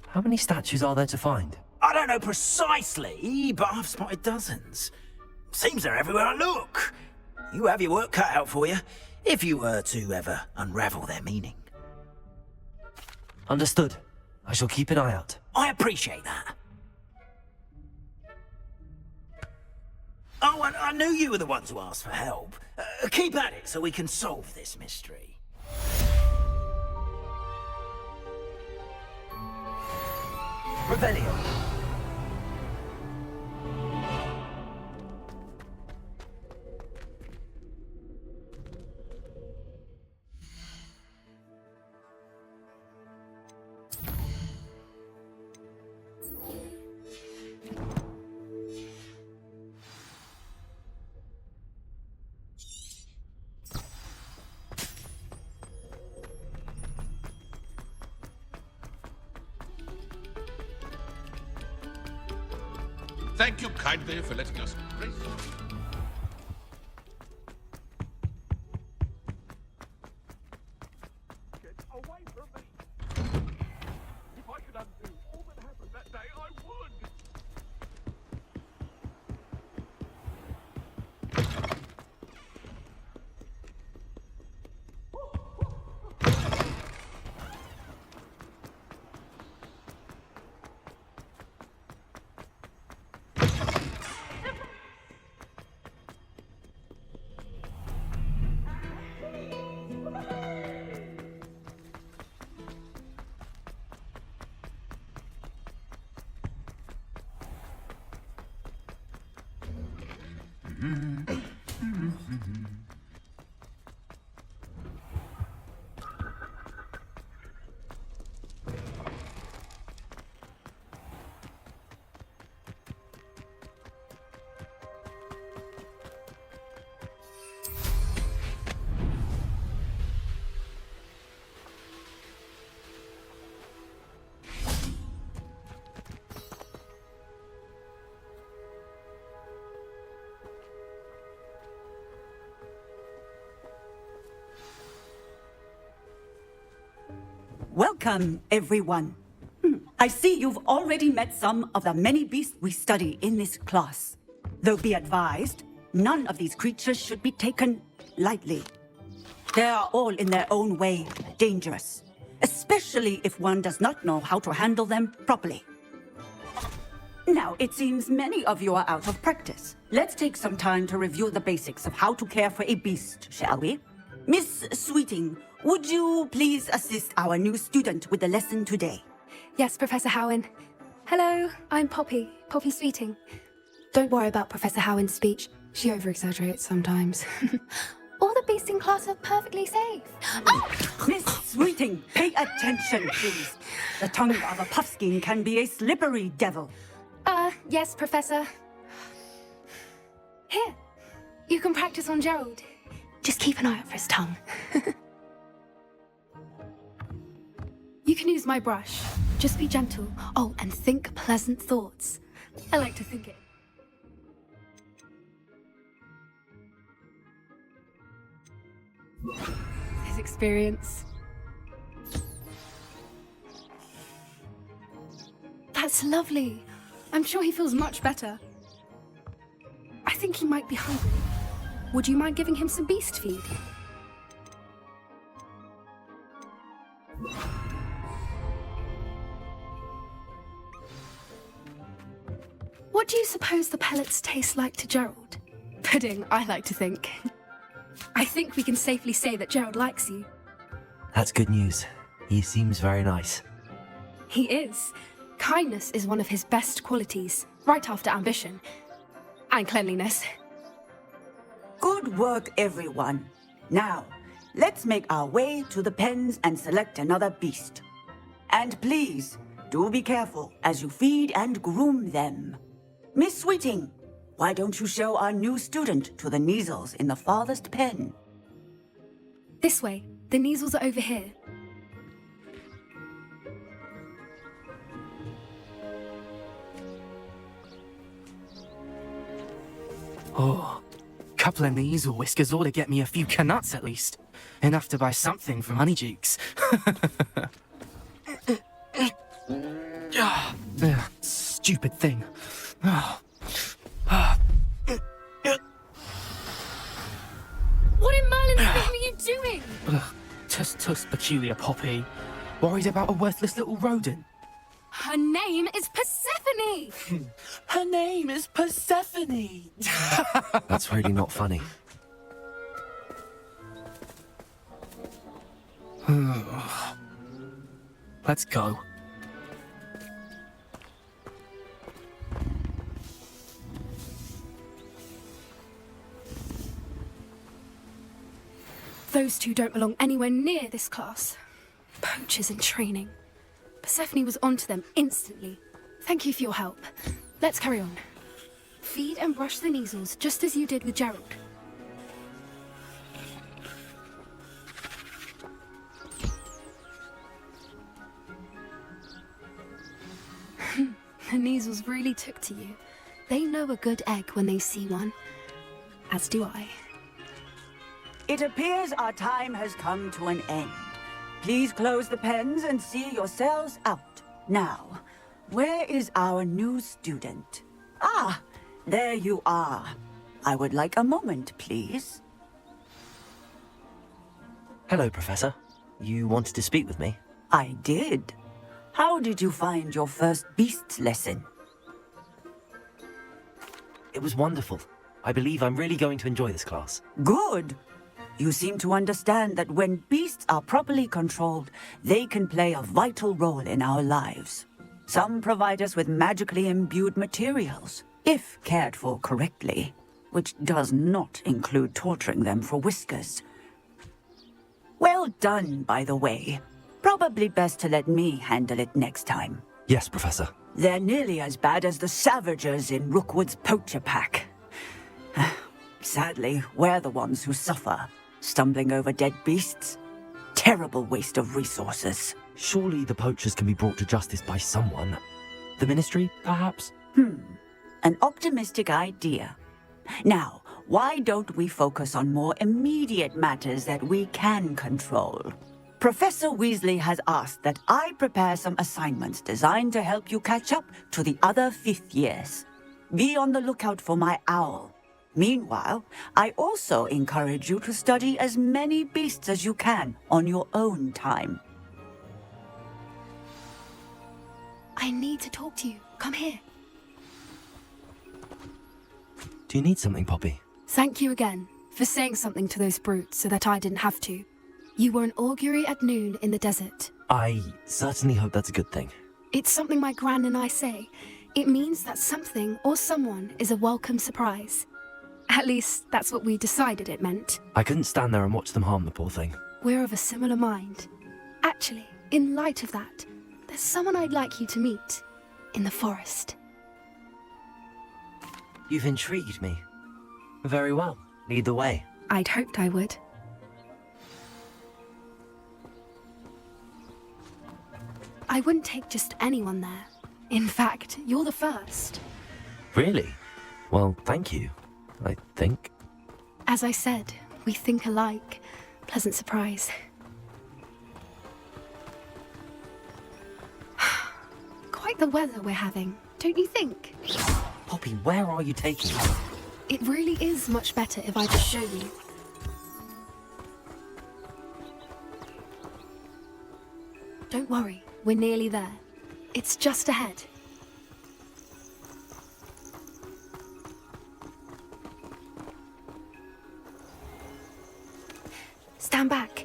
How many statues are there to find? I don't know precisely, but I've spotted dozens. Seems they're everywhere I look. You have your work cut out for you, if you were to ever unravel their meaning. Understood. I shall keep an eye out. I appreciate that. Oh, I knew you were the ones who asked for help. Keep at it so we can solve this mystery. Revelio. Thank you kindly for letting us race. Get away from me! If I could undo all that happened that day, I would! Welcome, everyone. I see you've already met some of the many beasts we study in this class. Though be advised, none of these creatures should be taken lightly. They are all in their own way dangerous, especially if one does not know how to handle them properly. Now, it seems many of you are out of practice. Let's take some time to review the basics of how to care for a beast, shall we? Miss Sweeting, would you please assist our new student with the lesson today? Yes, Professor Howen. Hello, I'm Poppy Sweeting. Don't worry about Professor Howen's speech. She over-exaggerates sometimes. All the beasts in class are perfectly safe. Oh! Miss Sweeting, pay attention, please. The tongue of a puffskein can be a slippery devil. Yes, Professor. Here, you can practice on Gerald. Just keep an eye out for his tongue. You can use my brush. Just be gentle. Oh, and think pleasant thoughts. I like to think it. His experience. That's lovely. I'm sure he feels much better. I think he might be hungry. Would you mind giving him some beast feed? What do you suppose the pellets taste like to Gerald? Pudding, I like to think. I think we can safely say that Gerald likes you. That's good news. He seems very nice. He is. Kindness is one of his best qualities, right after ambition. And cleanliness. Good work, everyone. Now, let's make our way to the pens and select another beast. And please, do be careful as you feed and groom them. Miss Sweeting, why don't you show our new student to the Neasels in the farthest pen? This way. The Neasels are over here. Oh, couple of Neasel whiskers ought to get me a few canuts at least. Enough to buy something from Honeydukes. Stupid thing. What in Merlin's name are you doing? Tuss, peculiar Poppy. Worried about a worthless little rodent? Her name is Persephone! Her name is Persephone! That's really not funny. Let's go. Those two don't belong anywhere near this class. Poachers in training. Persephone was onto them instantly. Thank you for your help. Let's carry on. Feed and brush the Neasels just as you did with Gerald. The Neasels really took to you. They know a good egg when they see one. As do I. It appears our time has come to an end. Please close the pens and see yourselves out. Now, where is our new student? Ah, there you are. I would like a moment, please. Hello, Professor. You wanted to speak with me? I did. How did you find your first beasts lesson? It was wonderful. I believe I'm really going to enjoy this class. Good. You seem to understand that when beasts are properly controlled, they can play a vital role in our lives. Some provide us with magically imbued materials, if cared for correctly, which does not include torturing them for whiskers. Well done, by the way. Probably best to let me handle it next time. Yes, Professor. They're nearly as bad as the Savagers in Rookwood's poacher pack. Sadly, we're the ones who suffer, stumbling over dead beasts. Terrible waste of resources. Surely the poachers can be brought to justice by someone. The Ministry, perhaps? An optimistic idea. Now, why don't we focus on more immediate matters that we can control? Professor Weasley has asked that I prepare some assignments designed to help you catch up to the other 5th years. Be on the lookout for my owl. Meanwhile, I also encourage you to study as many beasts as you can on your own time. I need to talk to you. Come here. Do you need something, Poppy? Thank you again for saying something to those brutes so that I didn't have to. You were an augury at noon in the desert. I certainly hope that's a good thing. It's something my gran and I say. It means that something or someone is a welcome surprise. At least, that's what we decided it meant. I couldn't stand there and watch them harm the poor thing. We're of a similar mind. Actually, in light of that, there's someone I'd like you to meet. In the forest. You've intrigued me. Very well. Lead the way. I'd hoped I would. I wouldn't take just anyone there. In fact, you're the first. Really? Well, thank you, I think. As I said, we think alike. Pleasant surprise. Quite the weather we're having, don't you think? Poppy, where are you taking me? It really is much better if I just show you. Don't worry, we're nearly there. It's just ahead. Stand back.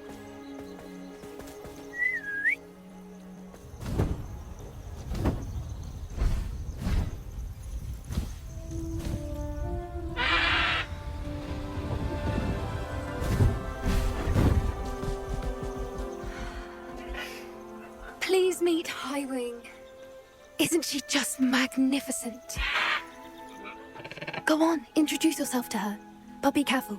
Please meet Highwing. Isn't she just magnificent? Go on, introduce yourself to her. But be careful.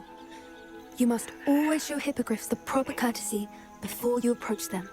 You must always show hippogriffs the proper courtesy before you approach them.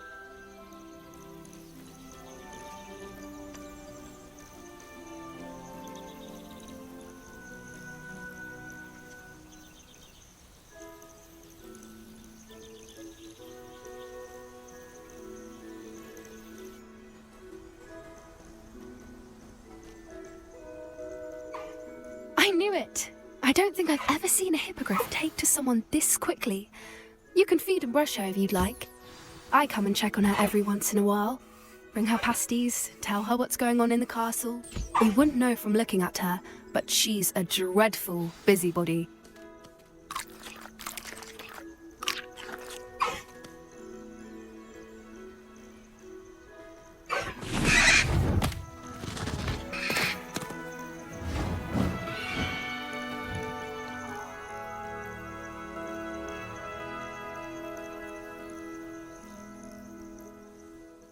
I knew it! I don't think I've ever seen a hippogriff take to someone this quickly. You can feed and brush her if you'd like. I come and check on her every once in a while. Bring her pasties, tell her what's going on in the castle. You wouldn't know from looking at her, but she's a dreadful busybody.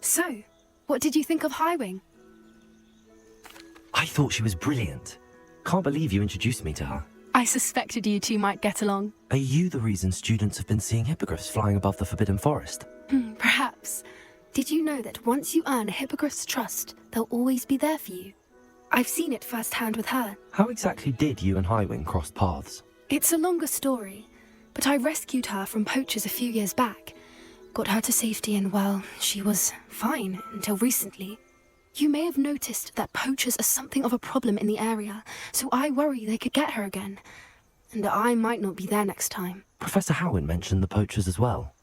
So, what did you think of Highwing? I thought she was brilliant. Can't believe you introduced me to her. I suspected you two might get along. Are you the reason students have been seeing hippogriffs flying above the Forbidden Forest? Perhaps. Did you know that once you earn a hippogriff's trust, they'll always be there for you? I've seen it firsthand with her. How exactly did you and Highwing cross paths? It's a longer story, but I rescued her from poachers a few years back. Got her to safety and, well, she was fine until recently. You may have noticed that poachers are something of a problem in the area, so I worry they could get her again. And I might not be there next time. Professor Howin mentioned the poachers as well.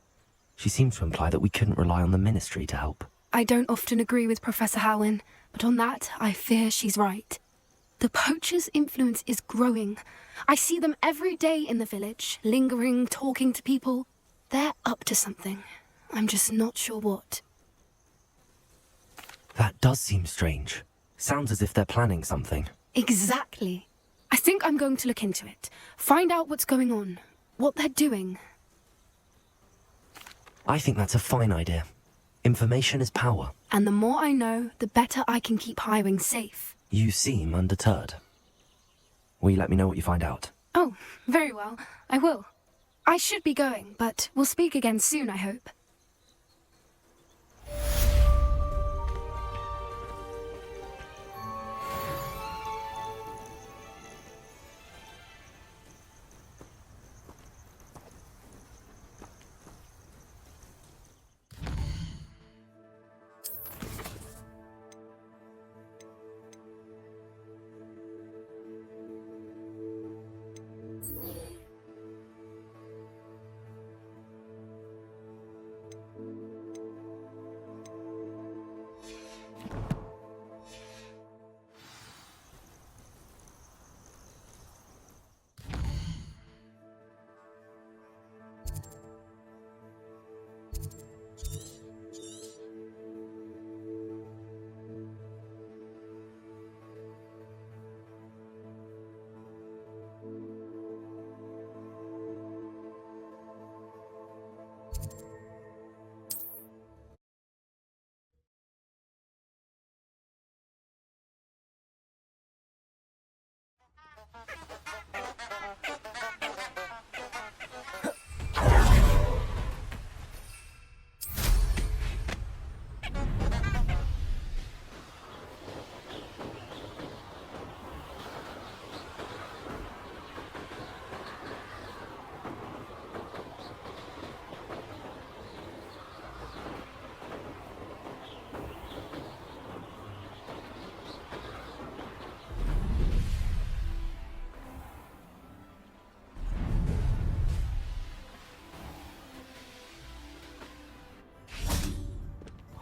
She seemed to imply that we couldn't rely on the Ministry to help. I don't often agree with Professor Howin, but on that, I fear she's right. The poachers' influence is growing. I see them every day in the village, lingering, talking to people. They're up to something. I'm just not sure what. That does seem strange. Sounds as if they're planning something. Exactly. I think I'm going to look into it. Find out what's going on. What they're doing. I think that's a fine idea. Information is power. And the more I know, the better I can keep Highwing safe. You seem undeterred. Will you let me know what you find out? Oh, very well. I will. I should be going, but we'll speak again soon, I hope.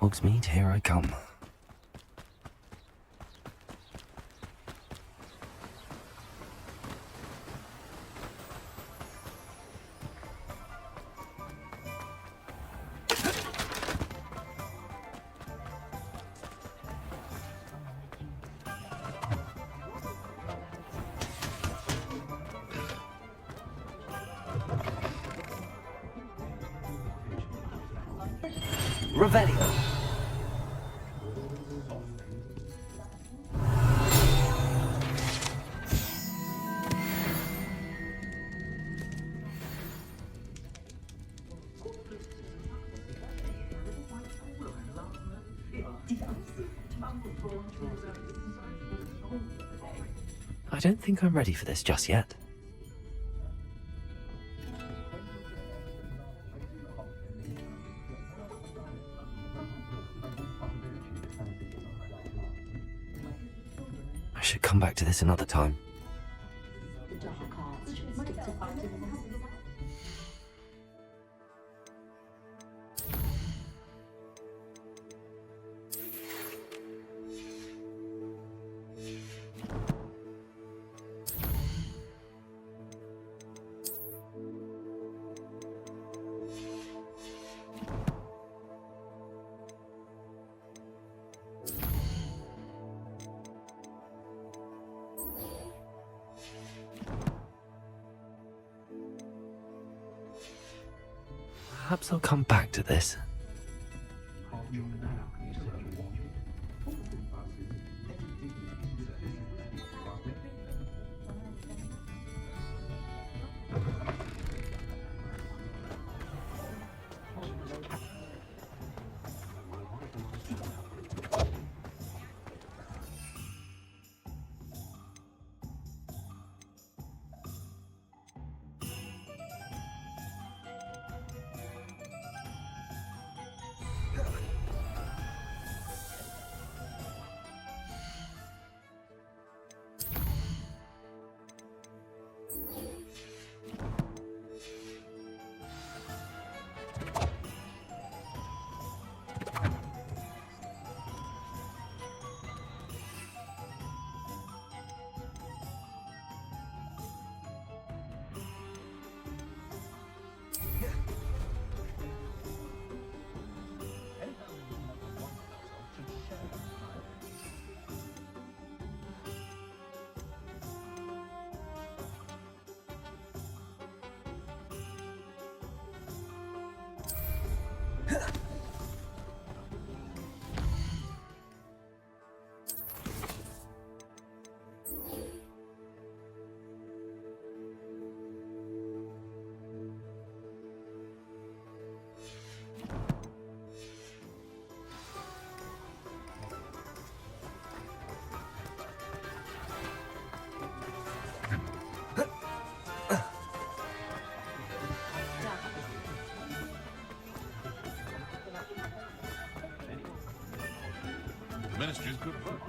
Hogsmeade, here I come. Revelio. I don't think I'm ready for this just yet. I should come back to this another time. Perhaps I'll come back to this. The Ministry's good work.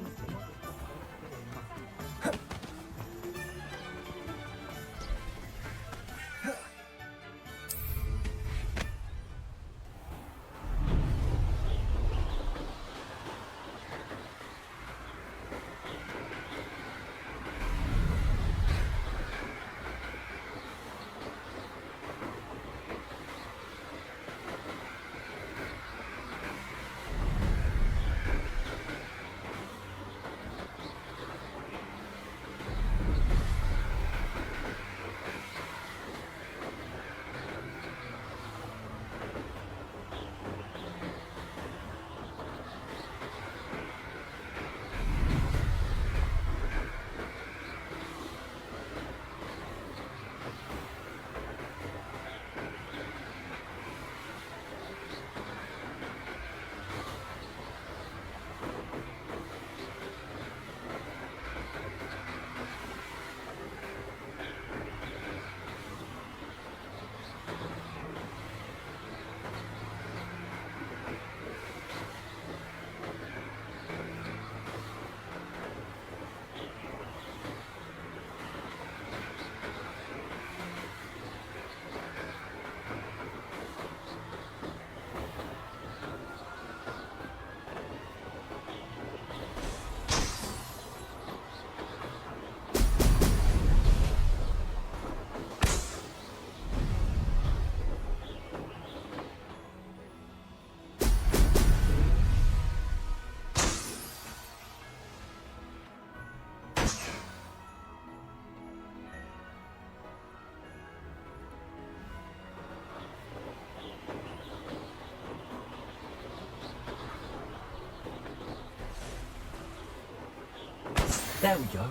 There we go.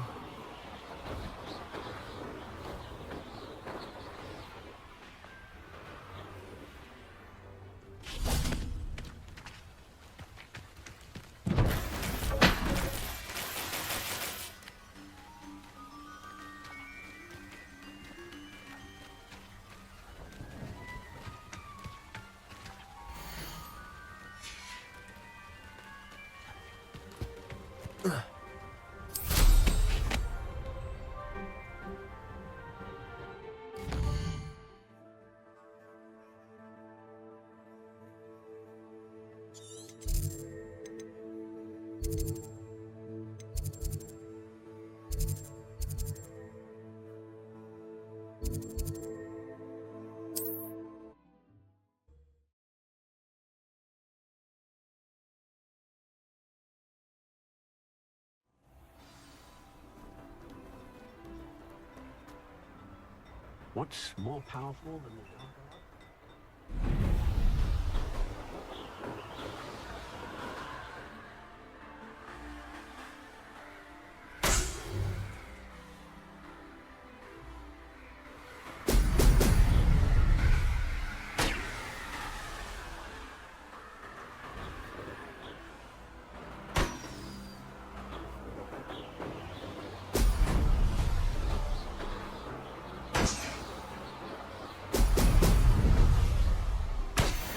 What's more powerful than the dark?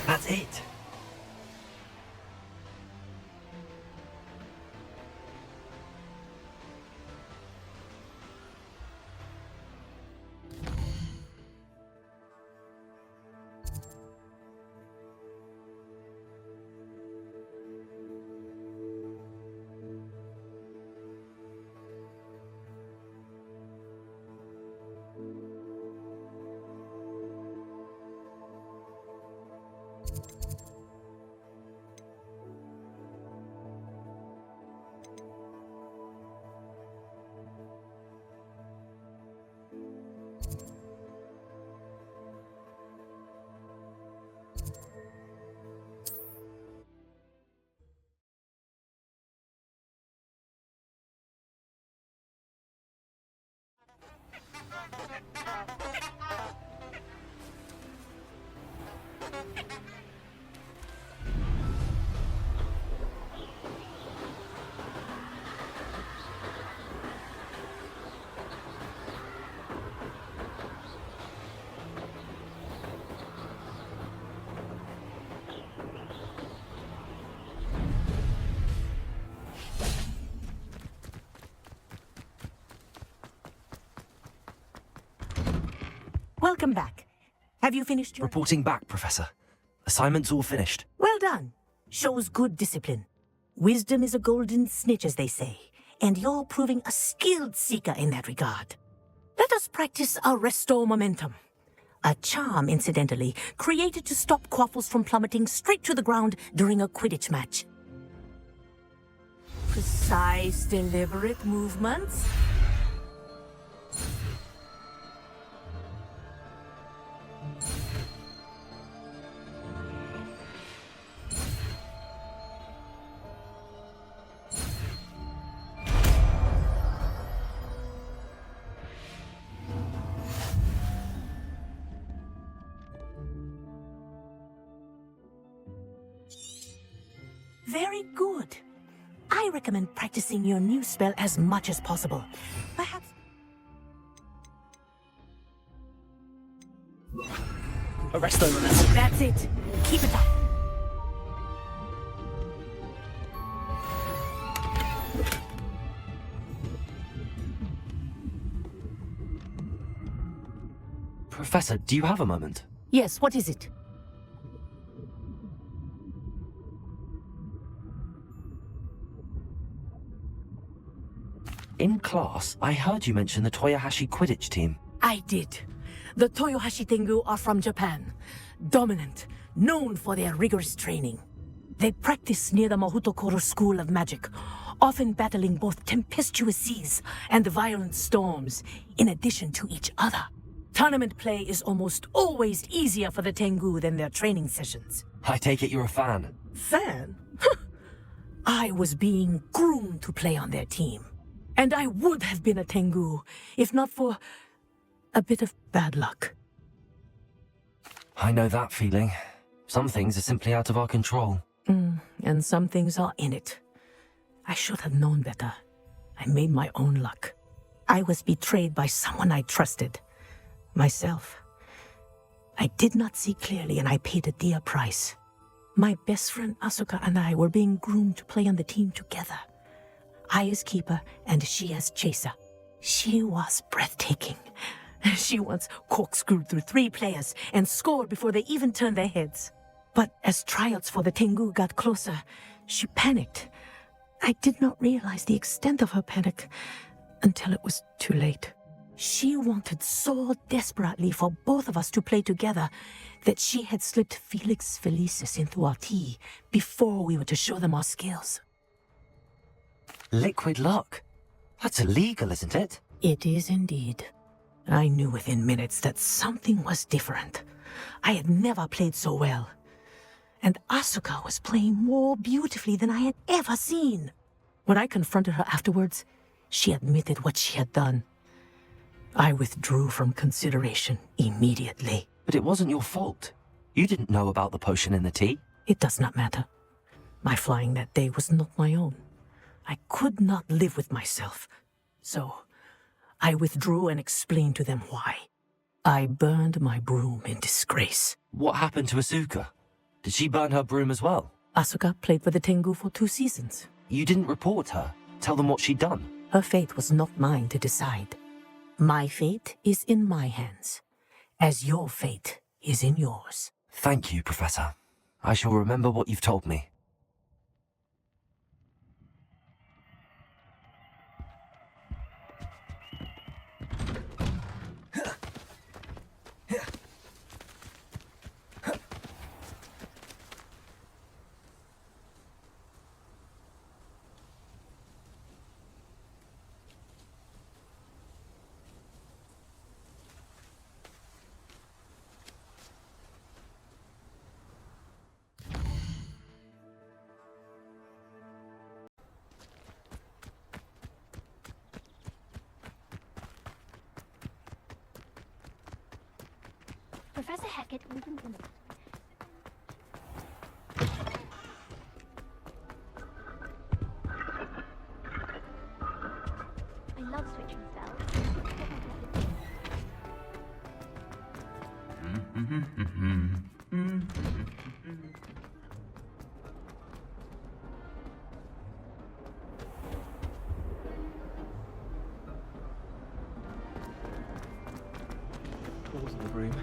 That's it. Welcome back. Have you finished your... Reporting back, Professor. Assignment's all finished. Well done. Shows good discipline. Wisdom is a golden snitch, as they say, and you're proving a skilled seeker in that regard. Let us practice our restore momentum. A charm, incidentally, created to stop quaffles from plummeting straight to the ground during a Quidditch match. Precise, deliberate movements. Very good. I recommend practicing your new spell as much as possible. Perhaps... Arrest them. That's it. Keep it up. Professor, do you have a moment? Yes, what is it? In class, I heard you mention the Toyohashi Quidditch team. I did. The Toyohashi Tengu are from Japan. Dominant, known for their rigorous training. They practice near the Mahutokoro School of Magic, often battling both tempestuous seas and violent storms, in addition to each other. Tournament play is almost always easier for the Tengu than their training sessions. I take it you're a fan. Fan? I was being groomed to play on their team. And I would have been a Tengu, if not for a bit of bad luck. I know that feeling. Some things are simply out of our control. And some things are in it. I should have known better. I made my own luck. I was betrayed by someone I trusted. Myself. I did not see clearly and I paid a dear price. My best friend Asuka and I were being groomed to play on the team together. I as keeper and she as chaser. She was breathtaking. She once corkscrewed through 3 players and scored before they even turned their heads. But as tryouts for the Tengu got closer, she panicked. I did not realize the extent of her panic until it was too late. She wanted so desperately for both of us to play together that she had slipped Felix Felicis into our tea before we were to show them our skills. Liquid luck? That's illegal, isn't it? It is indeed. I knew within minutes that something was different. I had never played so well. And Asuka was playing more beautifully than I had ever seen. When I confronted her afterwards, she admitted what she had done. I withdrew from consideration immediately. But it wasn't your fault. You didn't know about the potion in the tea. It does not matter. My flying that day was not my own. I could not live with myself. So, I withdrew and explained to them why. I burned my broom in disgrace. What happened to Asuka? Did she burn her broom as well? Asuka played for the Tengu for 2 seasons. You didn't report her. Tell them what she'd done. Her fate was not mine to decide. My fate is in my hands, as your fate is in yours. Thank you, Professor. I shall remember what you've told me. Professor Hecat opens in the... I love switching spells. Pause on the broom.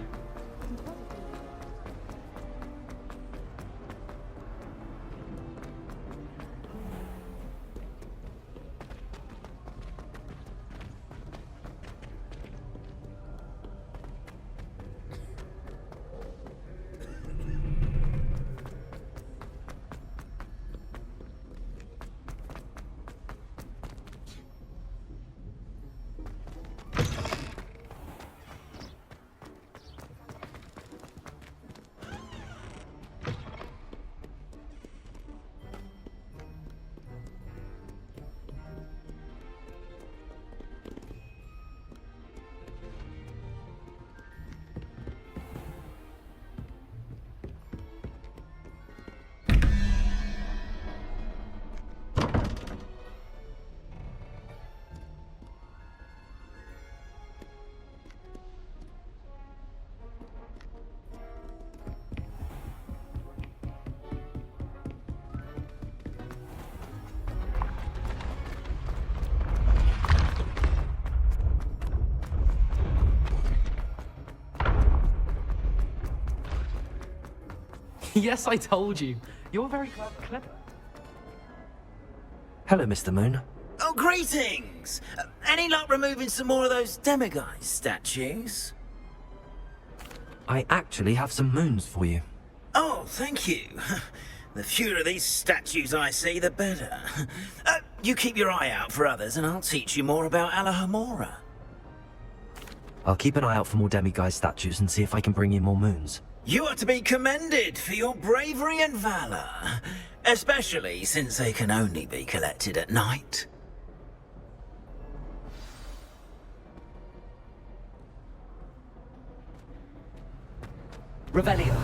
Yes, I told you. You're very clever. Hello, Mr. Moon. Oh, greetings! Any luck removing some more of those demiguise statues? I actually have some moons for you. Oh, thank you. The fewer of these statues I see, the better. You keep your eye out for others, and I'll teach you more about Alohomora. I'll keep an eye out for more demiguise statues and see if I can bring you more moons. You are to be commended for your bravery and valor, especially since they can only be collected at night. Revelio.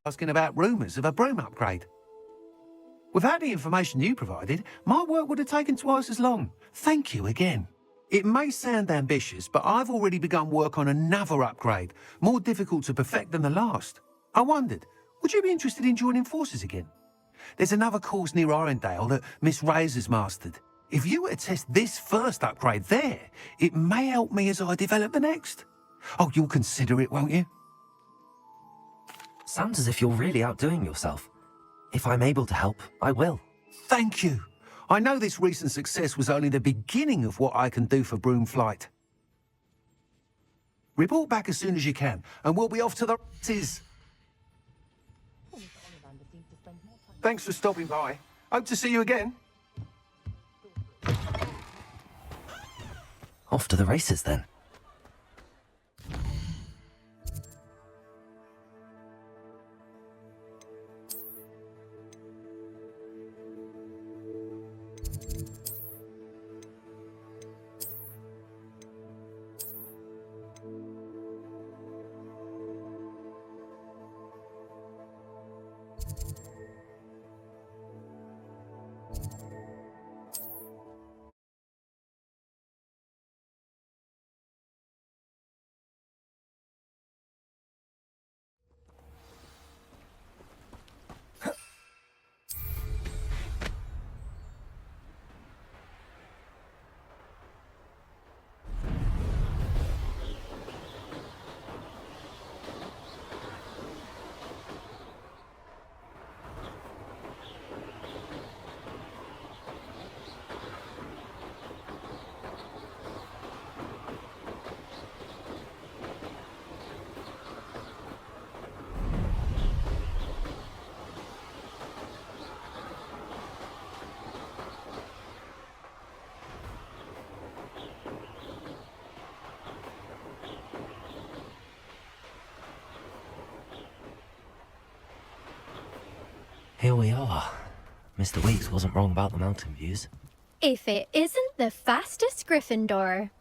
Asking about rumours of a broom upgrade. Without the information you provided, my work would have taken twice as long. Thank you again. It may sound ambitious, but I've already begun work on another upgrade, more difficult to perfect than the last. I wondered, would you be interested in joining forces again? There's another course near Arendelle that Miss Razor's mastered. If you were to test this first upgrade there, it may help me as I develop the next. Oh, you'll consider it, won't you? Sounds as if you're really outdoing yourself. If I'm able to help, I will. Thank you. I know this recent success was only the beginning of what I can do for Broomflight. Report back as soon as you can, and we'll be off to the races. Thanks for stopping by. Hope to see you again. Off to the races, then. Here we are. Mr. Weeks wasn't wrong about the mountain views. If it isn't the fastest Gryffindor.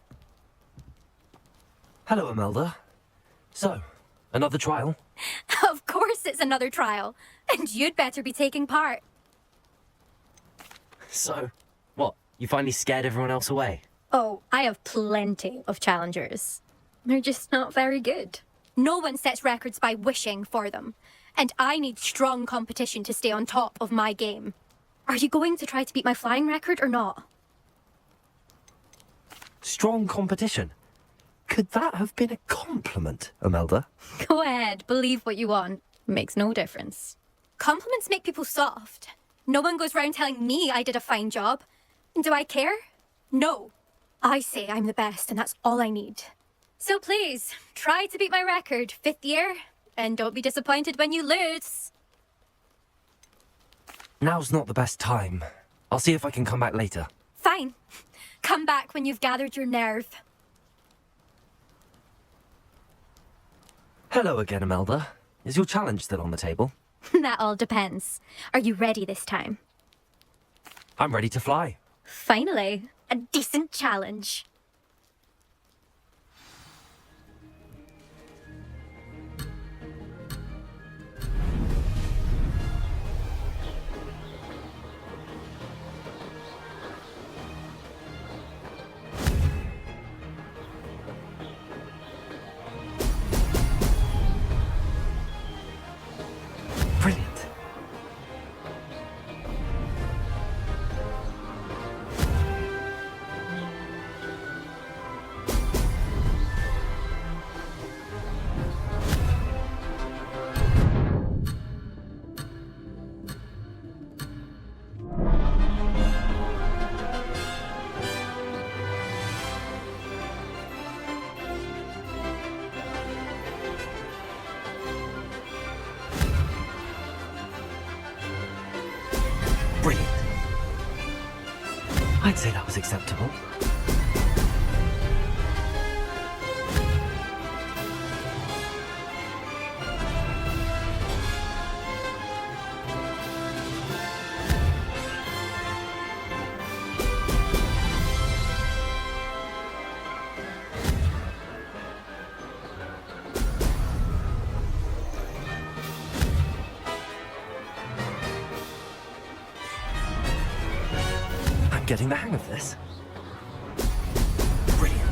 Hello, Imelda. So, another trial? Of course it's another trial. And you'd better be taking part. So, what? You finally scared everyone else away? Oh, I have plenty of challengers. They're just not very good. No one sets records by wishing for them. And I need strong competition to stay on top of my game. Are you going to try to beat my flying record or not? Strong competition? Could that have been a compliment, Imelda? Go ahead, believe what you want. Makes no difference. Compliments make people soft. No one goes round telling me I did a fine job. And do I care? No. I say I'm the best and that's all I need. So please, try to beat my record, 5th year. And don't be disappointed when you lose. Now's not the best time. I'll see if I can come back later. Fine. Come back when you've gathered your nerve. Hello again, Imelda. Is your challenge still on the table? That all depends. Are you ready this time? I'm ready to fly. Finally, a decent challenge. Brilliant. Brilliant. I'd say that was acceptable. I'm getting the hang of this. Brilliant.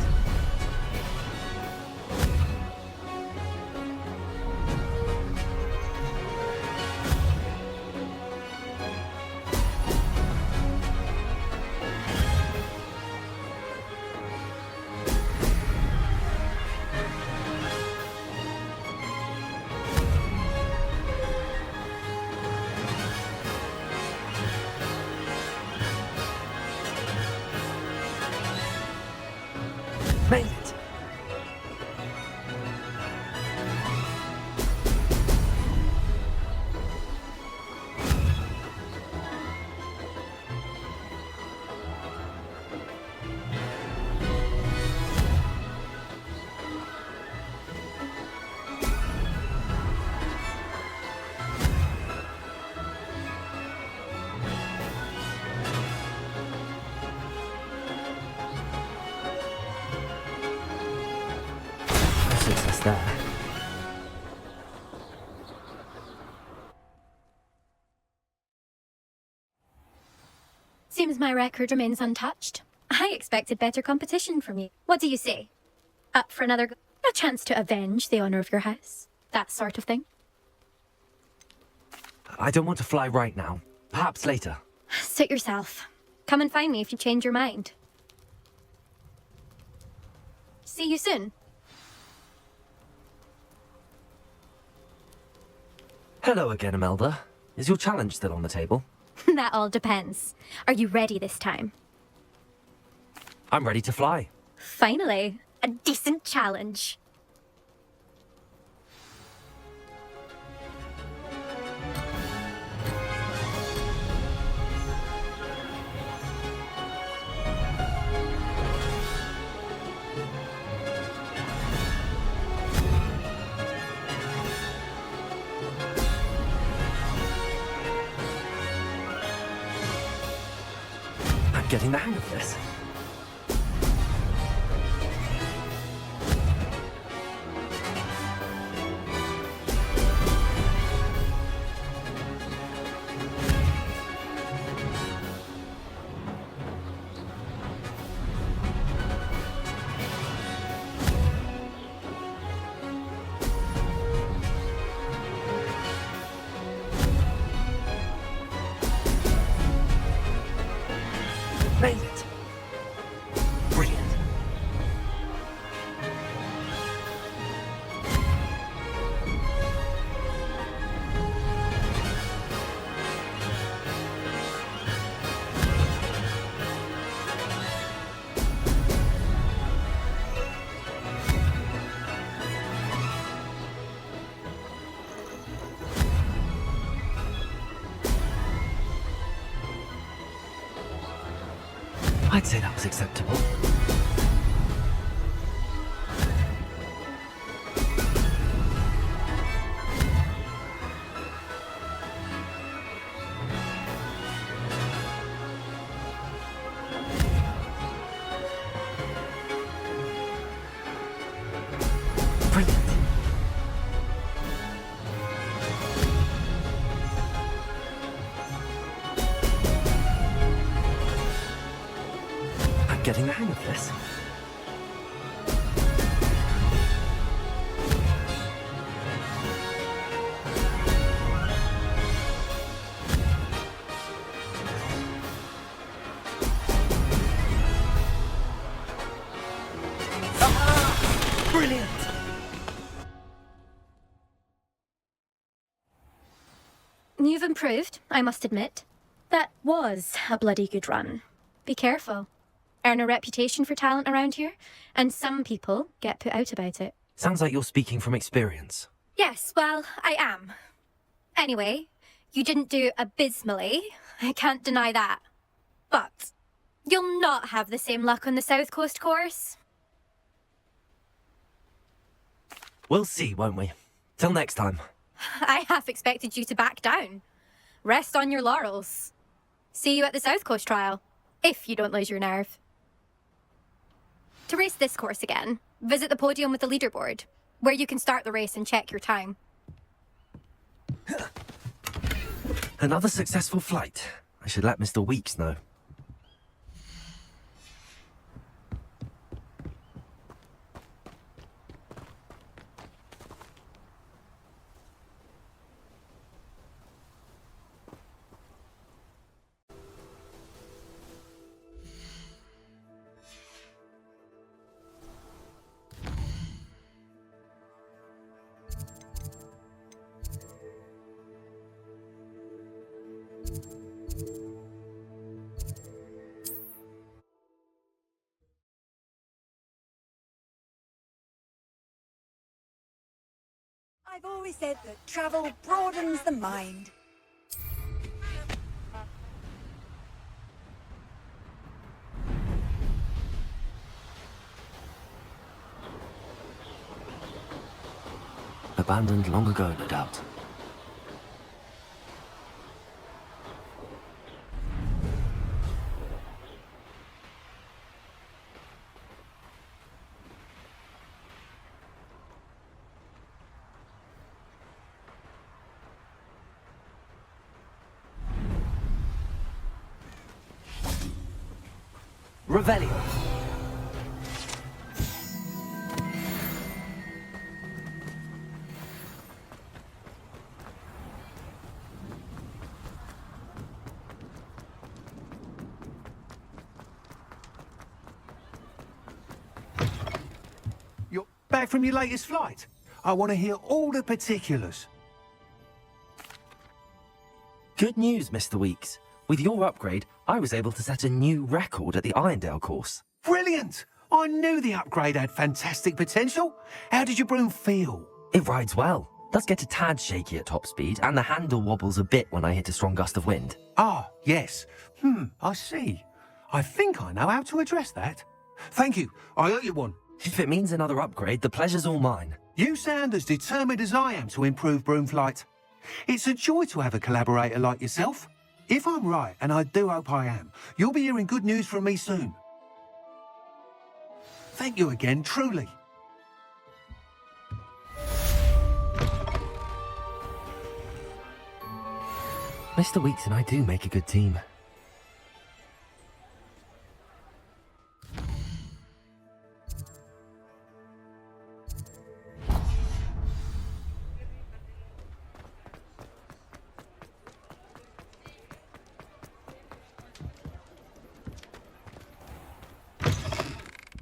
Seems my record remains untouched. I expected better competition from you. What do you say? Up for another go? A chance to avenge the honor of your house? That sort of thing? I don't want to fly right now. Perhaps later. Suit yourself. Come and find me if you change your mind. See you soon. Hello again, Imelda. Is your challenge still on the table? That all depends. Are you ready this time? I'm ready to fly. Finally, a decent challenge. I'm getting the hang of this. Made it. Brilliant. I'd say that was acceptable. Brilliant. I'm getting the hang of this. Brilliant! You've improved, I must admit. That was a bloody good run. Be careful. Earn a reputation for talent around here, and some people get put out about it. Sounds like you're speaking from experience. Yes, well, I am. Anyway, you didn't do abysmally. I can't deny that. But you'll not have the same luck on the South Coast course. We'll see, won't we? Till next time. I half expected you to back down. Rest on your laurels. See you at the South Coast trial, if you don't lose your nerve. To race this course again, visit the podium with the leaderboard, where you can start the race and check your time. Another successful flight. I should let Mr. Weeks know. I've always said that travel broadens the mind. Abandoned long ago, no doubt. Revelio. You're back from your latest flight? I want to hear all the particulars. Good news, Mr. Weeks. With your upgrade, I was able to set a new record at the Irondale course. Brilliant! I knew the upgrade had fantastic potential. How did your broom feel? It rides well. Does get a tad shaky at top speed, and the handle wobbles a bit when I hit a strong gust of wind. Ah, yes. I see. I think I know how to address that. Thank you. I owe you one. If it means another upgrade, the pleasure's all mine. You sound as determined as I am to improve broom flight. It's a joy to have a collaborator like yourself. If I'm right, and I do hope I am, you'll be hearing good news from me soon. Thank you again, truly. Mr. Weeks and I do make a good team.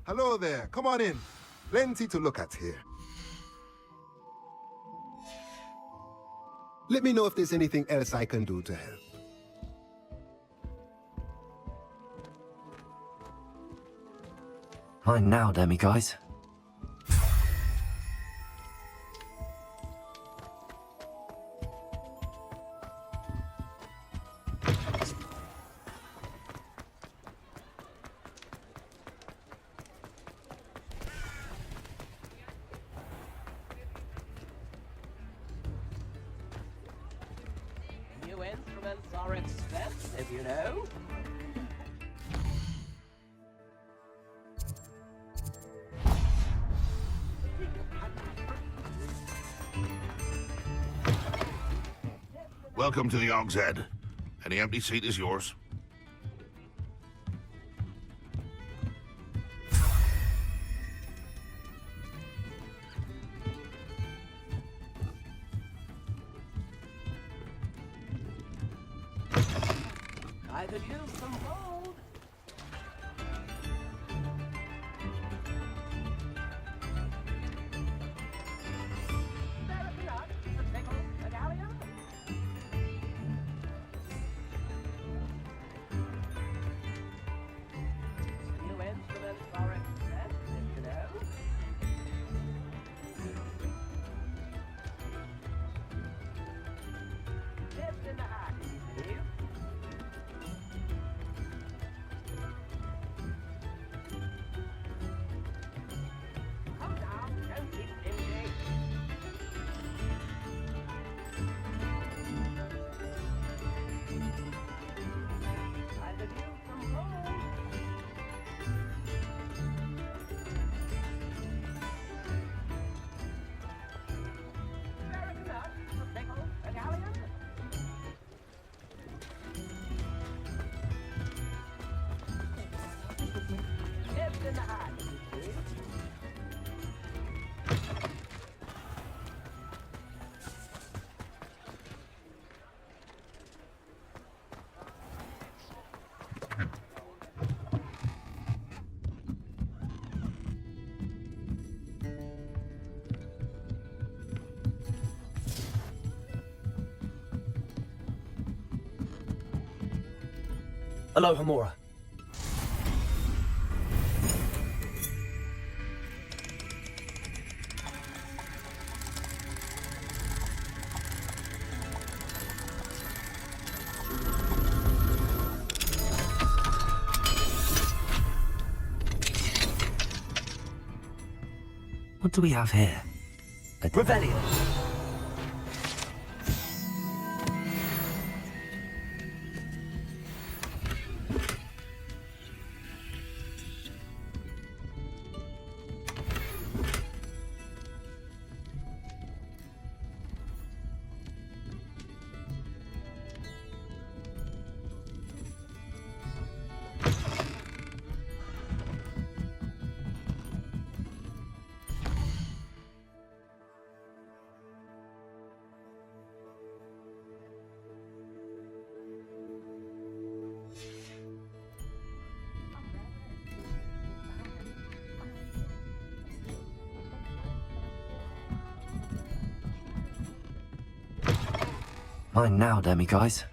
Hello there, come on in. Plenty to look at here. Let me know if there's anything else I can do to help. Fine now, Demi guys. New instruments are expensive, you know. Welcome to the Og's Head. Any empty seat is yours. I could use some gold. New instruments are expensive, you know. Lift in the hat, please. Come down, don't keep stingy. I could use some gold. American nut, a pickle, a galleon. Lift in the hat, please. Aloha Mora. What do we have here? Revelio. Mine now, Demi guys.